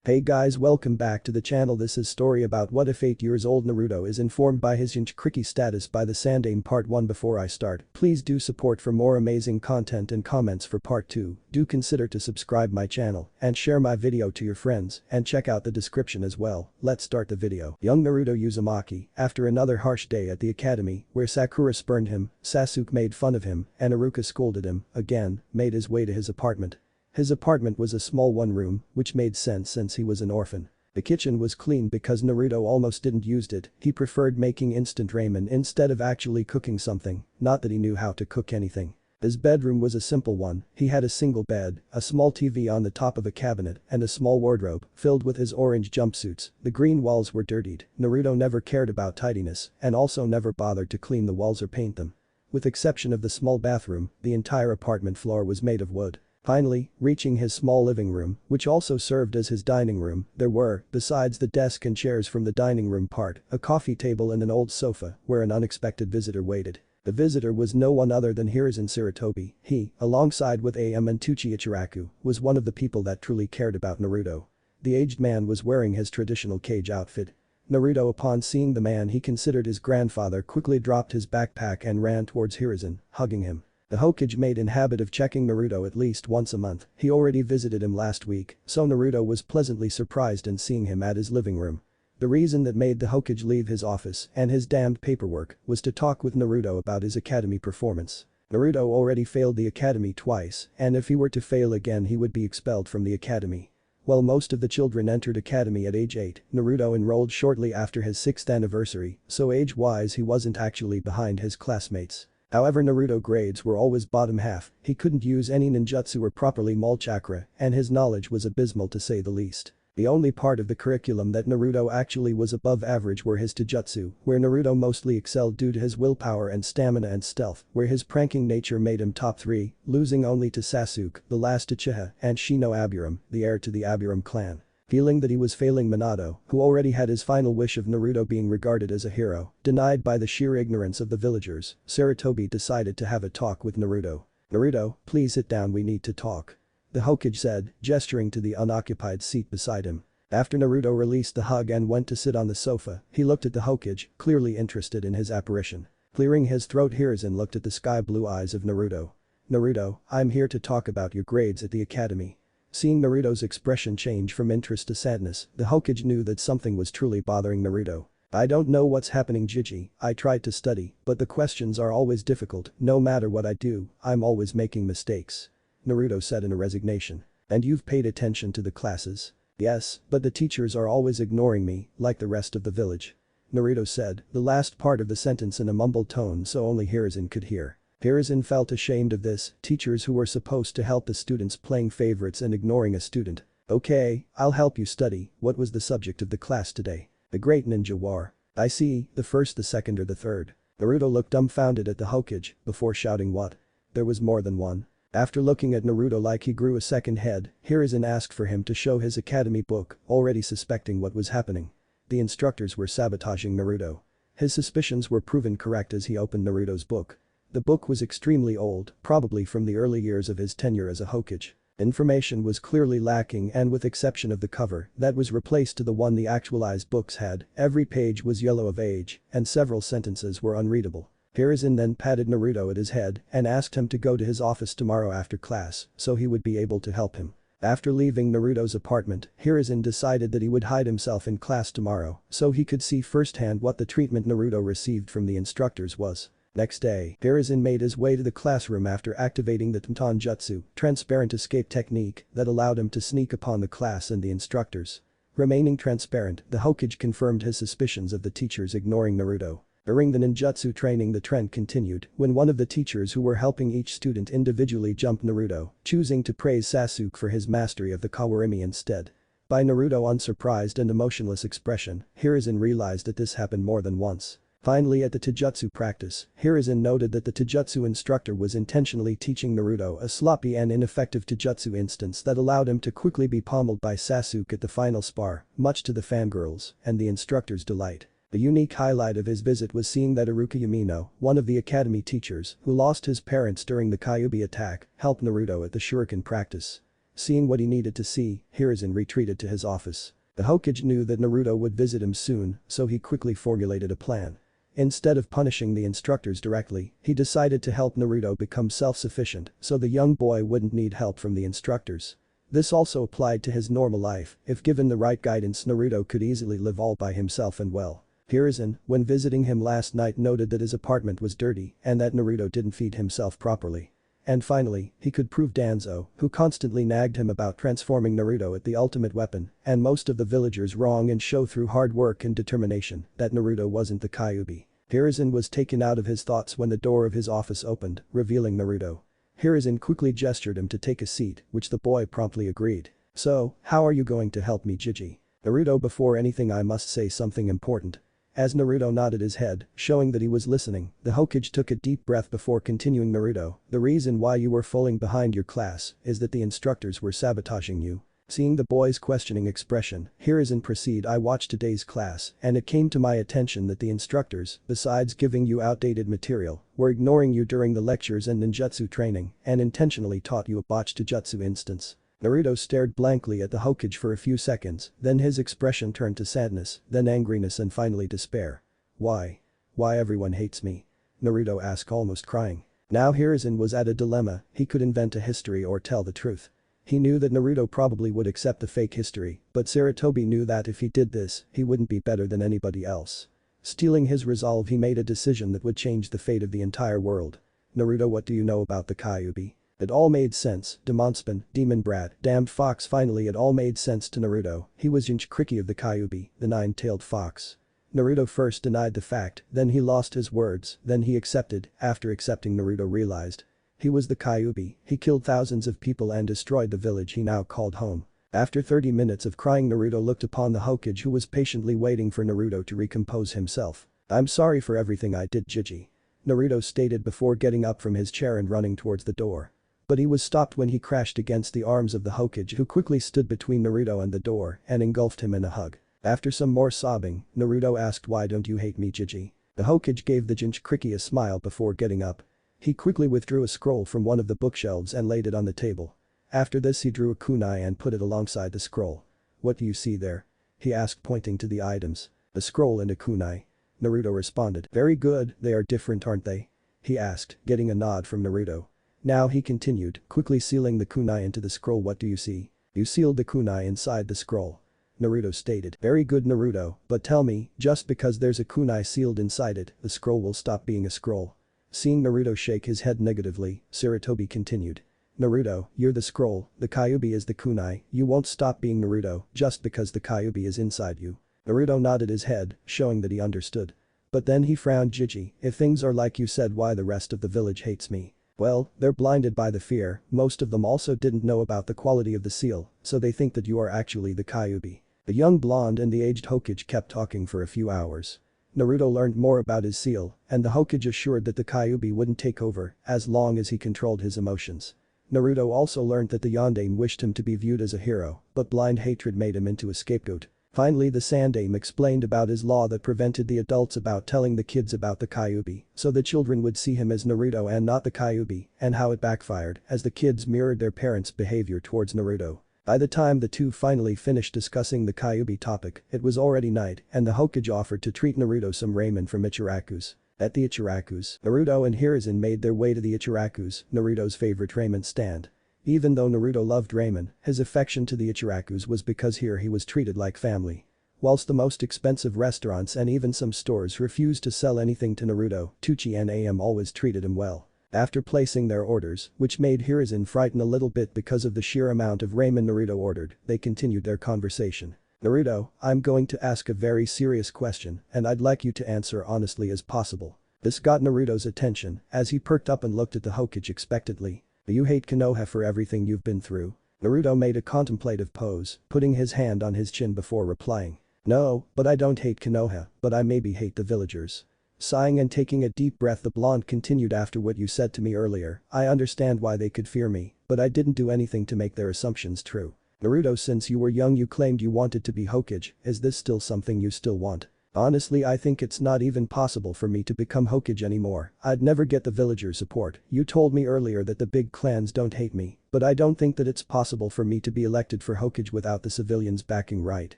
Hey guys, welcome back to the channel. This is story about what if 8 years old Naruto is informed by his Jinchuriki status by the Sandaime part 1. Before I start, please do support for more amazing content and comments for part 2. Do consider to subscribe my channel and share my video to your friends and check out the description as well. Let's start the video. Young Naruto Uzumaki, after another harsh day at the academy where Sakura spurned him, Sasuke made fun of him and Iruka scolded him, again, made his way to his apartment. His apartment was a small one-room, which made sense since he was an orphan. The kitchen was clean because Naruto almost didn't use it. He preferred making instant ramen instead of actually cooking something, not that he knew how to cook anything. His bedroom was a simple one. He had a single bed, a small TV on the top of a cabinet, and a small wardrobe filled with his orange jumpsuits. The green walls were dirtied. Naruto never cared about tidiness and also never bothered to clean the walls or paint them. With exception of the small bathroom, the entire apartment floor was made of wood. Finally, reaching his small living room, which also served as his dining room, there were, besides the desk and chairs from the dining room part, a coffee table and an old sofa where an unexpected visitor waited. The visitor was no one other than Hiruzen Sarutobi. He, alongside with Am and Tuchi Ichiraku, was one of the people that truly cared about Naruto. The aged man was wearing his traditional cage outfit. Naruto, upon seeing the man he considered his grandfather, quickly dropped his backpack and ran towards Hiruzen, hugging him. The Hokage made in habit of checking Naruto at least once a month. He already visited him last week, so Naruto was pleasantly surprised in seeing him at his living room. The reason that made the Hokage leave his office and his damned paperwork was to talk with Naruto about his academy performance. Naruto already failed the academy twice, and if he were to fail again he would be expelled from the academy. While most of the children entered academy at age 8, Naruto enrolled shortly after his 6th anniversary, so age-wise he wasn't actually behind his classmates. However, Naruto grades were always bottom half, he couldn't use any ninjutsu or properly maul chakra, and his knowledge was abysmal to say the least. The only part of the curriculum that Naruto actually was above average were his taijutsu, where Naruto mostly excelled due to his willpower and stamina, and stealth, where his pranking nature made him top 3, losing only to Sasuke, the last Uchiha, and Shino Aburam, the heir to the Aburam clan. Feeling that he was failing Minato, who already had his final wish of Naruto being regarded as a hero, denied by the sheer ignorance of the villagers, Sarutobi decided to have a talk with Naruto. "Naruto, please sit down, we need to talk," the Hokage said, gesturing to the unoccupied seat beside him. After Naruto released the hug and went to sit on the sofa, he looked at the Hokage, clearly interested in his apparition. Clearing his throat, Hiruzen looked at the sky-blue eyes of Naruto. "Naruto, I'm here to talk about your grades at the academy." Seeing Naruto's expression change from interest to sadness, the Hokage knew that something was truly bothering Naruto. "I don't know what's happening, Jiji. I tried to study, but the questions are always difficult. No matter what I do, I'm always making mistakes," Naruto said in a resignation. "And you've paid attention to the classes?" "Yes, but the teachers are always ignoring me, like the rest of the village," Naruto said, the last part of the sentence in a mumbled tone so only Hiruzen could hear. Hiruzen felt ashamed of this, teachers who were supposed to help the students playing favorites and ignoring a student. "Okay, I'll help you study. What was the subject of the class today?" "The Great Ninja War." "I see, the first, the second or the third?" Naruto looked dumbfounded at the Hokage before shouting, "What? There was more than one?" After looking at Naruto like he grew a second head, Hiruzen asked for him to show his academy book, already suspecting what was happening. The instructors were sabotaging Naruto. His suspicions were proven correct as he opened Naruto's book. The book was extremely old, probably from the early years of his tenure as a Hokage. Information was clearly lacking, and with exception of the cover that was replaced to the one the actualized books had, every page was yellow of age and several sentences were unreadable. Hiruzen then patted Naruto at his head and asked him to go to his office tomorrow after class so he would be able to help him. After leaving Naruto's apartment, Hiruzen decided that he would hide himself in class tomorrow so he could see firsthand what the treatment Naruto received from the instructors was. Next day, Hiruzen made his way to the classroom after activating the Tenton Jutsu, transparent escape technique that allowed him to sneak upon the class and the instructors. Remaining transparent, the Hokage confirmed his suspicions of the teachers ignoring Naruto. During the ninjutsu training, the trend continued when one of the teachers who were helping each student individually jumped Naruto, choosing to praise Sasuke for his mastery of the Kawarimi instead. By Naruto unsurprised and emotionless expression, Hiruzen realized that this happened more than once. Finally, at the taijutsu practice, Hiruzen noted that the taijutsu instructor was intentionally teaching Naruto a sloppy and ineffective taijutsu instance that allowed him to quickly be pummeled by Sasuke at the final spar, much to the fangirls and the instructor's delight. The unique highlight of his visit was seeing that Iruka Yamino, one of the academy teachers who lost his parents during the Kyuubi attack, helped Naruto at the shuriken practice. Seeing what he needed to see, Hiruzen retreated to his office. The Hokage knew that Naruto would visit him soon, so he quickly formulated a plan. Instead of punishing the instructors directly, he decided to help Naruto become self-sufficient so the young boy wouldn't need help from the instructors. This also applied to his normal life. If given the right guidance, Naruto could easily live all by himself and well. Hiruzen, when visiting him last night, noted that his apartment was dirty and that Naruto didn't feed himself properly. And finally, he could prove Danzo, who constantly nagged him about transforming Naruto at the ultimate weapon, and most of the villagers wrong, and show through hard work and determination that Naruto wasn't the Kyuubi. Hiruzen was taken out of his thoughts when the door of his office opened, revealing Naruto. Hiruzen quickly gestured him to take a seat, which the boy promptly agreed. "So, how are you going to help me, Jiji?" "Naruto, before anything I must say something important." As Naruto nodded his head, showing that he was listening, the Hokage took a deep breath before continuing. "Naruto, the reason why you were falling behind your class is that the instructors were sabotaging you." Seeing the boy's questioning expression, Hiruzen proceeded. "I watched today's class, and it came to my attention that the instructors, besides giving you outdated material, were ignoring you during the lectures and ninjutsu training, and intentionally taught you a botched jutsu instance." Naruto stared blankly at the Hokage for a few seconds, then his expression turned to sadness, then angriness, and finally despair. "Why? Why everyone hates me?" Naruto asked, almost crying. Now Hiruzen was at a dilemma. He could invent a history or tell the truth. He knew that Naruto probably would accept the fake history, but Sarutobi knew that if he did this, he wouldn't be better than anybody else. Stealing his resolve, he made a decision that would change the fate of the entire world. "Naruto, what do you know about the Kyuubi?" It all made sense. Demonspan, demon brat, damned fox. Finally it all made sense to Naruto. He was Jinchuriki of the Kyuubi, the nine-tailed fox. Naruto first denied the fact, then he lost his words, then he accepted. After accepting, Naruto realized he was the Kyuubi. He killed thousands of people and destroyed the village he now called home. After 30 minutes of crying, Naruto looked upon the Hokage, who was patiently waiting for Naruto to recompose himself. "I'm sorry for everything I did, Jiji," Naruto stated before getting up from his chair and running towards the door. But he was stopped when he crashed against the arms of the Hokage, who quickly stood between Naruto and the door and engulfed him in a hug. After some more sobbing, Naruto asked, "Why don't you hate me, Jiji?" The Hokage gave the Jinchuriki a smile before getting up. He quickly withdrew a scroll from one of the bookshelves and laid it on the table. After this, he drew a kunai and put it alongside the scroll. "What do you see there?" he asked, pointing to the items. "A scroll and a kunai." Naruto responded. "Very good, they are different, aren't they?" he asked, getting a nod from Naruto. Now he continued, quickly sealing the kunai into the scroll. "What do you see?" "You sealed the kunai inside the scroll," Naruto stated. "Very good, Naruto, but tell me, just because there's a kunai sealed inside it, the scroll will stop being a scroll?" Seeing Naruto shake his head negatively, Sarutobi continued. "Naruto, you're the scroll, the Kyuubi is the kunai, you won't stop being Naruto just because the Kyuubi is inside you." Naruto nodded his head, showing that he understood. But then he frowned. "Jiji, if things are like you said, why the rest of the village hates me?" "Well, they're blinded by the fear. Most of them also didn't know about the quality of the seal, so they think that you are actually the Kyuubi." The young blonde and the aged Hokage kept talking for a few hours. Naruto learned more about his seal, and the Hokage assured that the Kyuubi wouldn't take over as long as he controlled his emotions. Naruto also learned that the Yondaime wished him to be viewed as a hero, but blind hatred made him into a scapegoat. Finally, the Sandaime explained about his law that prevented the adults about telling the kids about the Kyuubi, so the children would see him as Naruto and not the Kyuubi, and how it backfired as the kids mirrored their parents' behavior towards Naruto. By the time the two finally finished discussing the Kyuubi topic, it was already night, and the Hokage offered to treat Naruto some ramen from Ichiraku's. At the Ichiraku's, Naruto and Hiruzen made their way to the Ichiraku's, Naruto's favorite ramen stand. Even though Naruto loved ramen, his affection to the Ichiraku's was because here he was treated like family. Whilst the most expensive restaurants and even some stores refused to sell anything to Naruto, Tuchi and Am always treated him well. After placing their orders, which made Hiruzen frighten a little bit because of the sheer amount of ramen Naruto ordered, they continued their conversation. "Naruto, I'm going to ask a very serious question, and I'd like you to answer honestly as possible." This got Naruto's attention, as he perked up and looked at the Hokage expectantly. "Do you hate Konoha for everything you've been through?" Naruto made a contemplative pose, putting his hand on his chin before replying. "No, but I don't hate Konoha, but I maybe hate the villagers." Sighing and taking a deep breath, the blonde continued. "After what you said to me earlier, I understand why they could fear me, but I didn't do anything to make their assumptions true." "Naruto, since you were young you claimed you wanted to be Hokage, is this still something you still want?" "Honestly, I think it's not even possible for me to become Hokage anymore. I'd never get the villager support. You told me earlier that the big clans don't hate me, But I don't think that it's possible for me to be elected for Hokage without the civilians backing, right?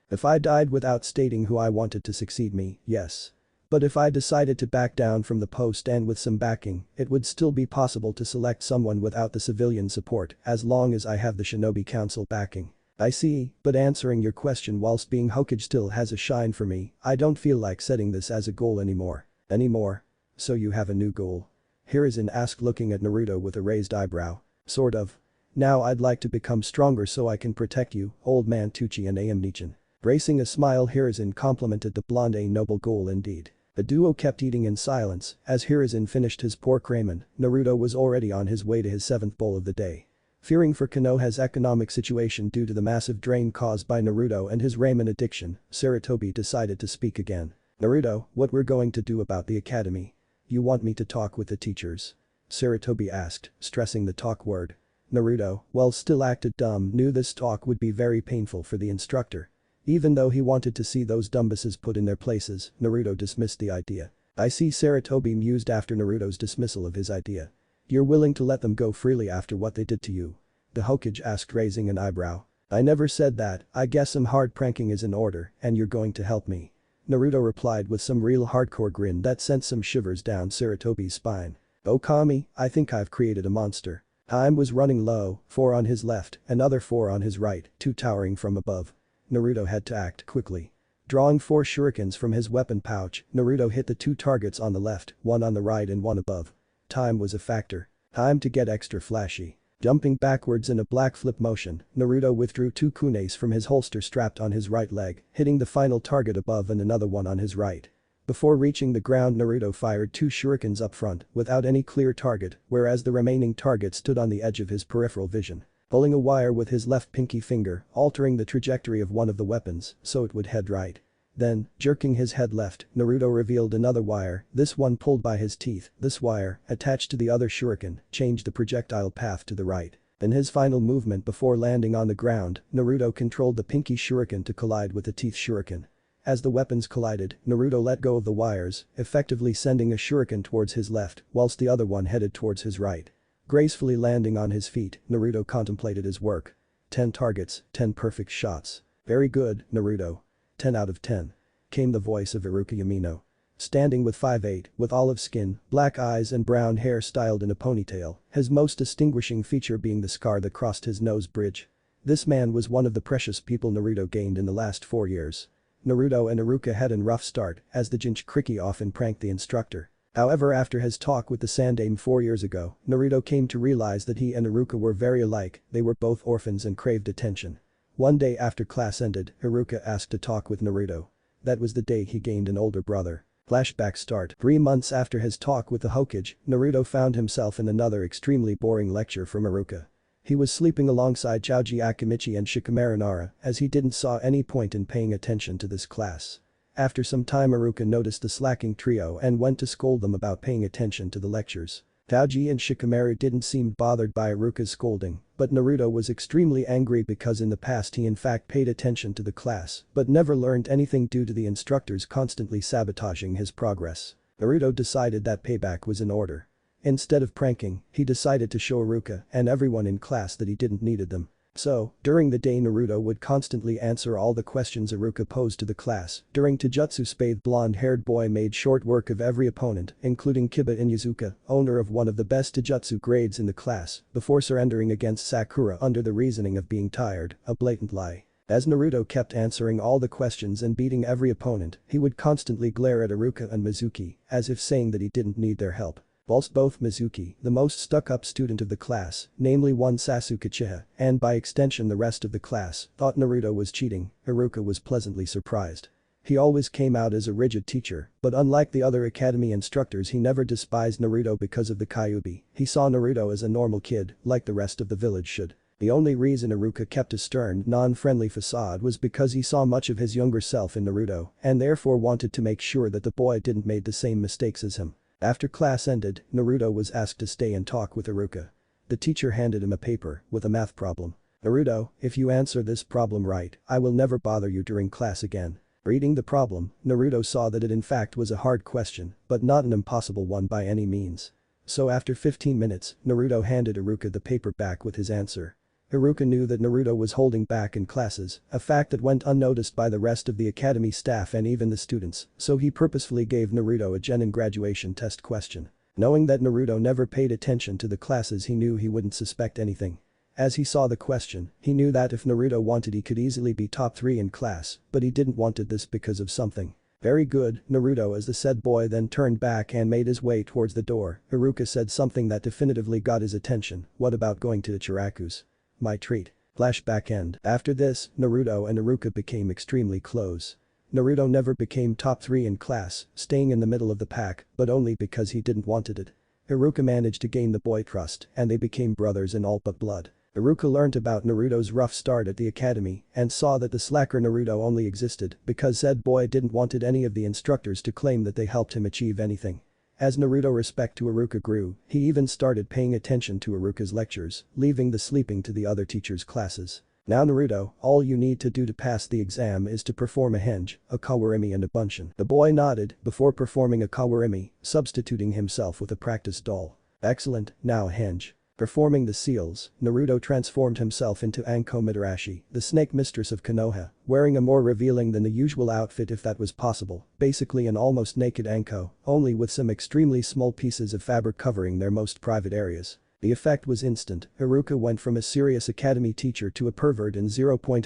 If I died without stating who I wanted to succeed me, yes. But if I decided to back down from the post and with some backing, it would still be possible to select someone without the civilian support as long as I have the Shinobi Council backing. I see, but answering your question whilst being Hokage still has a shine for me. I don't feel like setting this as a goal anymore. Anymore? So you have a new goal? Hiruzen asked, looking at Naruto with a raised eyebrow. Sort of. Now I'd like to become stronger so I can protect you, old man Tucci and Am Nichin. Bracing a smile, Hiruzen complimented the blonde. A noble goal indeed. The duo kept eating in silence. As Hiruzen finished his pork ramen, Naruto was already on his way to his 7th bowl of the day. Fearing for Konoha's economic situation due to the massive drain caused by Naruto and his ramen addiction, Sarutobi decided to speak again. Naruto, what we're going to do about the academy? You want me to talk with the teachers? Sarutobi asked, stressing the talk word. Naruto, while still acted dumb, knew this talk would be very painful for the instructor. Even though he wanted to see those dumbasses put in their places, Naruto dismissed the idea. I see, Sarutobi mused after Naruto's dismissal of his idea. You're willing to let them go freely after what they did to you? The Hokage asked, raising an eyebrow. I never said that. I guess some hard pranking is in order, and you're going to help me. Naruto replied with some real hardcore grin that sent some shivers down Sarutobi's spine. Oh Kami, I think I've created a monster. Time was running low, 4 on his left, another 4 on his right, 2 towering from above. Naruto had to act quickly. Drawing 4 shurikens from his weapon pouch, Naruto hit the 2 targets on the left, 1 on the right and 1 above. Time was a factor. Time to get extra flashy. Jumping backwards in a black flip motion, Naruto withdrew 2 kunes from his holster strapped on his right leg, hitting the final target above and another one on his right. Before reaching the ground, Naruto fired 2 shurikens up front without any clear target, whereas the remaining target stood on the edge of his peripheral vision. Pulling a wire with his left pinky finger, altering the trajectory of one of the weapons so it would head right. Then, jerking his head left, Naruto revealed another wire, this one pulled by his teeth. This wire, attached to the other shuriken, changed the projectile path to the right. In his final movement before landing on the ground, Naruto controlled the pinky shuriken to collide with the teeth shuriken. As the weapons collided, Naruto let go of the wires, effectively sending a shuriken towards his left, whilst the other one headed towards his right. Gracefully landing on his feet, Naruto contemplated his work. 10 targets, 10 perfect shots. Very good, Naruto. 10 out of 10. Came the voice of Iruka Yamino. Standing with 5'8", with olive skin, black eyes and brown hair styled in a ponytail, his most distinguishing feature being the scar that crossed his nose bridge. This man was one of the precious people Naruto gained in the last 4 years. Naruto and Iruka had a rough start, as the Jinchuriki often pranked the instructor. However, after his talk with the Sandaime 4 years ago, Naruto came to realize that he and Iruka were very alike. They were both orphans and craved attention. One day after class ended, Iruka asked to talk with Naruto. That was the day he gained an older brother. Flashback start. 3 months after his talk with the Hokage, Naruto found himself in another extremely boring lecture from Iruka. He was sleeping alongside Choji Akimichi and Shikamaru Nara, as he didn't saw any point in paying attention to this class. After some time, Iruka noticed the slacking trio and went to scold them about paying attention to the lectures. Choji and Shikamaru didn't seem bothered by Iruka's scolding, but Naruto was extremely angry because in the past he in fact paid attention to the class but never learned anything due to the instructors constantly sabotaging his progress. Naruto decided that payback was in order. Instead of pranking, he decided to show Iruka and everyone in class that he didn't needed them. So, during the day, Naruto would constantly answer all the questions Iruka posed to the class. During Taijutsu Spade, blonde-haired boy made short work of every opponent, including Kiba Inuzuka, owner of one of the best Taijutsu grades in the class, before surrendering against Sakura under the reasoning of being tired, a blatant lie. As Naruto kept answering all the questions and beating every opponent, he would constantly glare at Iruka and Mizuki, as if saying that he didn't need their help. Whilst both Mizuki, the most stuck-up student of the class, namely one Sasuke Uchiha, and by extension the rest of the class, thought Naruto was cheating, Iruka was pleasantly surprised. He always came out as a rigid teacher, but unlike the other academy instructors, he never despised Naruto because of the Kyuubi. He saw Naruto as a normal kid, like the rest of the village should. The only reason Iruka kept a stern, non-friendly facade was because he saw much of his younger self in Naruto and therefore wanted to make sure that the boy didn't make the same mistakes as him. After class ended, Naruto was asked to stay and talk with Iruka. The teacher handed him a paper with a math problem. Naruto, if you answer this problem right, I will never bother you during class again. Reading the problem, Naruto saw that it in fact was a hard question, but not an impossible one by any means. So after 15 minutes, Naruto handed Iruka the paper back with his answer. Iruka knew that Naruto was holding back in classes, a fact that went unnoticed by the rest of the academy staff and even the students, so he purposefully gave Naruto a genin graduation test question. Knowing that Naruto never paid attention to the classes, he knew he wouldn't suspect anything. As he saw the question, he knew that if Naruto wanted he could easily be top 3 in class, but he didn't wanted this because of something. Very good, Naruto, as the said boy then turned back and made his way towards the door. Iruka said something that definitively got his attention. What about going to Ichiraku's? My treat. Flashback end. After this, Naruto and Iruka became extremely close. Naruto never became top 3 in class, staying in the middle of the pack, but only because he didn't wanted it. Iruka managed to gain the boy trust, and they became brothers in all but blood. Iruka learned about Naruto's rough start at the academy and saw that the slacker Naruto only existed because said boy didn't wanted any of the instructors to claim that they helped him achieve anything. As Naruto respect to Iruka grew, he even started paying attention to Iruka's lectures, leaving the sleeping to the other teachers' classes. Now Naruto, all you need to do to pass the exam is to perform a henge, a kawarimi and a bunshin. The boy nodded before performing a kawarimi, substituting himself with a practice doll. Excellent, now henge. Performing the seals, Naruto transformed himself into Anko Mitarashi, the snake mistress of Konoha, wearing a more revealing than the usual outfit if that was possible, basically an almost naked Anko, only with some extremely small pieces of fabric covering their most private areas. The effect was instant. Iruka went from a serious academy teacher to a pervert in 0.003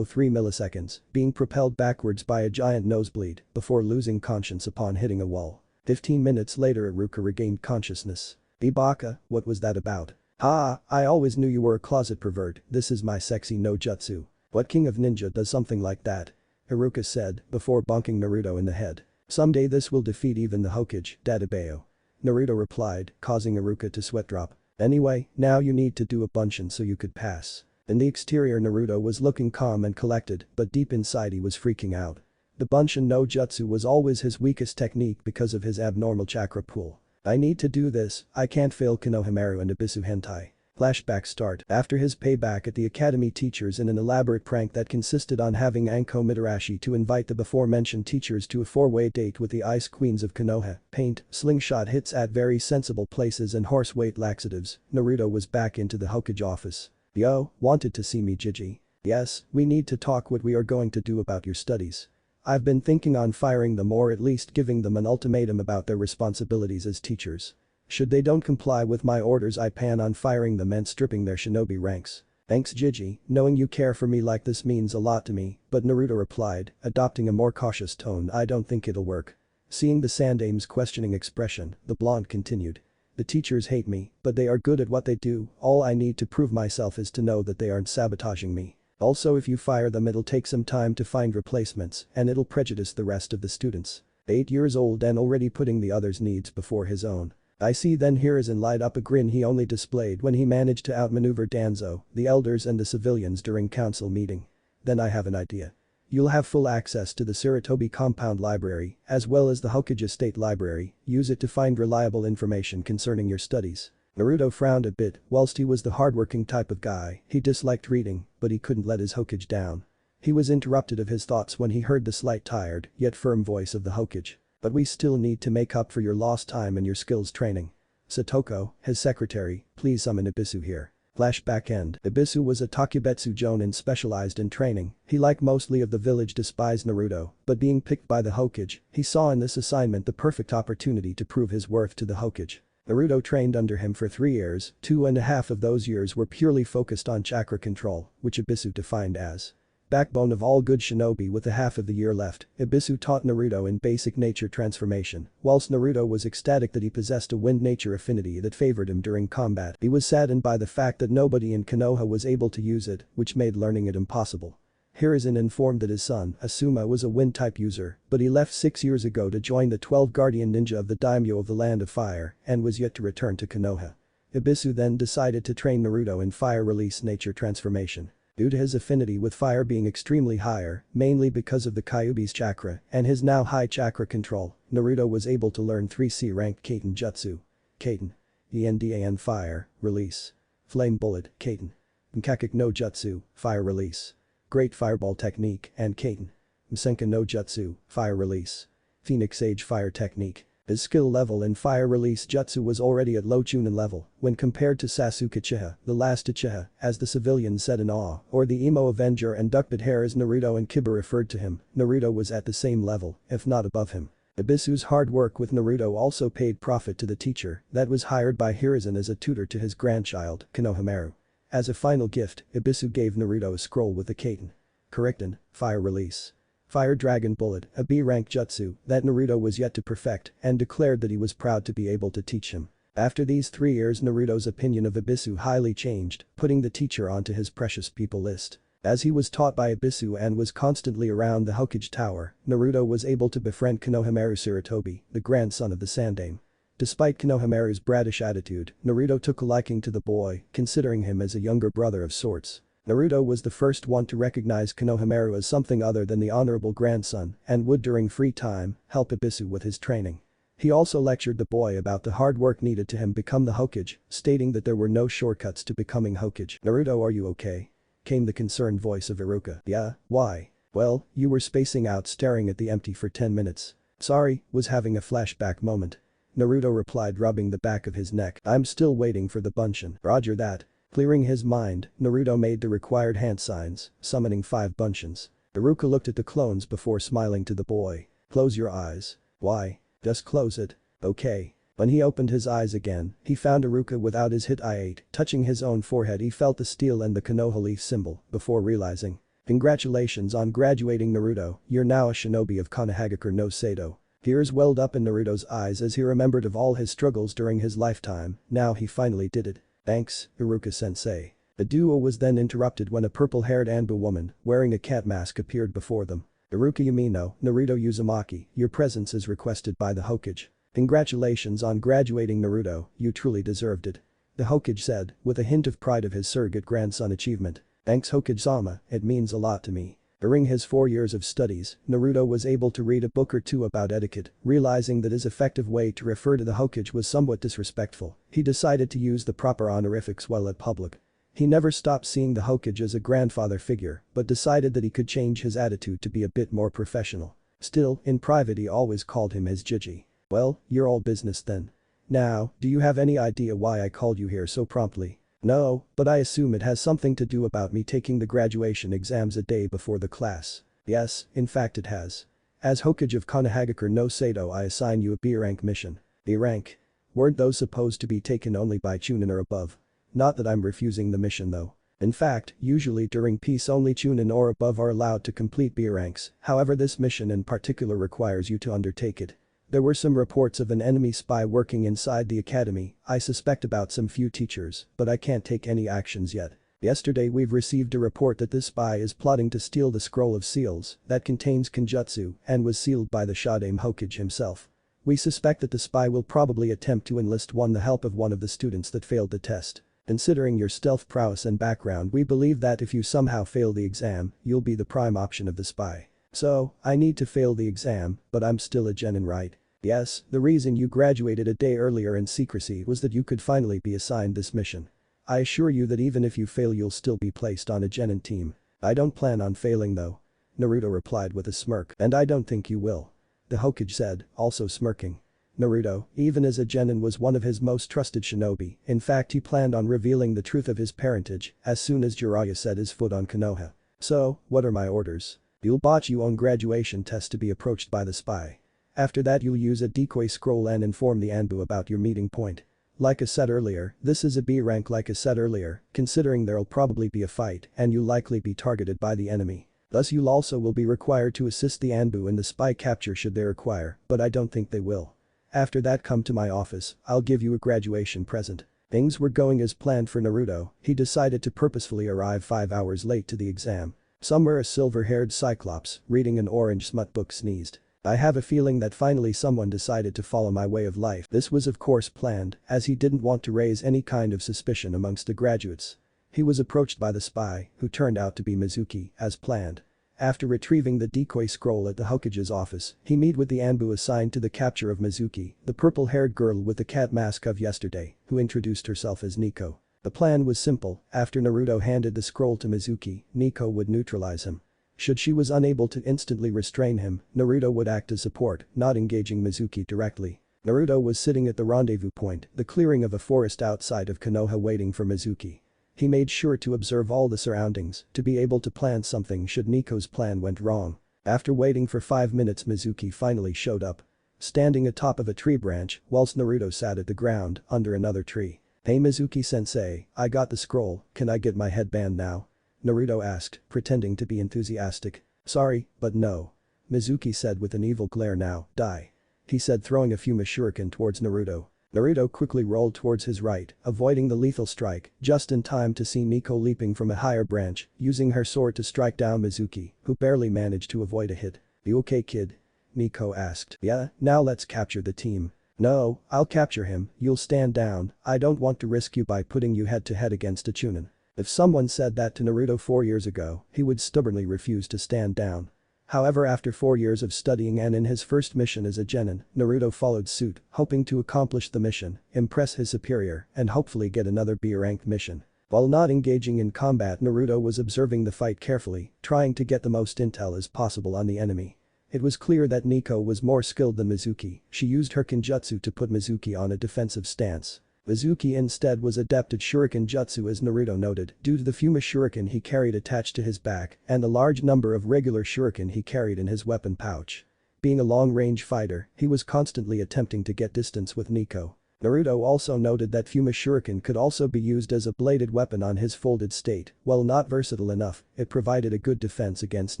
milliseconds, being propelled backwards by a giant nosebleed before losing conscience upon hitting a wall. 15 minutes later Iruka regained consciousness. Ibaka, what was that about? I always knew you were a closet pervert, this is my sexy no jutsu. What king of ninja does something like that? Iruka said before bonking Naruto in the head. Someday this will defeat even the Hokage, Dadabayo. Naruto replied, causing Iruka to sweat drop. Anyway, now you need to do a bunshin so you could pass. In the exterior Naruto was looking calm and collected, but deep inside he was freaking out. The bunshin no jutsu was always his weakest technique because of his abnormal chakra pool. I need to do this, I can't fail Konohamaru and Abisu hentai. Flashback start. After his payback at the academy teachers in an elaborate prank that consisted on having Anko Mitarashi to invite the before-mentioned teachers to a 4-way date with the ice queens of Konoha, paint, slingshot hits at very sensible places and horse weight laxatives, Naruto was back into the Hokage office. Yo, wanted to see me Jiji? Yes, we need to talk what we are going to do about your studies. I've been thinking on firing them or at least giving them an ultimatum about their responsibilities as teachers. Should they don't comply with my orders I plan on firing them and stripping their shinobi ranks. Thanks Jiji, knowing you care for me like this means a lot to me, but Naruto replied, adopting a more cautious tone. I don't think it'll work. Seeing the Sandaime's questioning expression, the blonde continued. The teachers hate me, but they are good at what they do, all I need to prove myself is to know that they aren't sabotaging me. Also if you fire them it'll take some time to find replacements and it'll prejudice the rest of the students. 8 years old and already putting the others' needs before his own. I see then here is and light up a grin he only displayed when he managed to outmaneuver Danzo, the elders and the civilians during council meeting. Then I have an idea. You'll have full access to the Sarutobi compound library, as well as the Hokage State Library, use it to find reliable information concerning your studies. Naruto frowned a bit, whilst he was the hardworking type of guy, he disliked reading, but he couldn't let his Hokage down. He was interrupted of his thoughts when he heard the slight tired, yet firm voice of the Hokage. But we still need to make up for your lost time and your skills training. Satoko, his secretary, please summon Ibisu here. Flashback end. Ibisu was a Takebetsu Jonin specialized in training, he like mostly of the village despised Naruto, but being picked by the Hokage, he saw in this assignment the perfect opportunity to prove his worth to the Hokage. Naruto trained under him for 3 years, 2.5 of those years were purely focused on chakra control, which Ibisu defined as backbone of all good shinobi. With a half of the year left, Ibisu taught Naruto in basic nature transformation, whilst Naruto was ecstatic that he possessed a wind nature affinity that favored him during combat. He was saddened by the fact that nobody in Konoha was able to use it, which made learning it impossible. Hiruzen informed that his son, Asuma, was a wind type user, but he left 6 years ago to join the 12 guardian ninja of the daimyo of the Land of Fire and was yet to return to Konoha. Ibisu then decided to train Naruto in fire release nature transformation. Due to his affinity with fire being extremely higher, mainly because of the Kyuubi's chakra and his now high chakra control, Naruto was able to learn 3C ranked Kaiten Jutsu. Kaiten. Endan Fire, Release. Flame Bullet, Kaiten. Mkakik no Jutsu, Fire Release. Great Fireball Technique and Kaiten. Msenka no Jutsu, Fire Release. Phoenix Age Fire Technique. His skill level in fire release jutsu was already at low Chunin level when compared to Sasuke Uchiha, the last Uchiha, as the civilians said in awe, or the emo avenger and ducked hair as Naruto and Kiba referred to him. Naruto was at the same level, if not above him. Ibisu's hard work with Naruto also paid profit to the teacher that was hired by Hiruzen as a tutor to his grandchild, Konohamaru. As a final gift, Ibisu gave Naruto a scroll with the Kaiten. Correctin, fire release. Fire Dragon Bullet, a B-rank jutsu that Naruto was yet to perfect, and declared that he was proud to be able to teach him. After these 3 years, Naruto's opinion of Ibisu highly changed, putting the teacher onto his precious people list. As he was taught by Ibisu and was constantly around the Hokage Tower, Naruto was able to befriend Konohamaru Sarutobi, the grandson of the Sandaime. Despite Konohamaru's bratish attitude, Naruto took a liking to the boy, considering him as a younger brother of sorts. Naruto was the first one to recognize Konohamaru as something other than the honorable grandson and would during free time help Ibisu with his training. He also lectured the boy about the hard work needed to him become the Hokage, stating that there were no shortcuts to becoming Hokage. "Naruto, are you okay?" came the concerned voice of Iruka. "Yeah, why?" "Well, you were spacing out staring at the empty for 10 minutes. "Sorry, was having a flashback moment." Naruto replied, rubbing the back of his neck. "I'm still waiting for the bunshin." "Roger that." Clearing his mind, Naruto made the required hand signs, summoning 5 bunshins. Iruka looked at the clones before smiling to the boy. "Close your eyes." "Why?" "Just close it." "Okay." When he opened his eyes again, he found Iruka without his hit I-8, touching his own forehead he felt the steel and the Konoha leaf symbol, before realizing. "Congratulations on graduating, Naruto, you're now a shinobi of Konohagakure no Sado." Tears welled up in Naruto's eyes as he remembered of all his struggles during his lifetime, now he finally did it. "Thanks, Iruka-sensei." The duo was then interrupted when a purple-haired Anbu woman, wearing a cat mask appeared before them. "Iruka Yamino, Naruto Uzumaki, your presence is requested by the Hokage." "Congratulations on graduating, Naruto, you truly deserved it." The Hokage said, with a hint of pride of his surrogate grandson achievement. "Thanks Hokage-sama, it means a lot to me." During his 4 years of studies, Naruto was able to read a book or two about etiquette, realizing that his effective way to refer to the Hokage was somewhat disrespectful. He decided to use the proper honorifics while at public. He never stopped seeing the Hokage as a grandfather figure, but decided that he could change his attitude to be a bit more professional. Still, in private he always called him his Jiji. "Well, you're all business then. Now, do you have any idea why I called you here so promptly?" "No, but I assume it has something to do about me taking the graduation exams a day before the class." "Yes, in fact it has. As Hokage of Konohagakure no Sado I assign you a B-rank mission." "B rank? Weren't those supposed to be taken only by Chunin or above?" "Not that I'm refusing the mission though. In fact, usually during peace only Chunin or above are allowed to complete B ranks, however this mission in particular requires you to undertake it. There were some reports of an enemy spy working inside the academy, I suspect about some few teachers, but I can't take any actions yet. Yesterday we've received a report that this spy is plotting to steal the scroll of seals that contains Kenjutsu and was sealed by the Sandaime Hokage himself. We suspect that the spy will probably attempt to enlist the help of one of the students that failed the test. Considering your stealth prowess and background, we believe that if you somehow fail the exam, you'll be the prime option of the spy. So, I need to fail the exam, but I'm still a genin, right?" "Yes, the reason you graduated a day earlier in secrecy was that you could finally be assigned this mission. I assure you that even if you fail you'll still be placed on a genin team." "I don't plan on failing though." Naruto replied with a smirk. "And I don't think you will." The Hokage said, also smirking. Naruto, even as a genin, was one of his most trusted shinobi. In fact he planned on revealing the truth of his parentage as soon as Jiraiya set his foot on Konoha. "So, what are my orders?" "You'll botch your own graduation test to be approached by the spy. After that you'll use a decoy scroll and inform the Anbu about your meeting point. Like I said earlier, this is a B rank like I said earlier, considering there'll probably be a fight and you'll likely be targeted by the enemy. Thus you'll also will be required to assist the Anbu in the spy capture should they require, but I don't think they will. After that come to my office, I'll give you a graduation present." Things were going as planned for Naruto, he decided to purposefully arrive 5 hours late to the exam. Somewhere a silver-haired cyclops, reading an orange smut book, sneezed. "I have a feeling that finally someone decided to follow my way of life." This was of course planned, as he didn't want to raise any kind of suspicion amongst the graduates. He was approached by the spy, who turned out to be Mizuki, as planned. After retrieving the decoy scroll at the Hokage's office, he met with the Anbu assigned to the capture of Mizuki, the purple-haired girl with the cat mask of yesterday, who introduced herself as Nico. The plan was simple, after Naruto handed the scroll to Mizuki, Nico would neutralize him. Should she was unable to instantly restrain him, Naruto would act as support, not engaging Mizuki directly. Naruto was sitting at the rendezvous point, the clearing of a forest outside of Konoha waiting for Mizuki. He made sure to observe all the surroundings to be able to plan something should Nico's plan went wrong. After waiting for 5 minutes Mizuki finally showed up. Standing atop of a tree branch whilst Naruto sat at the ground under another tree. "Hey Mizuki-sensei, I got the scroll, can I get my headband now?" Naruto asked, pretending to be enthusiastic. "Sorry, but no." Mizuki said with an evil glare. "Now, die," he said, throwing a Fuma shuriken towards Naruto. Naruto quickly rolled towards his right, avoiding the lethal strike, just in time to see Nico leaping from a higher branch, using her sword to strike down Mizuki, who barely managed to avoid a hit. "You okay, kid?" Nico asked. "Yeah, now let's capture the team." "No, I'll capture him, you'll stand down, I don't want to risk you by putting you head to head against a Chunin." If someone said that to Naruto 4 years ago, he would stubbornly refuse to stand down. However, after 4 years of studying and in his first mission as a genin, Naruto followed suit, hoping to accomplish the mission, impress his superior, and hopefully get another B-ranked mission. While not engaging in combat, Naruto was observing the fight carefully, trying to get the most intel as possible on the enemy. It was clear that Nico was more skilled than Mizuki, she used her Kenjutsu to put Mizuki on a defensive stance. Mizuki instead was adept at shuriken jutsu, as Naruto noted, due to the Fuma shuriken he carried attached to his back and the large number of regular shuriken he carried in his weapon pouch. Being a long-range fighter, he was constantly attempting to get distance with Nico. Naruto also noted that Fuma shuriken could also be used as a bladed weapon on his folded state, while not versatile enough, it provided a good defense against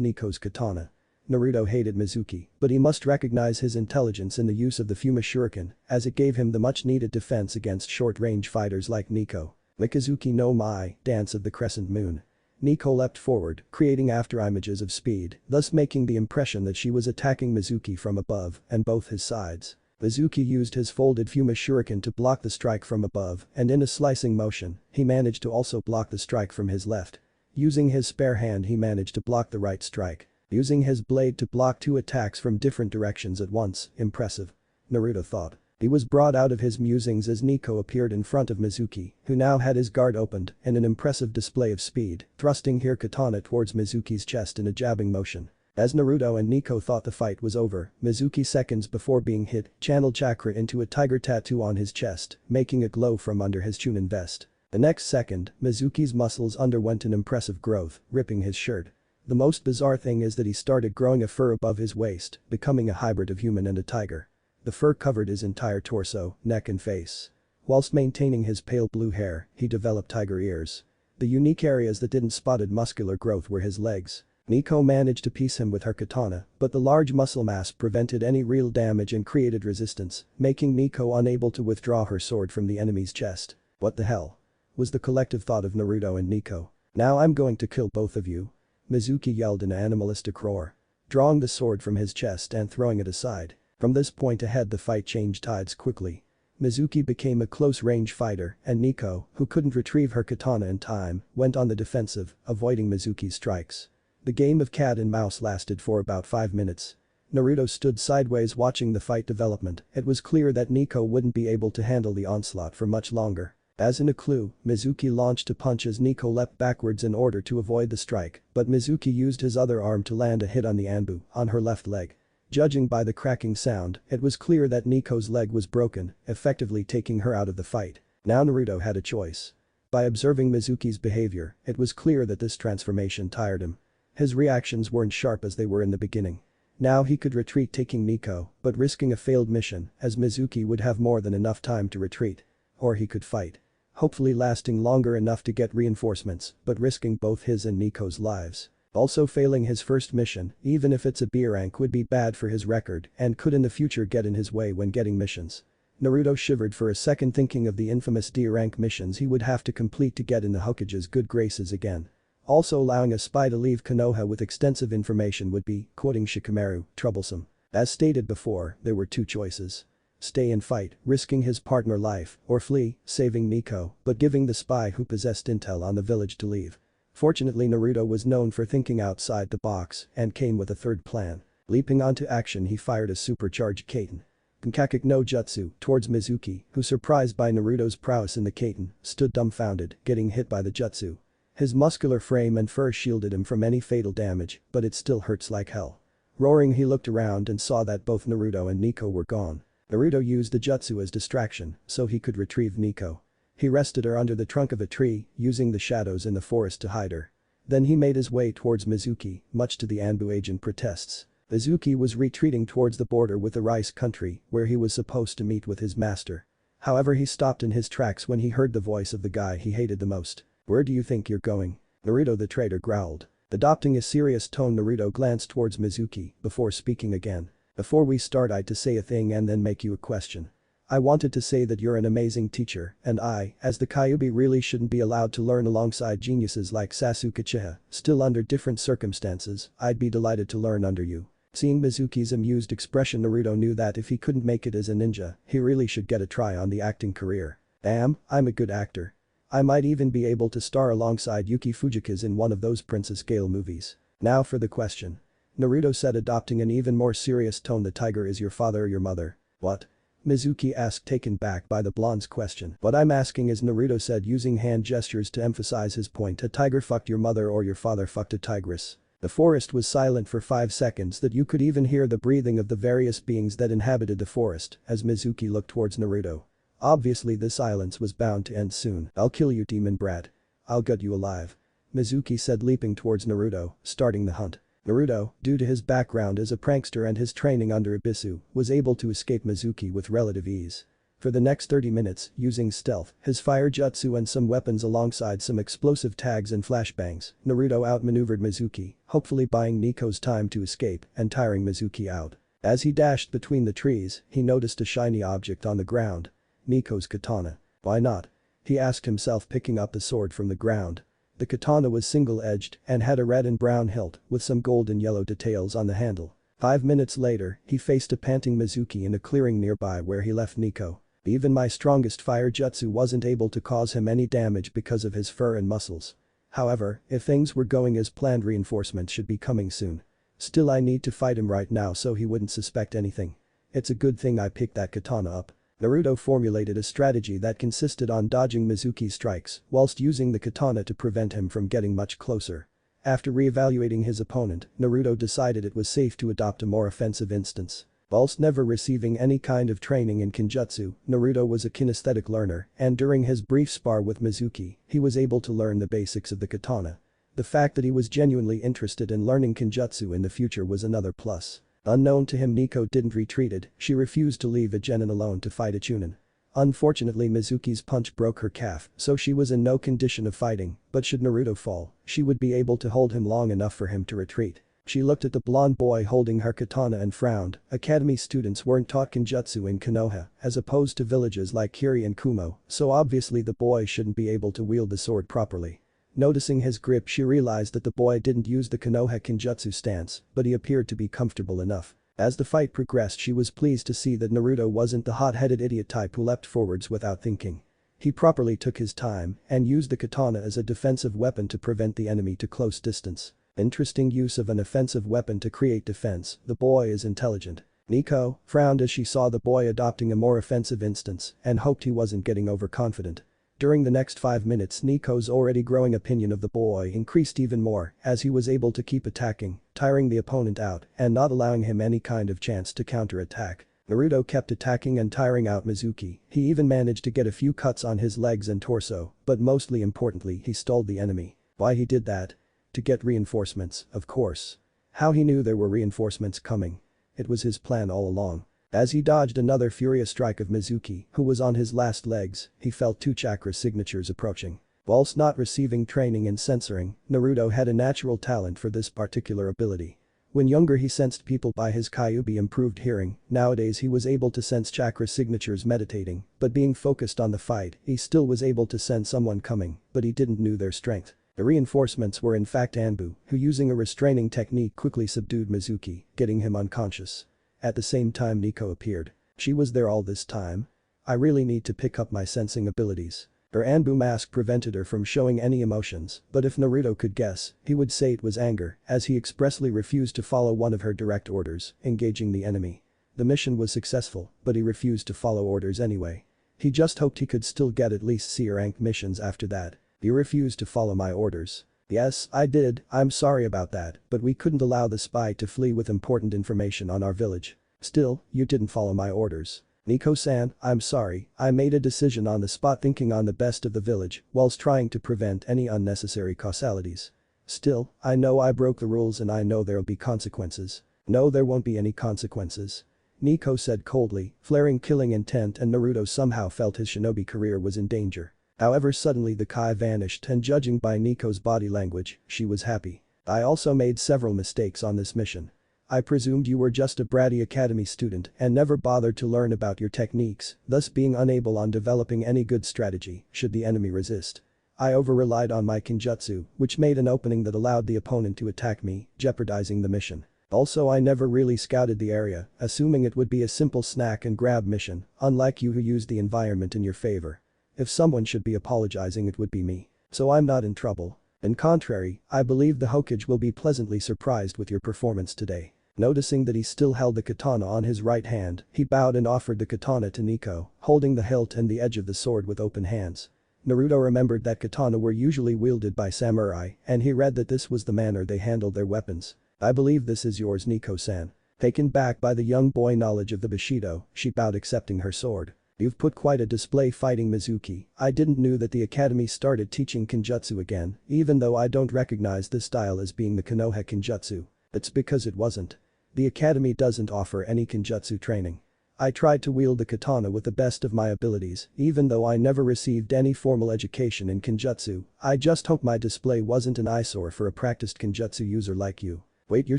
Nico's katana. Naruto hated Mizuki, but he must recognize his intelligence in the use of the Fuma shuriken, as it gave him the much-needed defense against short-range fighters like Nico. Mikazuki no Mai, Dance of the Crescent Moon. Nico leapt forward, creating afterimages of speed, thus making the impression that she was attacking Mizuki from above and both his sides. Mizuki used his folded Fuma shuriken to block the strike from above, and in a slicing motion, he managed to also block the strike from his left. Using his spare hand he managed to block the right strike. Using his blade to block 2 attacks from different directions at once, impressive. Naruto thought. He was brought out of his musings as Nico appeared in front of Mizuki, who now had his guard opened in an impressive display of speed, thrusting her katana towards Mizuki's chest in a jabbing motion. As Naruto and Nico thought the fight was over, Mizuki seconds before being hit, channeled chakra into a tiger tattoo on his chest, making it glow from under his Chunin vest. The next second, Mizuki's muscles underwent an impressive growth, ripping his shirt. The most bizarre thing is that he started growing a fur above his waist, becoming a hybrid of human and a tiger. The fur covered his entire torso, neck and face. Whilst maintaining his pale blue hair, he developed tiger ears. The unique areas that didn't spotted muscular growth were his legs. Nico managed to piece him with her katana, but the large muscle mass prevented any real damage and created resistance, making Nico unable to withdraw her sword from the enemy's chest. "What the hell?" was the collective thought of Naruto and Nico. "Now I'm going to kill both of you," Mizuki yelled in an animalistic roar. Drawing the sword from his chest and throwing it aside. From this point ahead the fight changed tides quickly. Mizuki became a close-range fighter and Nico, who couldn't retrieve her katana in time, went on the defensive, avoiding Mizuki's strikes. The game of cat and mouse lasted for about 5 minutes. Naruto stood sideways watching the fight development. It was clear that Nico wouldn't be able to handle the onslaught for much longer. As in a clue, Mizuki launched a punch as Nico leapt backwards in order to avoid the strike, but Mizuki used his other arm to land a hit on the anbu, on her left leg. Judging by the cracking sound, it was clear that Nico's leg was broken, effectively taking her out of the fight. Now Naruto had a choice. By observing Mizuki's behavior, it was clear that this transformation tired him. His reactions weren't sharp as they were in the beginning. Now he could retreat taking Nico, but risking a failed mission, as Mizuki would have more than enough time to retreat. Or he could fight. Hopefully lasting longer enough to get reinforcements, but risking both his and Nico's lives. Also failing his first mission, even if it's a B rank, would be bad for his record and could in the future get in his way when getting missions. Naruto shivered for a second thinking of the infamous D rank missions he would have to complete to get in the Hokage's good graces again. Also allowing a spy to leave Konoha with extensive information would be, quoting Shikamaru, troublesome. As stated before, there were 2 choices. Stay and fight, risking his partner life, or flee, saving Nico, but giving the spy who possessed intel on the village to leave. Fortunately Naruto was known for thinking outside the box and came with a third plan. Leaping onto action he fired a supercharged Katen. Kankakek no Jutsu towards Mizuki, who surprised by Naruto's prowess in the Katen, stood dumbfounded, getting hit by the Jutsu. His muscular frame and fur shielded him from any fatal damage, but it still hurts like hell. Roaring he looked around and saw that both Naruto and Nico were gone. Naruto used the jutsu as distraction so he could retrieve Nico. He rested her under the trunk of a tree, using the shadows in the forest to hide her. Then he made his way towards Mizuki, much to the Anbu agent protests. Mizuki was retreating towards the border with the Rice country, where he was supposed to meet with his master. However, he stopped in his tracks when he heard the voice of the guy he hated the most. "Where do you think you're going?" Naruto the traitor growled. Adopting a serious tone, Naruto glanced towards Mizuki before speaking again. "Before we start, I'd to say a thing and then make you a question. I wanted to say that you're an amazing teacher, and I, as the Kyuubi, really shouldn't be allowed to learn alongside geniuses like Sasuke Uchiha. Still, under different circumstances, I'd be delighted to learn under you." Seeing Mizuki's amused expression, Naruto knew that if he couldn't make it as a ninja, he really should get a try on the acting career. "Damn, I'm a good actor. I might even be able to star alongside Yuki Fujikawa in one of those Princess Gale movies." "Now for the question," Naruto said, adopting an even more serious tone. "The tiger is your father or your mother?" "What?" Mizuki asked, taken back by the blonde's question. "What I'm asking is," Naruto said, using hand gestures to emphasize his point, "a tiger fucked your mother or your father fucked a tigress?" The forest was silent for 5 seconds, that you could even hear the breathing of the various beings that inhabited the forest as Mizuki looked towards Naruto. Obviously the silence was bound to end soon. "I'll kill you, demon brat. I'll gut you alive," Mizuki said, leaping towards Naruto, starting the hunt. Naruto, due to his background as a prankster and his training under Ibisu, was able to escape Mizuki with relative ease. For the next 30 minutes, using stealth, his fire jutsu and some weapons alongside some explosive tags and flashbangs, Naruto outmaneuvered Mizuki, hopefully buying Nico's time to escape and tiring Mizuki out. As he dashed between the trees, he noticed a shiny object on the ground. Nico's katana. "Why not?" he asked himself, picking up the sword from the ground. The katana was single-edged and had a red and brown hilt with some gold and yellow details on the handle. 5 minutes later, he faced a panting Mizuki in a clearing nearby where he left Nico. Even my strongest fire jutsu wasn't able to cause him any damage because of his fur and muscles. However, if things were going as planned, reinforcements should be coming soon. Still, I need to fight him right now so he wouldn't suspect anything. It's a good thing I picked that katana up. Naruto formulated a strategy that consisted on dodging Mizuki's strikes whilst using the katana to prevent him from getting much closer. After re-evaluating his opponent, Naruto decided it was safe to adopt a more offensive instance. Whilst never receiving any kind of training in Kinjutsu, Naruto was a kinesthetic learner, and during his brief spar with Mizuki, he was able to learn the basics of the katana. The fact that he was genuinely interested in learning Kinjutsu in the future was another plus. Unknown to him, Nico didn't retreated. She refused to leave a genin alone to fight a chunin. Unfortunately, Mizuki's punch broke her calf, so she was in no condition of fighting, but should Naruto fall, she would be able to hold him long enough for him to retreat. She looked at the blonde boy holding her katana and frowned. Academy students weren't taught Kinjutsu in Konoha, as opposed to villages like Kiri and Kumo, so obviously the boy shouldn't be able to wield the sword properly. Noticing his grip, she realized that the boy didn't use the Konoha Kinjutsu stance, but he appeared to be comfortable enough. As the fight progressed, she was pleased to see that Naruto wasn't the hot-headed idiot type who leapt forwards without thinking. He properly took his time and used the katana as a defensive weapon to prevent the enemy to close distance. Interesting use of an offensive weapon to create defense. The boy is intelligent. Nico frowned as she saw the boy adopting a more offensive instance and hoped he wasn't getting overconfident. During the next 5 minutes, Nico's already growing opinion of the boy increased even more as he was able to keep attacking, tiring the opponent out and not allowing him any kind of chance to counterattack. Naruto kept attacking and tiring out Mizuki. He even managed to get a few cuts on his legs and torso, but mostly importantly, he stalled the enemy. Why he did that? To get reinforcements, of course. How he knew there were reinforcements coming? It was his plan all along. As he dodged another furious strike of Mizuki, who was on his last legs, he felt 2 chakra signatures approaching. Whilst not receiving training in censoring, Naruto had a natural talent for this particular ability. When younger, he sensed people by his Kyuubi improved hearing. Nowadays he was able to sense chakra signatures meditating, but being focused on the fight, he still was able to sense someone coming, but he didn't know their strength. The reinforcements were in fact Anbu, who using a restraining technique quickly subdued Mizuki, getting him unconscious. At the same time, Nico appeared. She was there all this time? I really need to pick up my sensing abilities. Her Anbu mask prevented her from showing any emotions, but if Naruto could guess, he would say it was anger, as he expressly refused to follow one of her direct orders, engaging the enemy. The mission was successful, but he refused to follow orders anyway. He just hoped he could still get at least C rank missions after that. You refused to follow my orders. Yes, I did. I'm sorry about that, but we couldn't allow the spy to flee with important information on our village. Still, you didn't follow my orders. Nico-san, I'm sorry, I made a decision on the spot thinking on the best of the village whilst trying to prevent any unnecessary causalities. Still, I know I broke the rules and I know there'll be consequences. No, there won't be any consequences. Nico said coldly, flaring killing intent, and Naruto somehow felt his shinobi career was in danger. However, suddenly the Kai vanished, and judging by Nico's body language, she was happy. I also made several mistakes on this mission. I presumed you were just a bratty academy student and never bothered to learn about your techniques, thus being unable on developing any good strategy should the enemy resist. I over-relied on my Kinjutsu, which made an opening that allowed the opponent to attack me, jeopardizing the mission. Also, I never really scouted the area, assuming it would be a simple snack and grab mission, unlike you who used the environment in your favor. If someone should be apologizing, it would be me. So I'm not in trouble. In contrary, I believe the Hokage will be pleasantly surprised with your performance today. Noticing that he still held the katana on his right hand, he bowed and offered the katana to Nico, holding the hilt and the edge of the sword with open hands. Naruto remembered that katana were usually wielded by samurai, and he read that this was the manner they handled their weapons. I believe this is yours, Nico-san. Taken back by the young boy knowledge of the Bushido, she bowed, accepting her sword. You've put quite a display fighting Mizuki. I didn't know that the academy started teaching Kinjutsu again, even though I don't recognize this style as being the Konoha Kinjutsu. It's because it wasn't. The academy doesn't offer any Kinjutsu training. I tried to wield the katana with the best of my abilities, even though I never received any formal education in Kinjutsu. I just hope my display wasn't an eyesore for a practiced Kinjutsu user like you. Wait, you're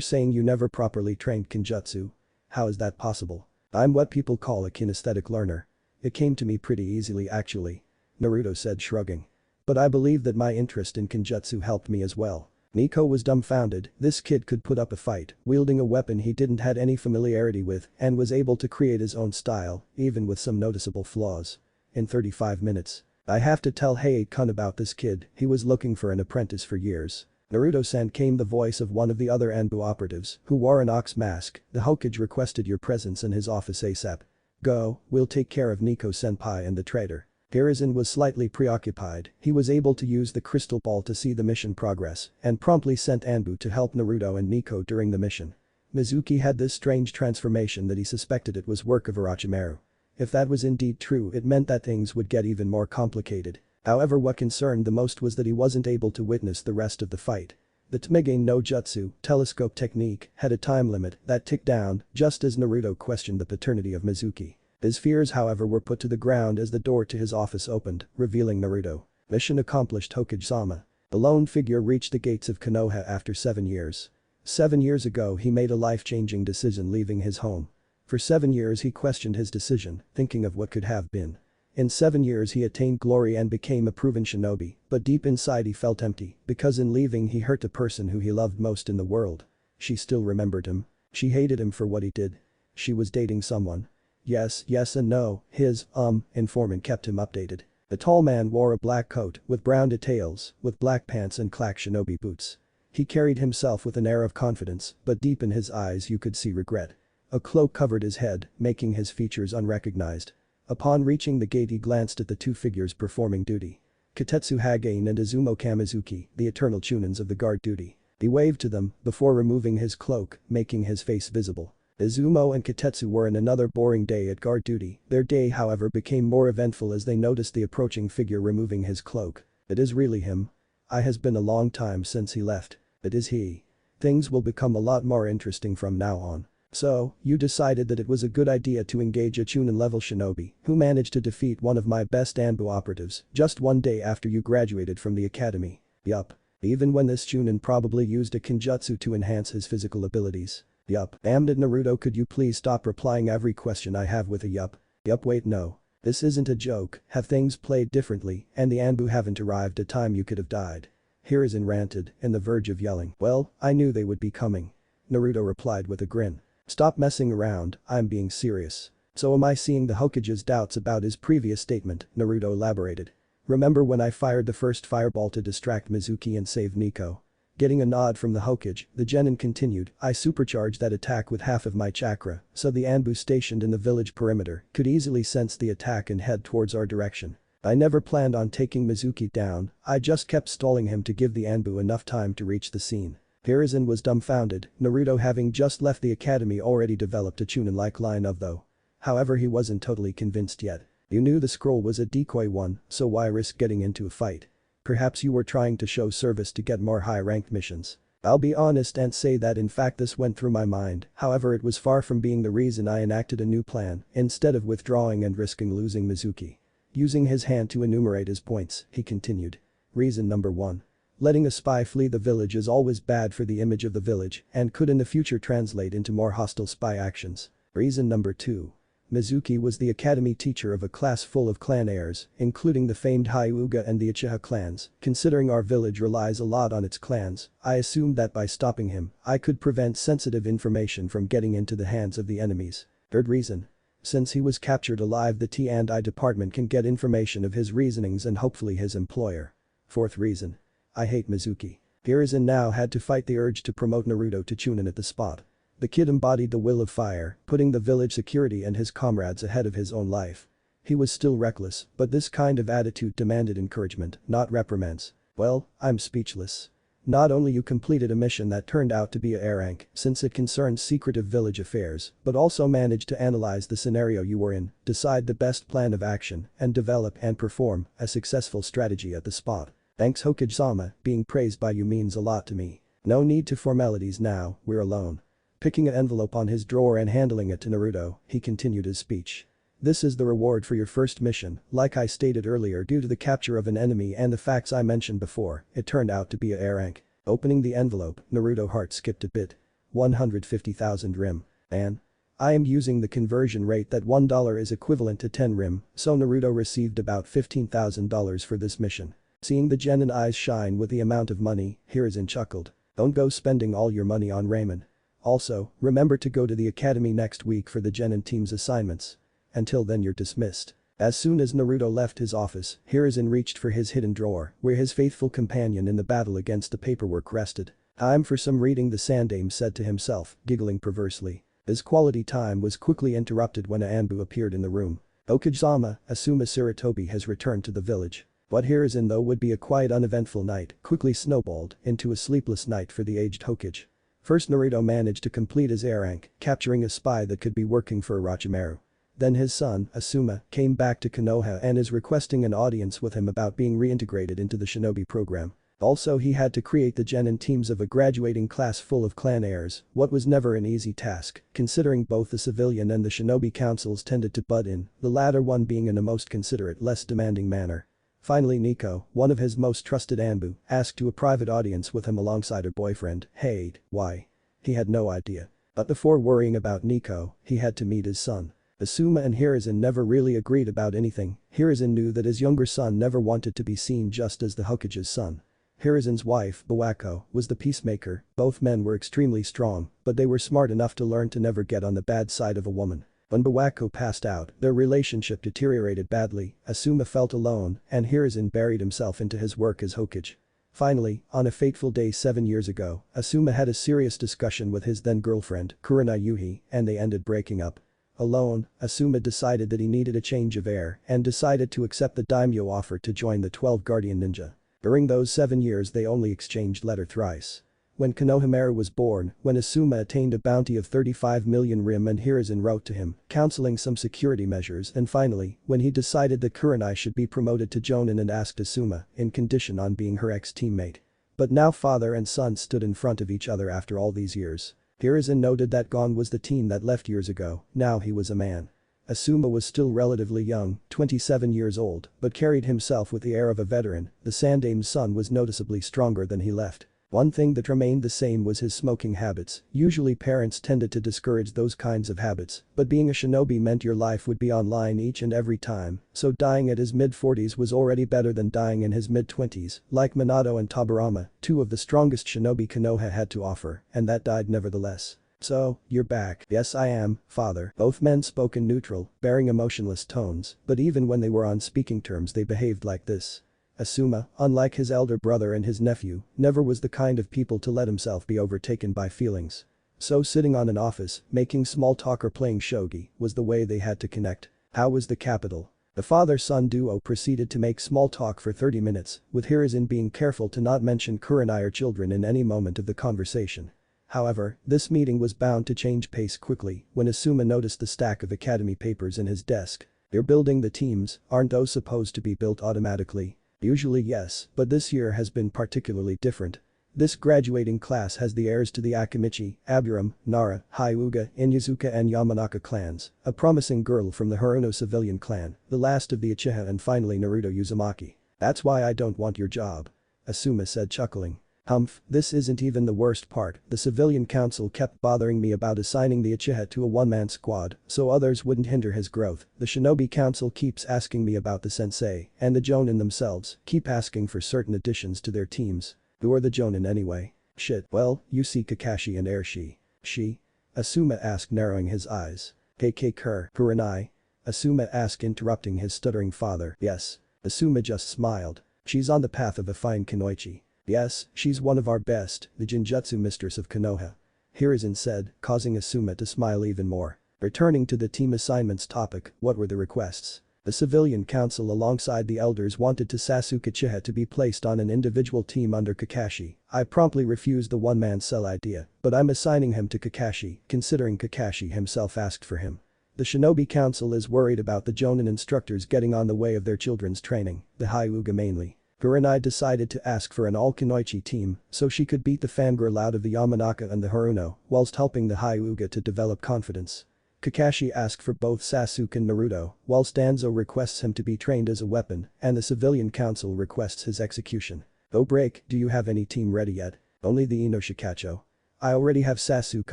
saying you never properly trained Kinjutsu? How is that possible? I'm what people call a kinesthetic learner. It came to me pretty easily actually. Naruto said, shrugging. But I believe that my interest in Kinjutsu helped me as well. Nico was dumbfounded. This kid could put up a fight, wielding a weapon he didn't had any familiarity with, and was able to create his own style, even with some noticeable flaws. In 35 minutes. I have to tell Hayate-kun about this kid, he was looking for an apprentice for years. Naruto-san, came the voice of one of the other Anbu operatives, who wore an ox mask. The Hokage requested your presence in his office ASAP. Go, we'll take care of Nico-senpai and the traitor. Hiruzen was slightly preoccupied. He was able to use the crystal ball to see the mission progress and promptly sent Anbu to help Naruto and Nico during the mission. Mizuki had this strange transformation that he suspected it was work of Orochimaru. If that was indeed true, it meant that things would get even more complicated. However, what concerned the most was that he wasn't able to witness the rest of the fight. The Tmegen no Jutsu, telescope technique, had a time limit that ticked down just as Naruto questioned the paternity of Mizuki. His fears, however, were put to the ground as the door to his office opened, revealing Naruto. Mission accomplished, Hokage-sama. The lone figure reached the gates of Konoha after 7 years. 7 years ago he made a life-changing decision, leaving his home. For 7 years he questioned his decision, thinking of what could have been. In 7 years he attained glory and became a proven shinobi, but deep inside he felt empty, because in leaving he hurt the person who he loved most in the world. She still remembered him. She hated him for what he did. She was dating someone. Yes and no, his, informant kept him updated. The tall man wore a black coat with brown details, with black pants and clack shinobi boots. He carried himself with an air of confidence, but deep in his eyes you could see regret. A cloak covered his head, making his features unrecognized. Upon reaching the gate he glanced at the two figures performing duty. Katetsu Hagain and Izumo Kamizuki, the eternal chunins of the guard duty. He waved to them before removing his cloak, making his face visible. Izumo and Katetsu were in another boring day at guard duty. Their day, however, became more eventful as they noticed the approaching figure removing his cloak. It is really him. It has been a long time since he left. It is he. Things will become a lot more interesting from now on. So, you decided that it was a good idea to engage a Chunin-level shinobi who managed to defeat one of my best Anbu operatives just 1 day after you graduated from the academy. Yup. Even when this Chunin probably used a Kinjutsu to enhance his physical abilities. Yup. Damn it, Naruto, could you please stop replying every question I have with a yup? Yup, wait, no. This isn't a joke. Have things played differently and the Anbu haven't arrived at time, you could have died. Hiruzen ranted, in the verge of yelling. Well, I knew they would be coming. Naruto replied with a grin. Stop messing around, I'm being serious. So am I seeing the Hokage's doubts about his previous statement, Naruto elaborated. Remember when I fired the first fireball to distract Mizuki and save Nico? Getting a nod from the Hokage, the genin continued, I supercharged that attack with half of my chakra, so the Anbu stationed in the village perimeter could easily sense the attack and head towards our direction. I never planned on taking Mizuki down, I just kept stalling him to give the Anbu enough time to reach the scene. Hiruzen was dumbfounded, Naruto having just left the academy already developed a Chunin-like line of though. However, he wasn't totally convinced yet. You knew the scroll was a decoy one, so why risk getting into a fight? Perhaps you were trying to show service to get more high-ranked missions. I'll be honest and say that in fact this went through my mind, however it was far from being the reason I enacted a new plan, instead of withdrawing and risking losing Mizuki. Using his hand to enumerate his points, he continued. Reason number 1. Letting a spy flee the village is always bad for the image of the village and could in the future translate into more hostile spy actions. Reason number 2. Mizuki was the academy teacher of a class full of clan heirs, including the famed Hyuga and the Uchiha clans. Considering our village relies a lot on its clans, I assumed that by stopping him, I could prevent sensitive information from getting into the hands of the enemies. Third reason. Since he was captured alive, the T&I department can get information of his reasonings and hopefully his employer. Fourth reason. I hate Mizuki. Hiruzen now had to fight the urge to promote Naruto to Chunin at the spot. The kid embodied the will of fire, putting the village security and his comrades ahead of his own life. He was still reckless, but this kind of attitude demanded encouragement, not reprimands. Well, I'm speechless. Not only you completed a mission that turned out to be a A rank since it concerned secretive village affairs, but also managed to analyze the scenario you were in, decide the best plan of action, and develop and perform a successful strategy at the spot. Thanks Hokage-sama, being praised by you means a lot to me. No need to formalities now, we're alone. Picking an envelope on his drawer and handling it to Naruto, he continued his speech. This is the reward for your first mission, like I stated earlier, due to the capture of an enemy and the facts I mentioned before, it turned out to be a A rank. Opening the envelope, Naruto's heart skipped a bit. 150,000 rim. And I am using the conversion rate that $1 is equivalent to 10 rim, so Naruto received about $15,000 for this mission. Seeing the genin eyes shine with the amount of money, Hiruzen chuckled. Don't go spending all your money on ramen. Also, remember to go to the academy next week for the genin team's assignments. Until then you're dismissed. As soon as Naruto left his office, Hiruzen reached for his hidden drawer, where his faithful companion in the battle against the paperwork rested. Time for some reading, the Sandaime said to himself, giggling perversely. His quality time was quickly interrupted when Anbu appeared in the room. Okage-sama, Asuma Sarutobi has returned to the village. What Hiruzen though would be a quiet uneventful night quickly snowballed into a sleepless night for the aged Hokage. First Naruto managed to complete his A rank, capturing a spy that could be working for Orochimaru. Then his son, Asuma, came back to Konoha and is requesting an audience with him about being reintegrated into the shinobi program. Also he had to create the genin teams of a graduating class full of clan heirs, what was never an easy task, considering both the civilian and the shinobi councils tended to butt in, the latter one being in a most considerate, less demanding manner. Finally Nico, one of his most trusted Anbu, asked to a private audience with him alongside her boyfriend. Hey, why? He had no idea. But before worrying about Nico, he had to meet his son. Asuma and Hiruzen never really agreed about anything. Hiruzen knew that his younger son never wanted to be seen just as the Hokage's son. Hiruzen's wife, Bawako, was the peacemaker. Both men were extremely strong, but they were smart enough to learn to never get on the bad side of a woman. When Bawako passed out, their relationship deteriorated badly, Asuma felt alone, and Hiruzen buried himself into his work as Hokage. Finally, on a fateful day 7 years ago, Asuma had a serious discussion with his then-girlfriend, Kurenai Yuhi, and they ended breaking up. Alone, Asuma decided that he needed a change of air and decided to accept the daimyo offer to join the 12 Guardian Ninja. During those 7 years they only exchanged letter thrice. When Konohamaru was born, when Asuma attained a bounty of 35 million rim and Hiruzen wrote to him, counseling some security measures, and finally, when he decided that Kurenai should be promoted to Jonin and asked Asuma, in condition on being her ex-teammate. But now father and son stood in front of each other after all these years. Hiruzen noted that gone was the teen that left years ago, now he was a man. Asuma was still relatively young, 27 years old, but carried himself with the air of a veteran. The Sandaime's son was noticeably stronger than he left. One thing that remained the same was his smoking habits. Usually parents tended to discourage those kinds of habits, but being a shinobi meant your life would be online each and every time, so dying at his mid-40s was already better than dying in his mid-20s, like Minato and Tobirama, two of the strongest shinobi Konoha had to offer, and that died nevertheless. So, you're back. Yes I am, father. Both men spoke in neutral, bearing emotionless tones, but even when they were on speaking terms they behaved like this. Asuma, unlike his elder brother and his nephew, never was the kind of people to let himself be overtaken by feelings. So sitting on an office, making small talk or playing shogi, was the way they had to connect. How was the capital? The father-son duo proceeded to make small talk for 30 minutes, with Hiruzen being careful to not mention Kurenai or children in any moment of the conversation. However, this meeting was bound to change pace quickly when Asuma noticed the stack of academy papers in his desk. "You're building the teams, aren't those supposed to be built automatically?" "Usually yes, but this year has been particularly different. This graduating class has the heirs to the Akimichi, Aburam, Nara, Hyuga, Inyazuka and Yamanaka clans, a promising girl from the Haruno civilian clan, the last of the Uchiha and finally Naruto Uzumaki. That's why I don't want your job," Asuma said chuckling. "Humph, this isn't even the worst part, the civilian council kept bothering me about assigning the Uchiha to a one-man squad so others wouldn't hinder his growth, the shinobi council keeps asking me about the sensei, and the jonin themselves keep asking for certain additions to their teams. Who are the jonin anyway? Shit, well, you see Kakashi and Airshi." "She?" Asuma asked narrowing his eyes. Kurenai?" Asuma asked interrupting his stuttering father. "Yes." Asuma just smiled. "She's on the path of a fine kunoichi." "Yes, she's one of our best, the Jinjutsu mistress of Konoha," Hiruzen said, causing Asuma to smile even more. Returning to the team assignments topic, what were the requests? The civilian council alongside the elders wanted Sasuke Uchiha to be placed on an individual team under Kakashi. I promptly refused the one-man cell idea, but I'm assigning him to Kakashi, considering Kakashi himself asked for him. The shinobi council is worried about the jonin instructors getting on the way of their children's training, the Hyuga mainly. Kurenai decided to ask for an all-kunoichi team so she could beat the fangirl out of the Yamanaka and the Haruno whilst helping the Hyuga to develop confidence. Kakashi asked for both Sasuke and Naruto, whilst Danzo requests him to be trained as a weapon and the civilian council requests his execution. "Oh break, do you have any team ready yet?" "Only the Inoshikacho. I already have Sasuke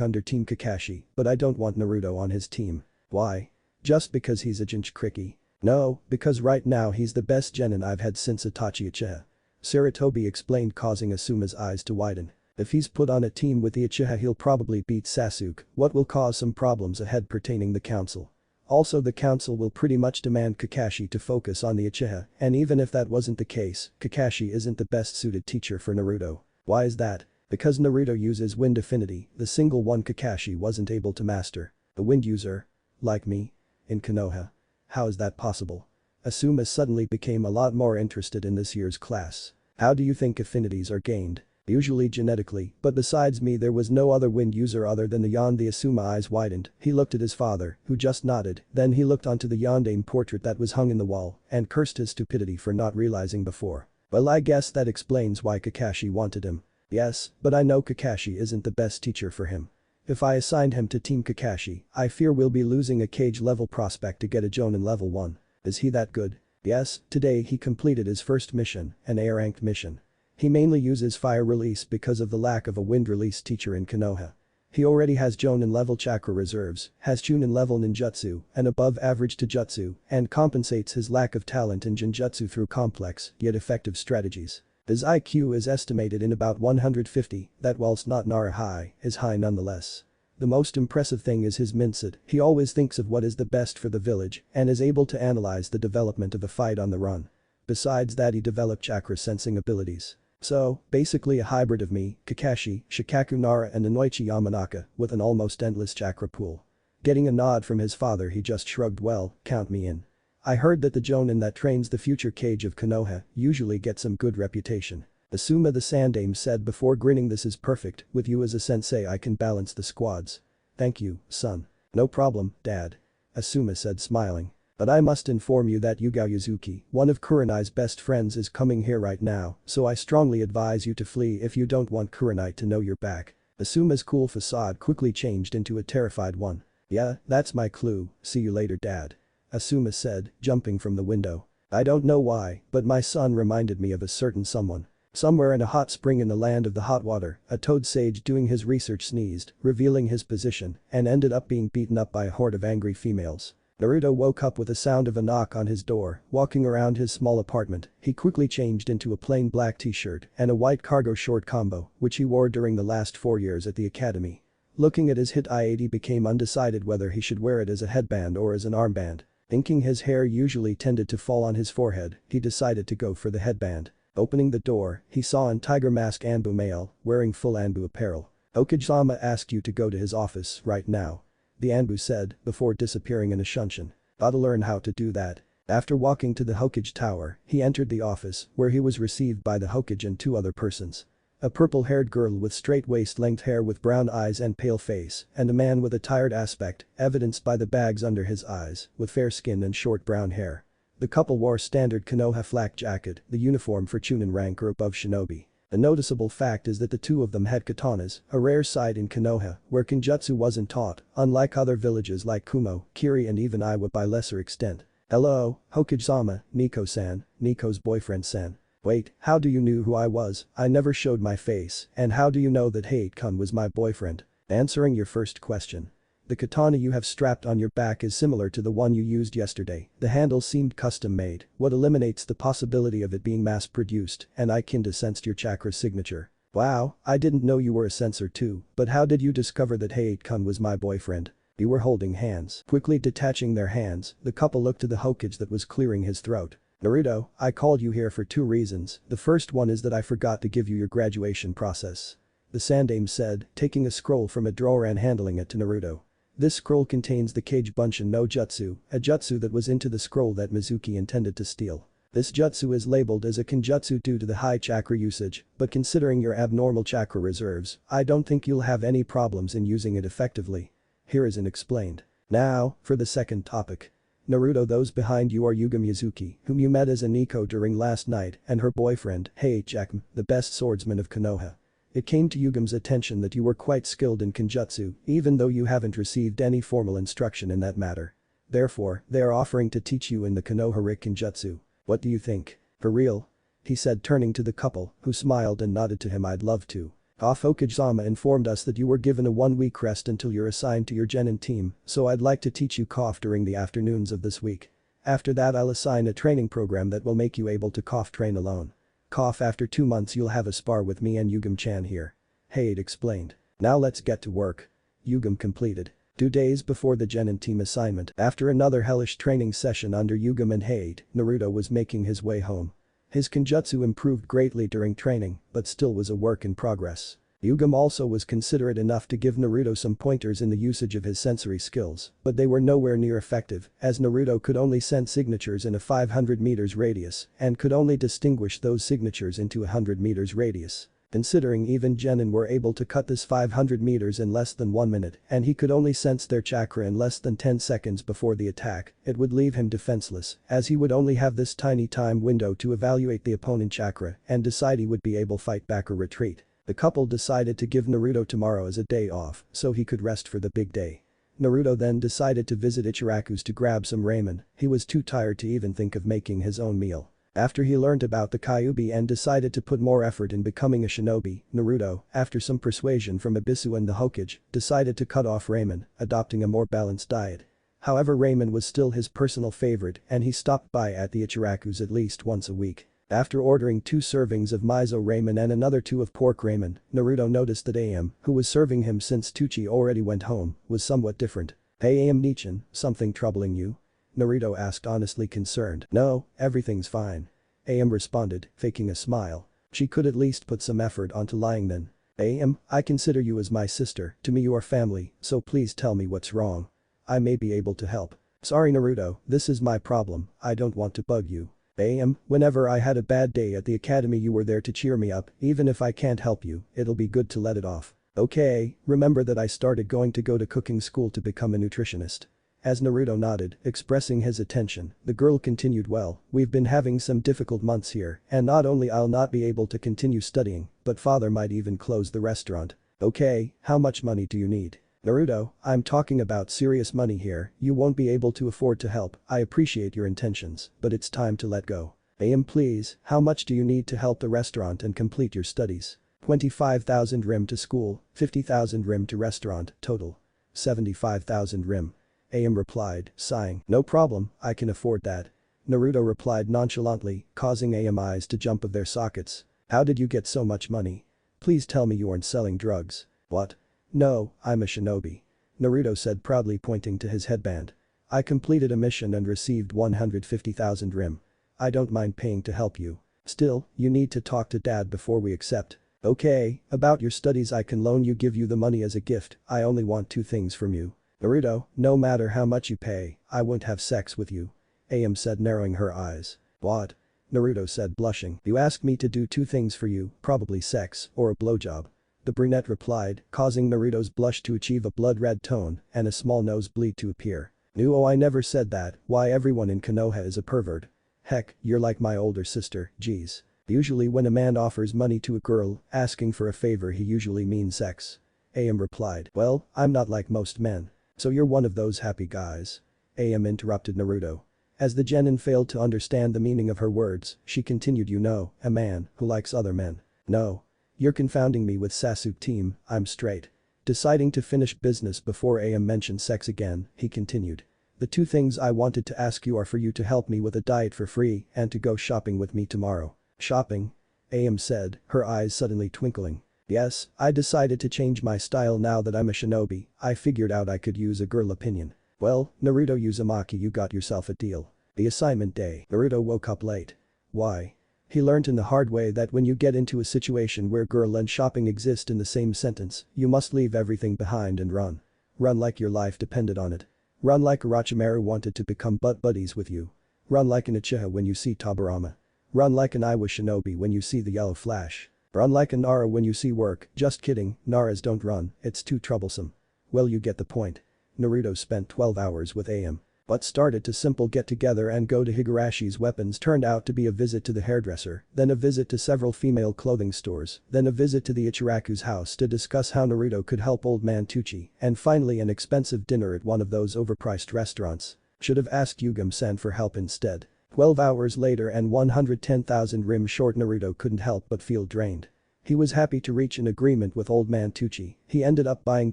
under Team Kakashi, but I don't want Naruto on his team." "Why?" "Just because he's a Jinchuriki." "No, because right now he's the best genin I've had since Itachi Uchiha," Sarutobi explained, causing Asuma's eyes to widen. "If he's put on a team with the Uchiha he'll probably beat Sasuke, what will cause some problems ahead pertaining the council. Also the council will pretty much demand Kakashi to focus on the Uchiha, and even if that wasn't the case, Kakashi isn't the best suited teacher for Naruto." "Why is that?" "Because Naruto uses wind affinity, the single one Kakashi wasn't able to master." "A wind user? Like me? In Konoha? How is that possible?" Asuma suddenly became a lot more interested in this year's class. "How do you think affinities are gained?" "Usually genetically, but besides me there was no other wind user other than the Yonde." Asuma eyes widened, he looked at his father, who just nodded, then he looked onto the Yonde portrait that was hung in the wall and cursed his stupidity for not realizing before. "Well I guess that explains why Kakashi wanted him." "Yes, but I know Kakashi isn't the best teacher for him. If I assigned him to Team Kakashi, I fear we'll be losing a cage level prospect to get a jonin level 1. Is he that good?" "Yes, today he completed his first mission, an A-ranked mission. He mainly uses fire release because of the lack of a wind release teacher in Konoha. He already has jonin level chakra reserves, has chunin level ninjutsu, and above average taijutsu, and compensates his lack of talent in jinjutsu through complex, yet effective strategies. His IQ is estimated in about 150, that whilst not Nara high, is high nonetheless. The most impressive thing is his mindset, he always thinks of what is the best for the village and is able to analyze the development of a fight on the run. Besides that he developed chakra sensing abilities. So, basically a hybrid of me, Kakashi, Shikaku Nara and Inoichi Yamanaka with an almost endless chakra pool." Getting a nod from his father he just shrugged. "Well, count me in. I heard that the jonin that trains the future Kage of Konoha usually gets some good reputation." Asuma the Sandaime said before grinning. "This is perfect, with you as a sensei I can balance the squads." "Thank you, son." "No problem, dad," Asuma said smiling. "But I must inform you that Yugao Yuzuki, one of Kurenai's best friends is coming here right now, so I strongly advise you to flee if you don't want Kurenai to know you're back." Asuma's cool facade quickly changed into a terrified one. "Yeah, that's my clue, see you later dad," Asuma said, jumping from the window. "I don't know why, but my son reminded me of a certain someone. Somewhere in a hot spring in the land of the hot water, a toad sage doing his research sneezed, revealing his position, and ended up being beaten up by a horde of angry females." Naruto woke up with the sound of a knock on his door. Walking around his small apartment, he quickly changed into a plain black t-shirt and a white cargo short combo, which he wore during the last 4 years at the academy. Looking at his hit eye he became undecided whether he should wear it as a headband or as an armband. Thinking his hair usually tended to fall on his forehead, he decided to go for the headband. Opening the door, he saw an Tiger Mask Anbu male, wearing full Anbu apparel. "Okage-sama asked you to go to his office right now," the Anbu said, before disappearing in a shunshin. "Gotta learn how to do that." After walking to the Hokage tower, he entered the office, where he was received by the Hokage and 2 other persons. A purple-haired girl with straight waist-length hair with brown eyes and pale face, and a man with a tired aspect, evidenced by the bags under his eyes, with fair skin and short brown hair. The couple wore standard Konoha flak jacket, the uniform for Chunin rank or above shinobi. A noticeable fact is that the two of them had katanas, a rare sight in Konoha, where kenjutsu wasn't taught, unlike other villages like Kumo, Kiri and even Iwa by lesser extent. Hello, Hokage-sama, Nico-san, Nico's boyfriend-san. Wait, how do you knew who I was? I never showed my face, and how do you know that Hate-kun was my boyfriend? Answering your first question. The katana you have strapped on your back is similar to the one you used yesterday. The handle seemed custom-made, what eliminates the possibility of it being mass-produced, and I kinda sensed your chakra signature. Wow, I didn't know you were a sensor too, but how did you discover that Hate-kun was my boyfriend? We were holding hands. Quickly detaching their hands, the couple looked to the Hokage that was clearing his throat. Naruto, I called you here for two reasons. The first one is that I forgot to give you your graduation process. The Sandaime said, taking a scroll from a drawer and handling it to Naruto. This scroll contains the Kage Bunshin no Jutsu, a jutsu that was into the scroll that Mizuki intended to steal. This jutsu is labeled as a kenjutsu due to the high chakra usage, but considering your abnormal chakra reserves, I don't think you'll have any problems in using it effectively. Here is an explained. Now, for the second topic. Naruto, those behind you are Yuga Mizuki, whom you met as a Nico during last night, and her boyfriend, Heichakm, the best swordsman of Konoha. It came to Yugam's attention that you were quite skilled in kenjutsu, even though you haven't received any formal instruction in that matter. Therefore, they are offering to teach you in the Konoha kenjutsu. What do you think? For real? He said, turning to the couple, who smiled and nodded to him. I'd love to. Hokage-sama informed us that you were given a 1-week rest until you're assigned to your genin team, so I'd like to teach you KOF during the afternoons of this week. After that I'll assign a training program that will make you able to KOF train alone. KOF, after 2 months you'll have a spar with me and Yugam-chan here. Hade explained. Now let's get to work. Yugam completed. 2 days before the genin team assignment, after another hellish training session under Yugam and Hade, Naruto was making his way home. His kenjutsu improved greatly during training, but still was a work in progress. Yugam also was considerate enough to give Naruto some pointers in the usage of his sensory skills, but they were nowhere near effective, as Naruto could only sense signatures in a 500 meters radius and could only distinguish those signatures into a 100 meters radius. Considering even genin were able to cut this 500 meters in less than 1 minute and he could only sense their chakra in less than 10 seconds before the attack, it would leave him defenseless, as he would only have this tiny time window to evaluate the opponent chakra and decide he would be able to fight back or retreat. The couple decided to give Naruto tomorrow as a day off so he could rest for the big day. Naruto then decided to visit Ichiraku's to grab some ramen. He was too tired to even think of making his own meal. After he learned about the Kyuubi and decided to put more effort in becoming a shinobi, Naruto, after some persuasion from Ebisu and the Hokage, decided to cut off ramen, adopting a more balanced diet. However, ramen was still his personal favorite and he stopped by at the Ichiraku's at least once a week. After ordering 2 servings of miso ramen and another 2 of pork ramen, Naruto noticed that AM, who was serving him since Tucci already went home, was somewhat different. Hey AM Nichan, something troubling you? Naruto asked, honestly concerned. No, everything's fine. AM responded, faking a smile. She could at least put some effort onto lying then. AM, I consider you as my sister, to me you are family, so please tell me what's wrong. I may be able to help. Sorry Naruto, this is my problem, I don't want to bug you. AM, whenever I had a bad day at the academy you were there to cheer me up, even if I can't help you, it'll be good to let it off. Okay, remember that I started going to cooking school to become a nutritionist. As Naruto nodded, expressing his attention, the girl continued, well, we've been having some difficult months here, and not only I'll not be able to continue studying, but father might even close the restaurant. Okay, how much money do you need? Naruto, I'm talking about serious money here, you won't be able to afford to help, I appreciate your intentions, but it's time to let go. AM please, how much do you need to help the restaurant and complete your studies? 25,000 rim to school, 50,000 rim to restaurant, total 75,000 rim. AM replied, sighing, no problem, I can afford that. Naruto replied nonchalantly, causing AM eyes to jump of their sockets. How did you get so much money? Please tell me you aren't selling drugs. What? No, I'm a shinobi. Naruto said, proudly pointing to his headband. I completed a mission and received 150,000 rim. I don't mind paying to help you. Still, you need to talk to dad before we accept. Okay, about your studies I can loan you, give you the money as a gift, I only want 2 things from you. Naruto, no matter how much you pay, I won't have sex with you. AM said, narrowing her eyes. What? Naruto said blushing. You asked me to do two things for you, probably sex or a blowjob. The brunette replied, causing Naruto's blush to achieve a blood-red tone and a small nosebleed to appear. No, I never said that, why everyone in Konoha is a pervert. Heck, you're like my older sister, geez. Usually when a man offers money to a girl, asking for a favor he usually means sex. AM replied, well, I'm not like most men. So you're one of those happy guys. AM interrupted Naruto. As the genin failed to understand the meaning of her words, she continued, you know, a man who likes other men. No. You're confounding me with Sasuke team, I'm straight. Deciding to finish business before AM mentioned sex again, he continued. The two things I wanted to ask you are for you to help me with a diet for free and to go shopping with me tomorrow. Shopping? AM said, her eyes suddenly twinkling. Yes, I decided to change my style now that I'm a shinobi, I figured out I could use a girl opinion. Well, Naruto Uzumaki, you got yourself a deal. The assignment day. Naruto woke up late. Why? He learned in the hard way that when you get into a situation where girl and shopping exist in the same sentence, you must leave everything behind and run. Run like your life depended on it. Run like Orochimaru wanted to become butt buddies with you. Run like an Uchiha when you see Tobirama. Run like an Iwa shinobi when you see the yellow flash. Run like a Nara when you see work, just kidding, Naras don't run, it's too troublesome. Well, you get the point. Naruto spent 12 hours with AM. But started to simple get together and go to Higarashi's weapons turned out to be a visit to the hairdresser, then a visit to several female clothing stores, then a visit to the Ichiraku's house to discuss how Naruto could help old man Tucci, and finally an expensive dinner at one of those overpriced restaurants. Should have asked Yugam-san for help instead. 12 hours later and 110,000 rim short, Naruto couldn't help but feel drained. He was happy to reach an agreement with old man Tucci. He ended up buying